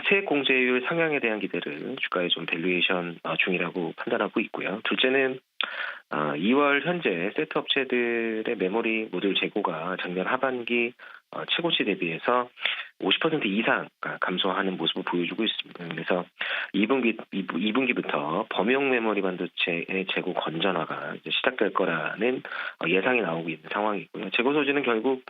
세액 공제율 상향에 대한 기대를 주가의 좀 밸류에이션 중이라고 판단하고 있고요. 둘째는 2월 현재 세트 업체들의 메모리 모듈 재고가 작년 하반기 최고치 대비해서 50% 이상 감소하는 모습을 보여주고 있습니다. 그래서 2분기부터 범용 메모리 반도체의 재고 건전화가 이제 시작될 거라는 예상이 나오고 있는 상황이고요. 재고 소지는 결국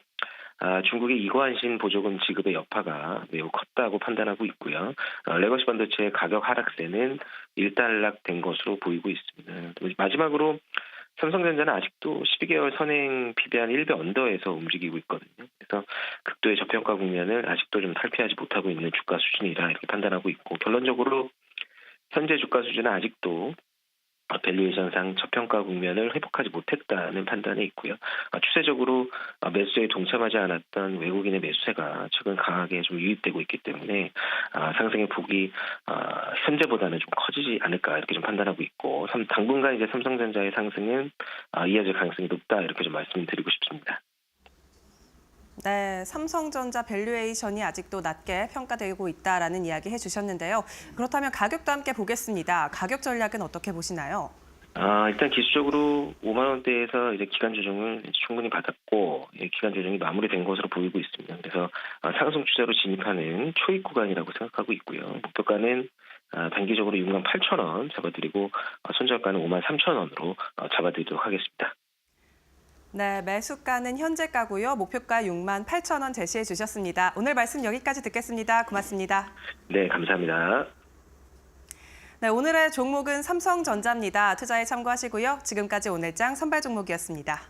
중국의 이관신 보조금 지급의 여파가 매우 컸다고 판단하고 있고요. 레거시 반도체의 가격 하락세는 일단락된 것으로 보이고 있습니다. 마지막으로 삼성전자는 아직도 12개월 선행 PB 한 1배 언더에서 움직이고 있거든요. 그래서 극도의 저평가 국면을 아직도 좀 탈피하지 못하고 있는 주가 수준이라 이렇게 판단하고 있고, 결론적으로 현재 주가 수준은 아직도 밸류에이션상 저평가 국면을 회복하지 못했다는 판단에 있고요. 추세적으로 매수세에 동참하지 않았던 외국인의 매수세가 최근 강하게 좀 유입되고 있기 때문에 상승의 폭이 현재보다는 좀 커지지 않을까 이렇게 좀 판단하고 있고, 당분간 이제 삼성전자의 상승은 이어질 가능성이 높다 이렇게 좀 말씀드리고 싶습니다. 네, 삼성전자 밸류에이션이 아직도 낮게 평가되고 있다라는 이야기 해주셨는데요. 그렇다면 가격도 함께 보겠습니다. 가격 전략은 어떻게 보시나요? 일단 기술적으로 5만 원대에서 이제 기간 조정을 충분히 받았고, 기간 조정이 마무리된 것으로 보이고 있습니다. 그래서 상승 추세로 진입하는 초입 구간이라고 생각하고 있고요. 목표가는 단기적으로 6만 8천 원 잡아드리고, 손절가는 5만 3천 원으로 잡아드리도록 하겠습니다. 네, 매수가는 현재가고요. 목표가 6만 8천 원 제시해 주셨습니다. 오늘 말씀 여기까지 듣겠습니다. 고맙습니다. 네, 감사합니다. 네, 오늘의 종목은 삼성전자입니다. 투자에 참고하시고요. 지금까지 오늘장 선발 종목이었습니다.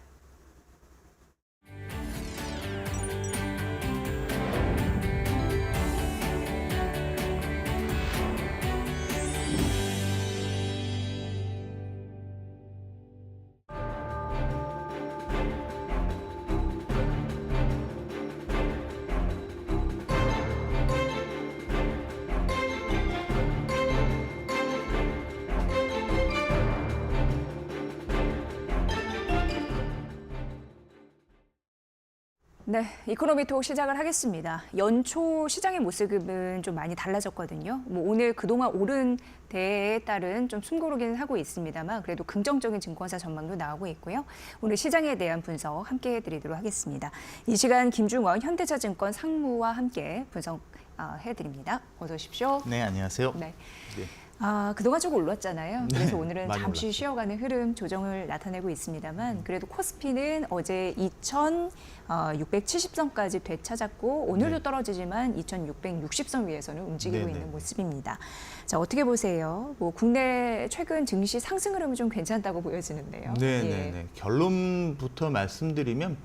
네, 이코노미톡 시작을 하겠습니다. 연초 시장의 모습은 좀 많이 달라졌거든요. 오늘 그동안 오른 대에 따른 좀 숨고르기는 하고 있습니다만 그래도 긍정적인 증권사 전망도 나오고 있고요. 오늘 시장에 대한 분석 함께 해드리도록 하겠습니다. 이 시간 김중원 현대차증권 상무와 함께 분석해드립니다. 어서 오십시오. 네, 안녕하세요. 네. 그동안 조금 올랐잖아요. 그래서 오늘은 잠시 올랐어요. 쉬어가는 흐름 조정을 나타내고 있습니다만 그래도 코스피는 어제 2,670선까지 되찾았고 오늘도 떨어지지만 2,660선 위에서는 움직이고 있는 모습입니다. 자, 어떻게 보세요? 국내 최근 증시 상승 흐름은 좀 괜찮다고 보여지는데요. 네. 결론부터 말씀드리면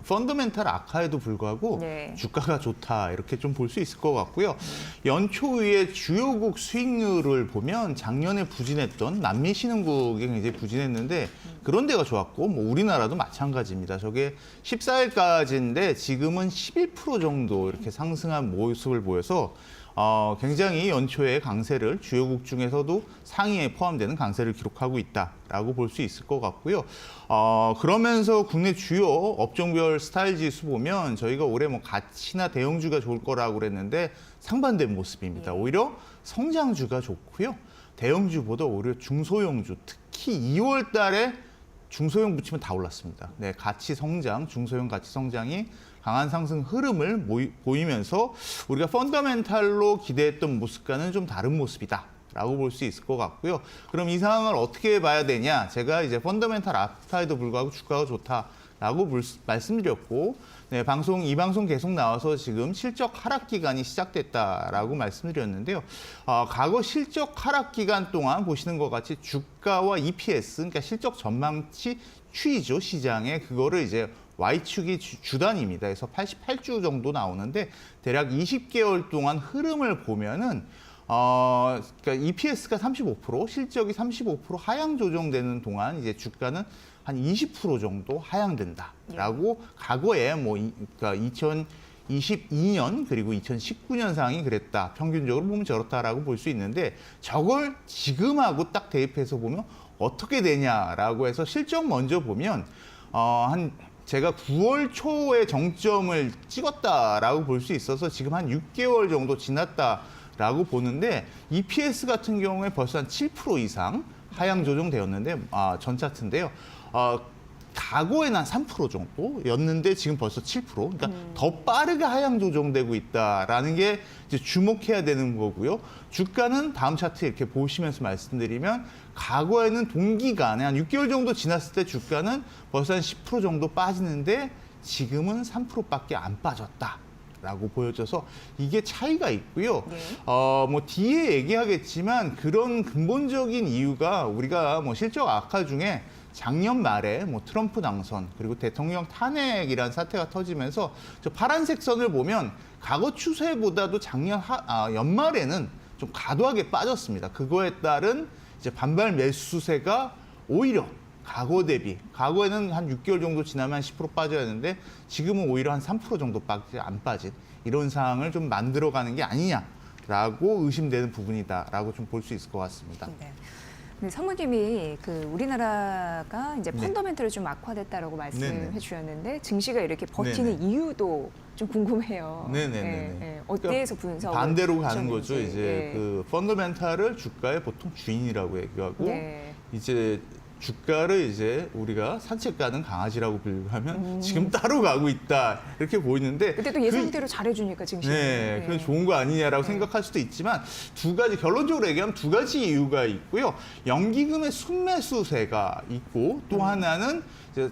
펀더멘탈 악화에도 불구하고 주가가 좋다 이렇게 좀 볼 수 있을 것 같고요. 연초에 주요국 수익률을 보면 작년에 부진했던 남미 신흥국이 굉장히 부진했는데 그런 데가 좋았고 우리나라도 마찬가지입니다. 저게 14일까지인데 지금은 11% 정도 이렇게 상승한 모습을 보여서 굉장히 연초에 강세를 주요국 중에서도 상위에 포함되는 강세를 기록하고 있다라고 볼 수 있을 것 같고요. 그러면서 국내 주요 업종별 스타일 지수 보면 저희가 올해 가치나 대형주가 좋을 거라고 그랬는데 상반된 모습입니다. 오히려 성장주가 좋고요. 대형주보다 오히려 중소형주, 특히 2월 달에 중소형 붙이면 다 올랐습니다. 네, 가치 성장, 중소형 가치 성장이 강한 상승 흐름을 보이면서 우리가 펀더멘탈로 기대했던 모습과는 좀 다른 모습이다라고 볼 수 있을 것 같고요. 그럼 이 상황을 어떻게 봐야 되냐? 제가 이제 펀더멘탈 악화에도 불구하고 주가가 좋다. 라고 말씀드렸고, 네, 이 방송 계속 나와서 지금 실적 하락 기간이 시작됐다라고 말씀드렸는데요. 과거 실적 하락 기간 동안 보시는 것 같이 주가와 EPS, 그러니까 실적 전망치 추이죠, 시장에. 그거를 이제 Y축이 주단위입니다. 그래서 88주 정도 나오는데 대략 20개월 동안 흐름을 보면은 그러니까 EPS가 35%, 실적이 35% 하향 조정되는 동안 이제 주가는 한 20% 정도 하향된다라고 과거에 그러니까 2022년 그리고 2019년 상이 그랬다. 평균적으로 보면 저렇다라고 볼 수 있는데 저걸 지금하고 딱 대입해서 보면 어떻게 되냐라고 해서 실적 먼저 보면 제가 9월 초에 정점을 찍었다라고 볼 수 있어서 지금 한 6개월 정도 지났다라고 보는데 EPS 같은 경우에 벌써 한 7% 이상 하향 조정되었는데 전 차트인데요. 과거에는 한 3% 정도였는데 지금 벌써 7%. 그러니까 더 빠르게 하향 조정되고 있다라는 게 이제 주목해야 되는 거고요. 주가는 다음 차트 이렇게 보시면서 말씀드리면 과거에는 동기간에 한 6개월 정도 지났을 때 주가는 벌써 한 10% 정도 빠지는데 지금은 3%밖에 안 빠졌다라고 보여져서 이게 차이가 있고요. 네. 뒤에 얘기하겠지만 그런 근본적인 이유가 우리가 실적 악화 중에 작년 말에 트럼프 당선 그리고 대통령 탄핵이라는 사태가 터지면서 저 파란색 선을 보면 과거 추세보다도 작년 연말에는 좀 과도하게 빠졌습니다. 그거에 따른 이제 반발 매수세가 오히려 과거 대비 과거에는 한 6개월 정도 지나면 한 10% 빠져야 하는데 지금은 오히려 한 3% 정도밖에 안 빠진 이런 상황을 좀 만들어가는 게 아니냐라고 의심되는 부분이다라고 좀 볼 수 있을 것 같습니다. 네. 사모님이 우리나라가 이제 네. 펀더멘털이 좀 악화됐다라고 말씀해 네네. 주셨는데 증시가 이렇게 버티는 네네. 이유도 좀 궁금해요. 네네네. 네. 어디에서 분석을 반대로 가는 거죠. 하셨는지. 이제 네. 그 펀더멘탈을 주가의 보통 주인이라고 얘기하고 네. 이제 주가를 이제 우리가 산책 가는 강아지라고 비유하면 지금 따로 가고 있다 이렇게 보이는데 근데 또 예상대로 잘해주니까 증시는. 네, 그건 좋은 거 아니냐라고 생각할 수도 있지만 두 가지 결론적으로 얘기하면 두 가지 이유가 있고요. 연기금의 순매수세가 있고 또 하나는 이제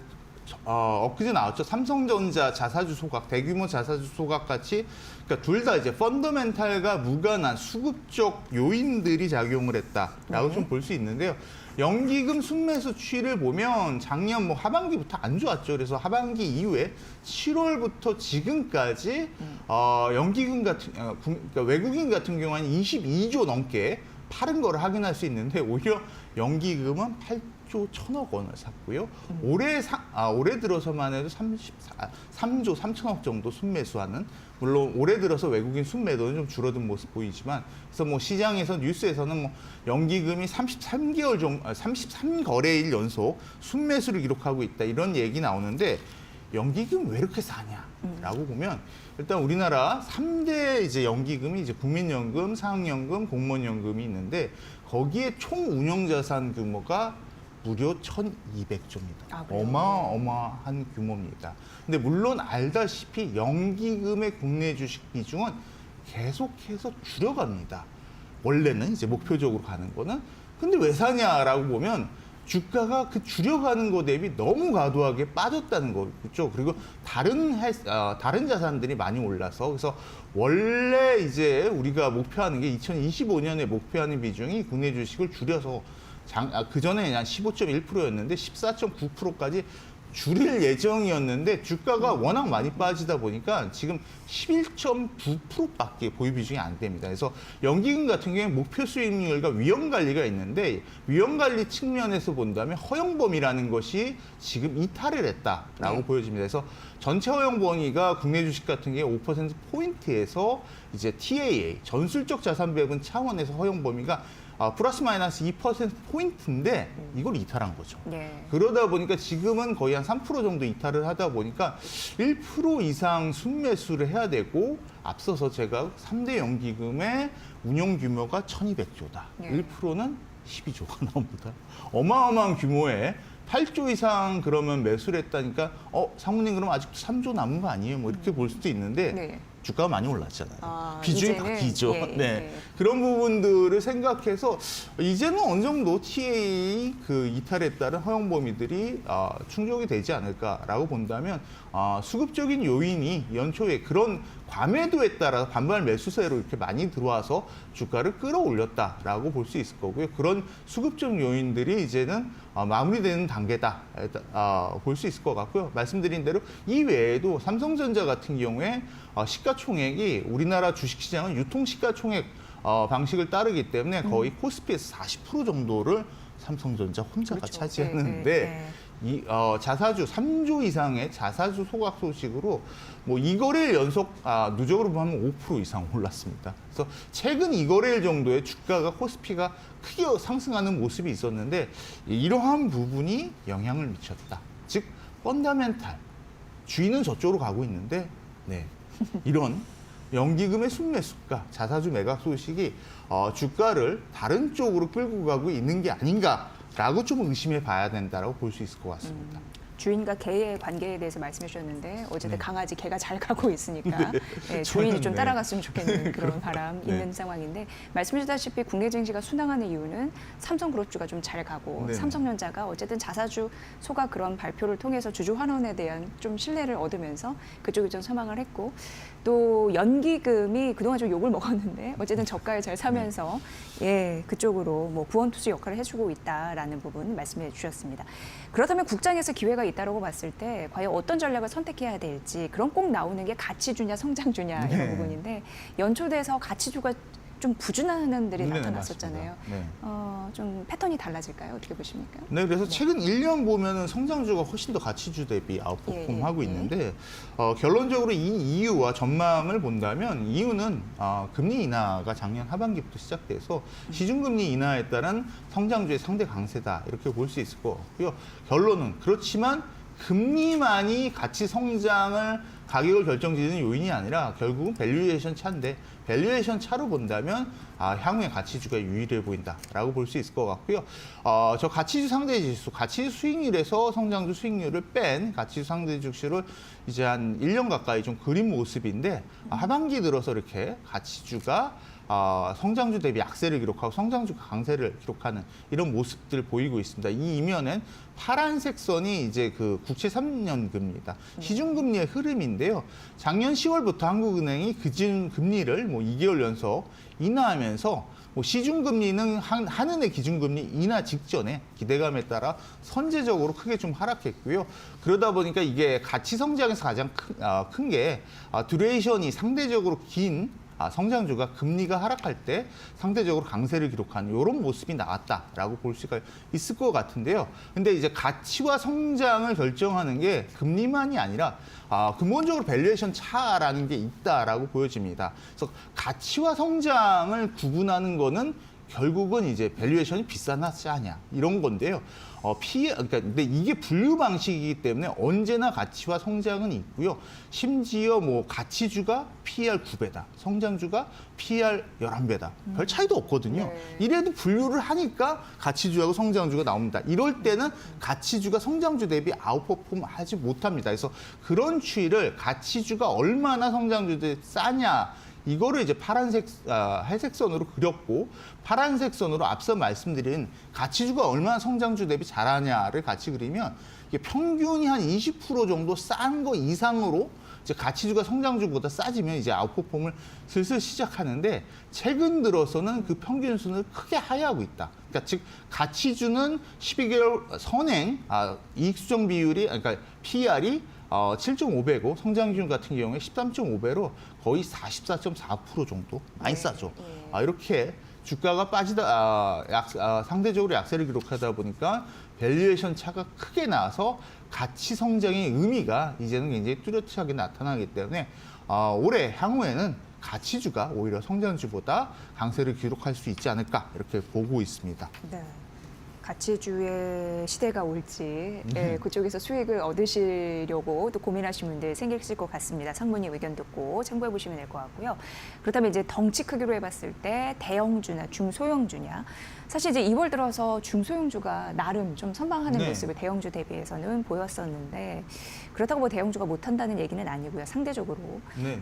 엊그제 나왔죠. 삼성전자 자사주 소각, 대규모 자사주 소각 같이 그러니까 둘 다 이제 펀더멘탈과 무관한 수급적 요인들이 작용을 했다라고 좀 볼 수 있는데요. 연기금 순매수 추이를 보면 작년 하반기부터 안 좋았죠. 그래서 하반기 이후에 7월부터 지금까지 연기금 그러니까 외국인 같은 경우는 22조 넘게 파른 거를 확인할 수 있는데 오히려 연기금은 8조 1천억 원을 샀고요. 올해 들어서만 해도 3조 3천억 정도 순매수하는 물론 올해 들어서 외국인 순매도는 좀 줄어든 모습 보이지만 그래서 시장에서 뉴스에서는 연기금이 33거래일 연속 순매수를 기록하고 있다 이런 얘기 나오는데 연기금 왜 이렇게 사냐라고 보면 일단 우리나라 3대 이제 연기금이 이제 국민연금, 사학연금, 공무원연금이 있는데 거기에 총 운용자산 규모가 무려 1,200조입니다. 어마어마한 규모입니다. 근데 물론 알다시피 연기금의 국내 주식 비중은 계속해서 줄여갑니다. 원래는 이제 목표적으로 가는 거는. 근데 왜 사냐라고 보면 주가가 그 줄여가는 거 대비 너무 과도하게 빠졌다는 거죠. 그리고 다른 자산들이 많이 올라서 그래서 원래 이제 우리가 목표하는 게 2025년에 목표하는 비중이 국내 주식을 줄여서 그 전에 한 15.1%였는데 14.9%까지 줄일 예정이었는데 주가가 워낙 많이 빠지다 보니까 지금 11.9%밖에 보유 비중이 안 됩니다. 그래서 연기금 같은 경우에 목표 수익률과 위험 관리가 있는데 위험 관리 측면에서 본다면 허용 범위라는 것이 지금 이탈을 했다라고 보여집니다. 그래서 전체 허용 범위가 국내 주식 같은 경우에 5% 포인트에서 이제 TAA 전술적 자산 배분 차원에서 허용 범위가 플러스 마이너스 2% 포인트인데 이걸 이탈한 거죠. 네. 그러다 보니까 지금은 거의 한 3% 정도 이탈을 하다 보니까 1% 이상 순매수를 해야 되고 앞서서 제가 3대 연기금의 운용 규모가 1,200조다. 네. 1%는 12조가 나옵니다. 어마어마한 규모에 8조 이상 그러면 매수를 했다니까 사모님 그럼 아직도 3조 남은 거 아니에요? 이렇게 볼 수도 있는데 네. 주가가 많이 올랐잖아요. 아, 비중이 이제는, 바뀌죠. 예, 네. 예. 그런 부분들을 생각해서 이제는 어느 정도 TA 그 이탈에 따른 허용 범위들이 충족이 되지 않을까라고 본다면 수급적인 요인이 연초에 그런 과매도에 따라 반발 매수세로 이렇게 많이 들어와서 주가를 끌어올렸다라고 볼 수 있을 거고요. 그런 수급적 요인들이 이제는 마무리되는 단계다 볼 수 있을 것 같고요. 말씀드린 대로 이 외에도 삼성전자 같은 경우에 시가총액이 우리나라 주식시장은 유통시가총액 방식을 따르기 때문에 거의 코스피에서 40% 정도를 삼성전자 혼자가 그렇죠. 차지하는데 이 자사주 3조 이상의 자사주 소각 소식으로 뭐 2거래일 연속 누적으로 보면 5% 이상 올랐습니다. 그래서 최근 2거래일 정도의 주가가 코스피가 크게 상승하는 모습이 있었는데 이러한 부분이 영향을 미쳤다. 즉 펀더멘탈 주인은 저쪽으로 가고 있는데 이런 연기금의 순매수가, 자사주 매각 소식이 주가를 다른 쪽으로 끌고 가고 있는 게 아닌가라고 좀 의심해 봐야 된다고 볼 수 있을 것 같습니다. 주인과 개의 관계에 대해서 말씀해 주셨는데 어쨌든 강아지 개가 잘 가고 있으니까 주인이 저는 좀 따라갔으면 좋겠는 그런 바람 네. 있는 상황인데 말씀해 주다시피 국내 증시가 순항하는 이유는 삼성그룹주가 좀 잘 가고 네. 삼성전자가 어쨌든 자사주 소각 그런 발표를 통해서 주주 환원에 대한 좀 신뢰를 얻으면서 그쪽이 좀 서망을 했고 또 연기금이 그동안 좀 욕을 먹었는데 어쨌든 저가에 잘 사면서 그쪽으로 뭐 구원투수 역할을 해주고 있다라는 부분 말씀해 주셨습니다. 그렇다면 국장에서 기회가 있다고 봤을 때 과연 어떤 전략을 선택해야 될지 그런 꼭 나오는 게 가치주냐 성장주냐 이런 부분인데 연초돼서 가치주가 좀 부진하는 흔들이 나타났었잖아요. 좀 패턴이 달라질까요? 어떻게 보십니까? 네, 그래서 최근 1년 보면은 성장주가 훨씬 더 가치주 대비 아웃퍼폼하고 있는데 결론적으로 이 이유와 전망을 본다면 이유는 금리 인하가 작년 하반기부터 시작돼서 시중금리 인하에 따른 성장주의 상대 강세다 이렇게 볼 수 있을 것 같고요. 결론은 그렇지만 금리만이 가치 성장을 가격을 결정짓는 요인이 아니라 결국은 밸류에이션 차인데 밸류에이션 차로 본다면 향후에 가치주가 유일해 보인다라고 볼 수 있을 것 같고요. 저 가치주 상대 지수, 가치주 수익률에서 성장주 수익률을 뺀 가치주 상대 지수를 이제 한 1년 가까이 좀 그린 모습인데 하반기 들어서 이렇게 가치주가 성장주 대비 약세를 기록하고 성장주가 강세를 기록하는 이런 모습들 보이고 있습니다. 이 이면엔 파란색 선이 이제 그 국채 3년 금리입니다. 시중금리의 흐름인데요. 작년 10월부터 한국은행이 기준금리를 뭐 2개월 연속 인하하면서 뭐 시중금리는 한은의 기준금리 인하 직전에 기대감에 따라 선제적으로 크게 좀 하락했고요. 그러다 보니까 이게 가치 성장에서 가장 큰 게 듀레이션이 상대적으로 긴 성장주가 금리가 하락할 때 상대적으로 강세를 기록하는 이런 모습이 나왔다라고 볼 수가 있을 것 같은데요. 근데 이제 가치와 성장을 결정하는 게 금리만이 아니라 근본적으로 밸류에이션 차라는 게 있다라고 보여집니다. 그래서 가치와 성장을 구분하는 거는 결국은 이제 밸류에이션이 비싸나 싸냐 이런 건데요. 그러니까 근데 이게 분류 방식이기 때문에 언제나 가치와 성장은 있고요. 심지어 뭐 가치주가 PER 9배다, 성장주가 PER 11배다. 별 차이도 없거든요. 이래도 분류를 하니까 가치주하고 성장주가 나옵니다. 이럴 때는 가치주가 성장주 대비 아웃퍼폼 하지 못합니다. 그래서 그런 추이를 가치주가 얼마나 성장주 대비 싸냐 이거를 이제 파란색, 회색 선으로 그렸고 파란색 선으로 앞서 말씀드린 가치주가 얼마나 성장주 대비 잘하냐를 같이 그리면 이게 평균이 한 20% 정도 싼 거 이상으로 이제 가치주가 성장주보다 싸지면 이제 아웃퍼폼을 슬슬 시작하는데 최근 들어서는 그 평균순을 크게 하회하고 있다. 그러니까 즉 가치주는 12개월 선행 이익 수정 비율이 그러니까 PER이 7.5배고 성장주 같은 경우에 13.5배로 거의 44.4% 정도 많이 싸죠. 이렇게 주가가 상대적으로 약세를 기록하다 보니까 밸류에이션 차가 크게 나서 가치 성장의 의미가 이제는 굉장히 뚜렷하게 나타나기 때문에 올해 향후에는 가치주가 오히려 성장주보다 강세를 기록할 수 있지 않을까 이렇게 보고 있습니다. 네. 가치주의 시대가 올지 그쪽에서 수익을 얻으시려고 또 고민하시는 분들 생기실 것 같습니다. 상무님 의견 듣고 참고해 보시면 될 것 같고요. 그렇다면 이제 덩치 크기로 해봤을 때 대형주나 중소형주냐. 사실 이제 2월 들어서 중소형주가 나름 좀 선방하는 모습을 대형주 대비해서는 보였었는데 그렇다고 뭐 대형주가 못한다는 얘기는 아니고요. 상대적으로.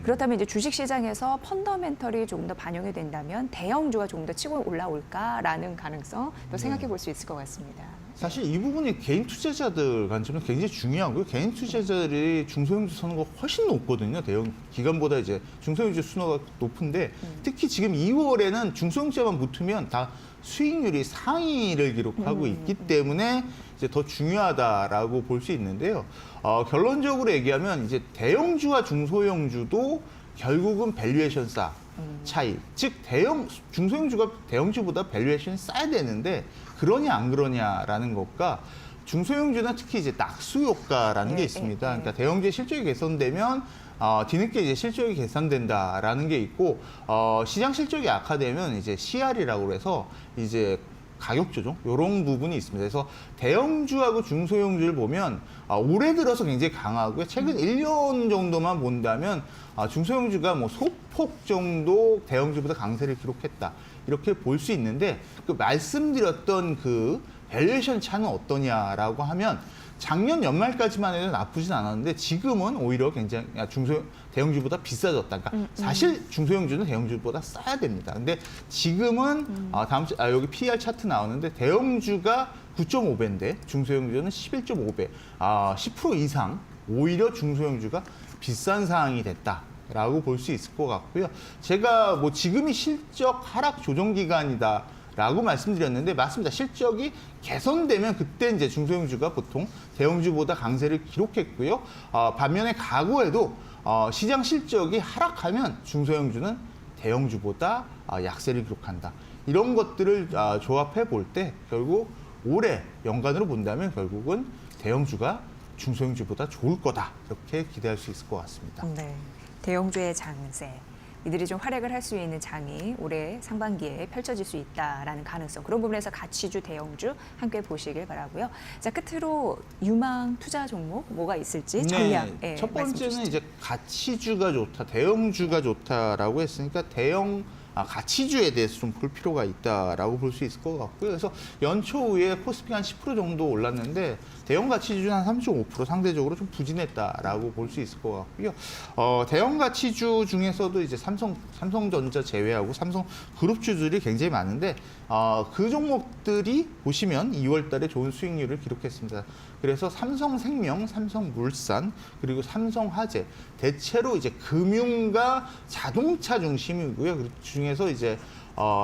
그렇다면 이제 주식시장에서 펀더멘털이 조금 더 반영이 된다면 대형주가 조금 더 치고 올라올까라는 가능성 또 생각해 볼 수 있을 것 같습니다. 사실 이 부분이 개인 투자자들 관점은 굉장히 중요하고요. 개인 투자자들이 중소형주 선호가 훨씬 높거든요. 대형 기관보다 이제 중소형주 순호가 높은데 특히 지금 2월에는 중소형주만 붙으면 다 수익률이 상위를 기록하고 있기 때문에 이제 더 중요하다라고 볼 수 있는데요. 결론적으로 얘기하면 이제 대형주와 중소형주도 결국은 밸류에이션 차이, 즉 중소형주가 대형주보다 밸류에이션이 싸야 되는데 그러냐 안 그러냐라는 것과 중소형주는 특히 이제 낙수 효과라는 게 있습니다. 그러니까 대형주의 실적이 개선되면 뒤늦게 이제 실적이 계산된다라는 게 있고 시장 실적이 악화되면 이제 CR이라고 해서 이제 가격 조정 이런 부분이 있습니다. 그래서 대형주하고 중소형주를 보면 올해 들어서 굉장히 강하고요. 최근 1년 정도만 본다면 중소형주가 뭐 소폭 정도 대형주보다 강세를 기록했다. 이렇게 볼 수 있는데 그 말씀드렸던 그 밸류에이션 차는 어떠냐라고 하면 작년 연말까지만 해도 나쁘진 않았는데 지금은 오히려 굉장히 대형주보다 비싸졌다. 그러니까 사실 중소형주는 대형주보다 싸야 됩니다. 근데 지금은 여기 PER 차트 나오는데 대형주가 9.5배인데 중소형주는 11.5배, 10% 이상 오히려 중소형주가 비싼 상황이 됐다라고 볼 수 있을 것 같고요. 제가 뭐 지금이 실적 하락 조정 기간이다. 라고 말씀드렸는데 맞습니다. 실적이 개선되면 그때 이제 중소형주가 보통 대형주보다 강세를 기록했고요. 반면에 과거에도 시장 실적이 하락하면 중소형주는 대형주보다 약세를 기록한다. 이런 것들을 조합해 볼 때 결국 올해 연간으로 본다면 결국은 대형주가 중소형주보다 좋을 거다. 이렇게 기대할 수 있을 것 같습니다. 네, 대형주의 장세. 이들이 좀 활약을 할 수 있는 장이 올해 상반기에 펼쳐질 수 있다라는 가능성. 그런 부분에서 가치주, 대형주 함께 보시길 바라고요. 자, 끝으로 유망 투자 종목 뭐가 있을지 전략. 첫 번째는 이제 가치주가 좋다, 대형주가 좋다라고 했으니까 가치주에 대해서 좀 볼 필요가 있다라고 볼 수 있을 것 같고요. 그래서 연초 후에 코스피가 한 10% 정도 올랐는데 대형 가치주는 한 3.5% 상대적으로 좀 부진했다라고 볼 수 있을 것 같고요. 대형 가치주 중에서도 이제 삼성전자 제외하고 삼성 그룹주들이 굉장히 많은데 그 종목들이 보시면 2월달에 좋은 수익률을 기록했습니다. 그래서 삼성생명, 삼성물산, 그리고 삼성화재 대체로 이제 금융과 자동차 중심이고요. 그 중에서 이제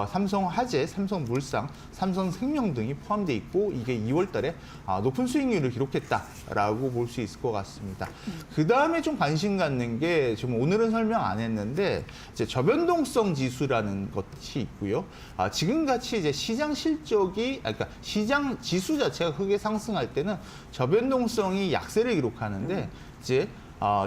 삼성화재, 삼성물산, 삼성생명 등이 포함되어 있고 이게 2월달에 높은 수익률을 기록했다라고 볼 수 있을 것 같습니다. 그 다음에 좀 관심 갖는 게 지금 오늘은 설명 안 했는데 이제 저변동성 지수라는 것이 있고요. 지금같이 이제 시장 실적이 그러니까 시장 지수 자체가 크게 상승할 때는 저변동성이 약세를 기록하는데 이제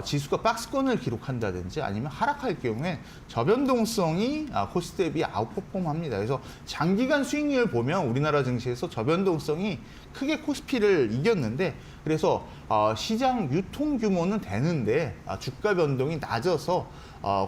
지수가 박스권을 기록한다든지 아니면 하락할 경우에 저변동성이 코스피 대비 아웃퍼폼합니다. 그래서 장기간 수익률 보면 우리나라 증시에서 저변동성이 크게 코스피를 이겼는데 그래서 시장 유통 규모는 되는데 주가 변동이 낮아서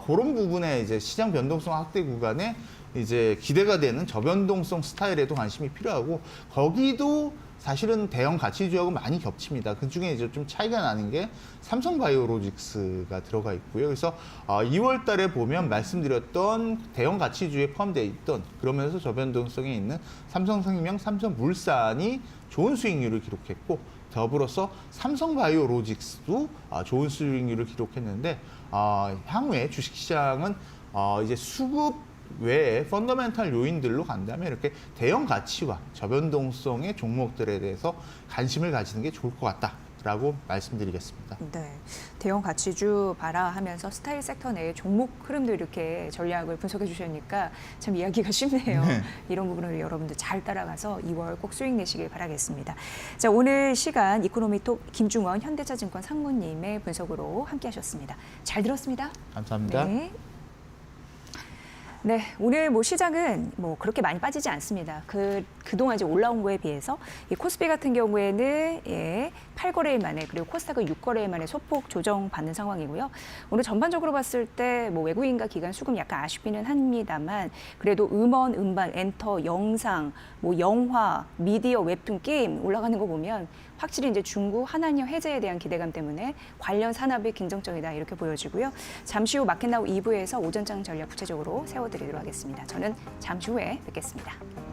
그런 부분에 이제 시장 변동성 확대 구간에 이제 기대가 되는 저변동성 스타일에도 관심이 필요하고 거기도 사실은 대형 가치주하고 많이 겹칩니다. 그 중에 이제 좀 차이가 나는 게 삼성바이오로직스가 들어가 있고요. 그래서 2월 달에 보면 말씀드렸던 대형 가치주에 포함되어 있던 그러면서 저변동성이 있는 삼성생명, 삼성물산이 좋은 수익률을 기록했고 더불어서 삼성바이오로직스도 좋은 수익률을 기록했는데 향후에 주식시장은 이제 수급 외에 펀더멘탈 요인들로 간다면 이렇게 대형 가치와 저변동성의 종목들에 대해서 관심을 가지는 게 좋을 것 같다라고 말씀드리겠습니다. 네, 대형 가치주 봐라 하면서 스타일 섹터 내의 종목 흐름도 이렇게 전략을 분석해 주시니까 참 이야기가 쉽네요. 네. 이런 부분을 여러분들 잘 따라가서 2월 꼭 수익 내시길 바라겠습니다. 자, 오늘 시간 이코노미톡 김중원 현대차증권 상무님의 분석으로 함께하셨습니다. 잘 들었습니다. 감사합니다. 네. 네, 오늘 시장은 그렇게 많이 빠지지 않습니다. 그동안 이제 올라온 거에 비해서 이 코스피 같은 경우에는 8거래일 만에 그리고 코스닥은 6거래일 만에 소폭 조정받는 상황이고요. 오늘 전반적으로 봤을 때 외국인과 기관 수급 약간 아쉽기는 합니다만 그래도 음원, 음반, 엔터, 영상, 영화, 미디어, 웹툰, 게임 올라가는 거 보면 확실히 이제 중국 한한령 해제에 대한 기대감 때문에 관련 산업이 긍정적이다 이렇게 보여지고요. 잠시 후 마켓나우 2부에서 오전장 전략 구체적으로 세워드리도록 하겠습니다. 저는 잠시 후에 뵙겠습니다.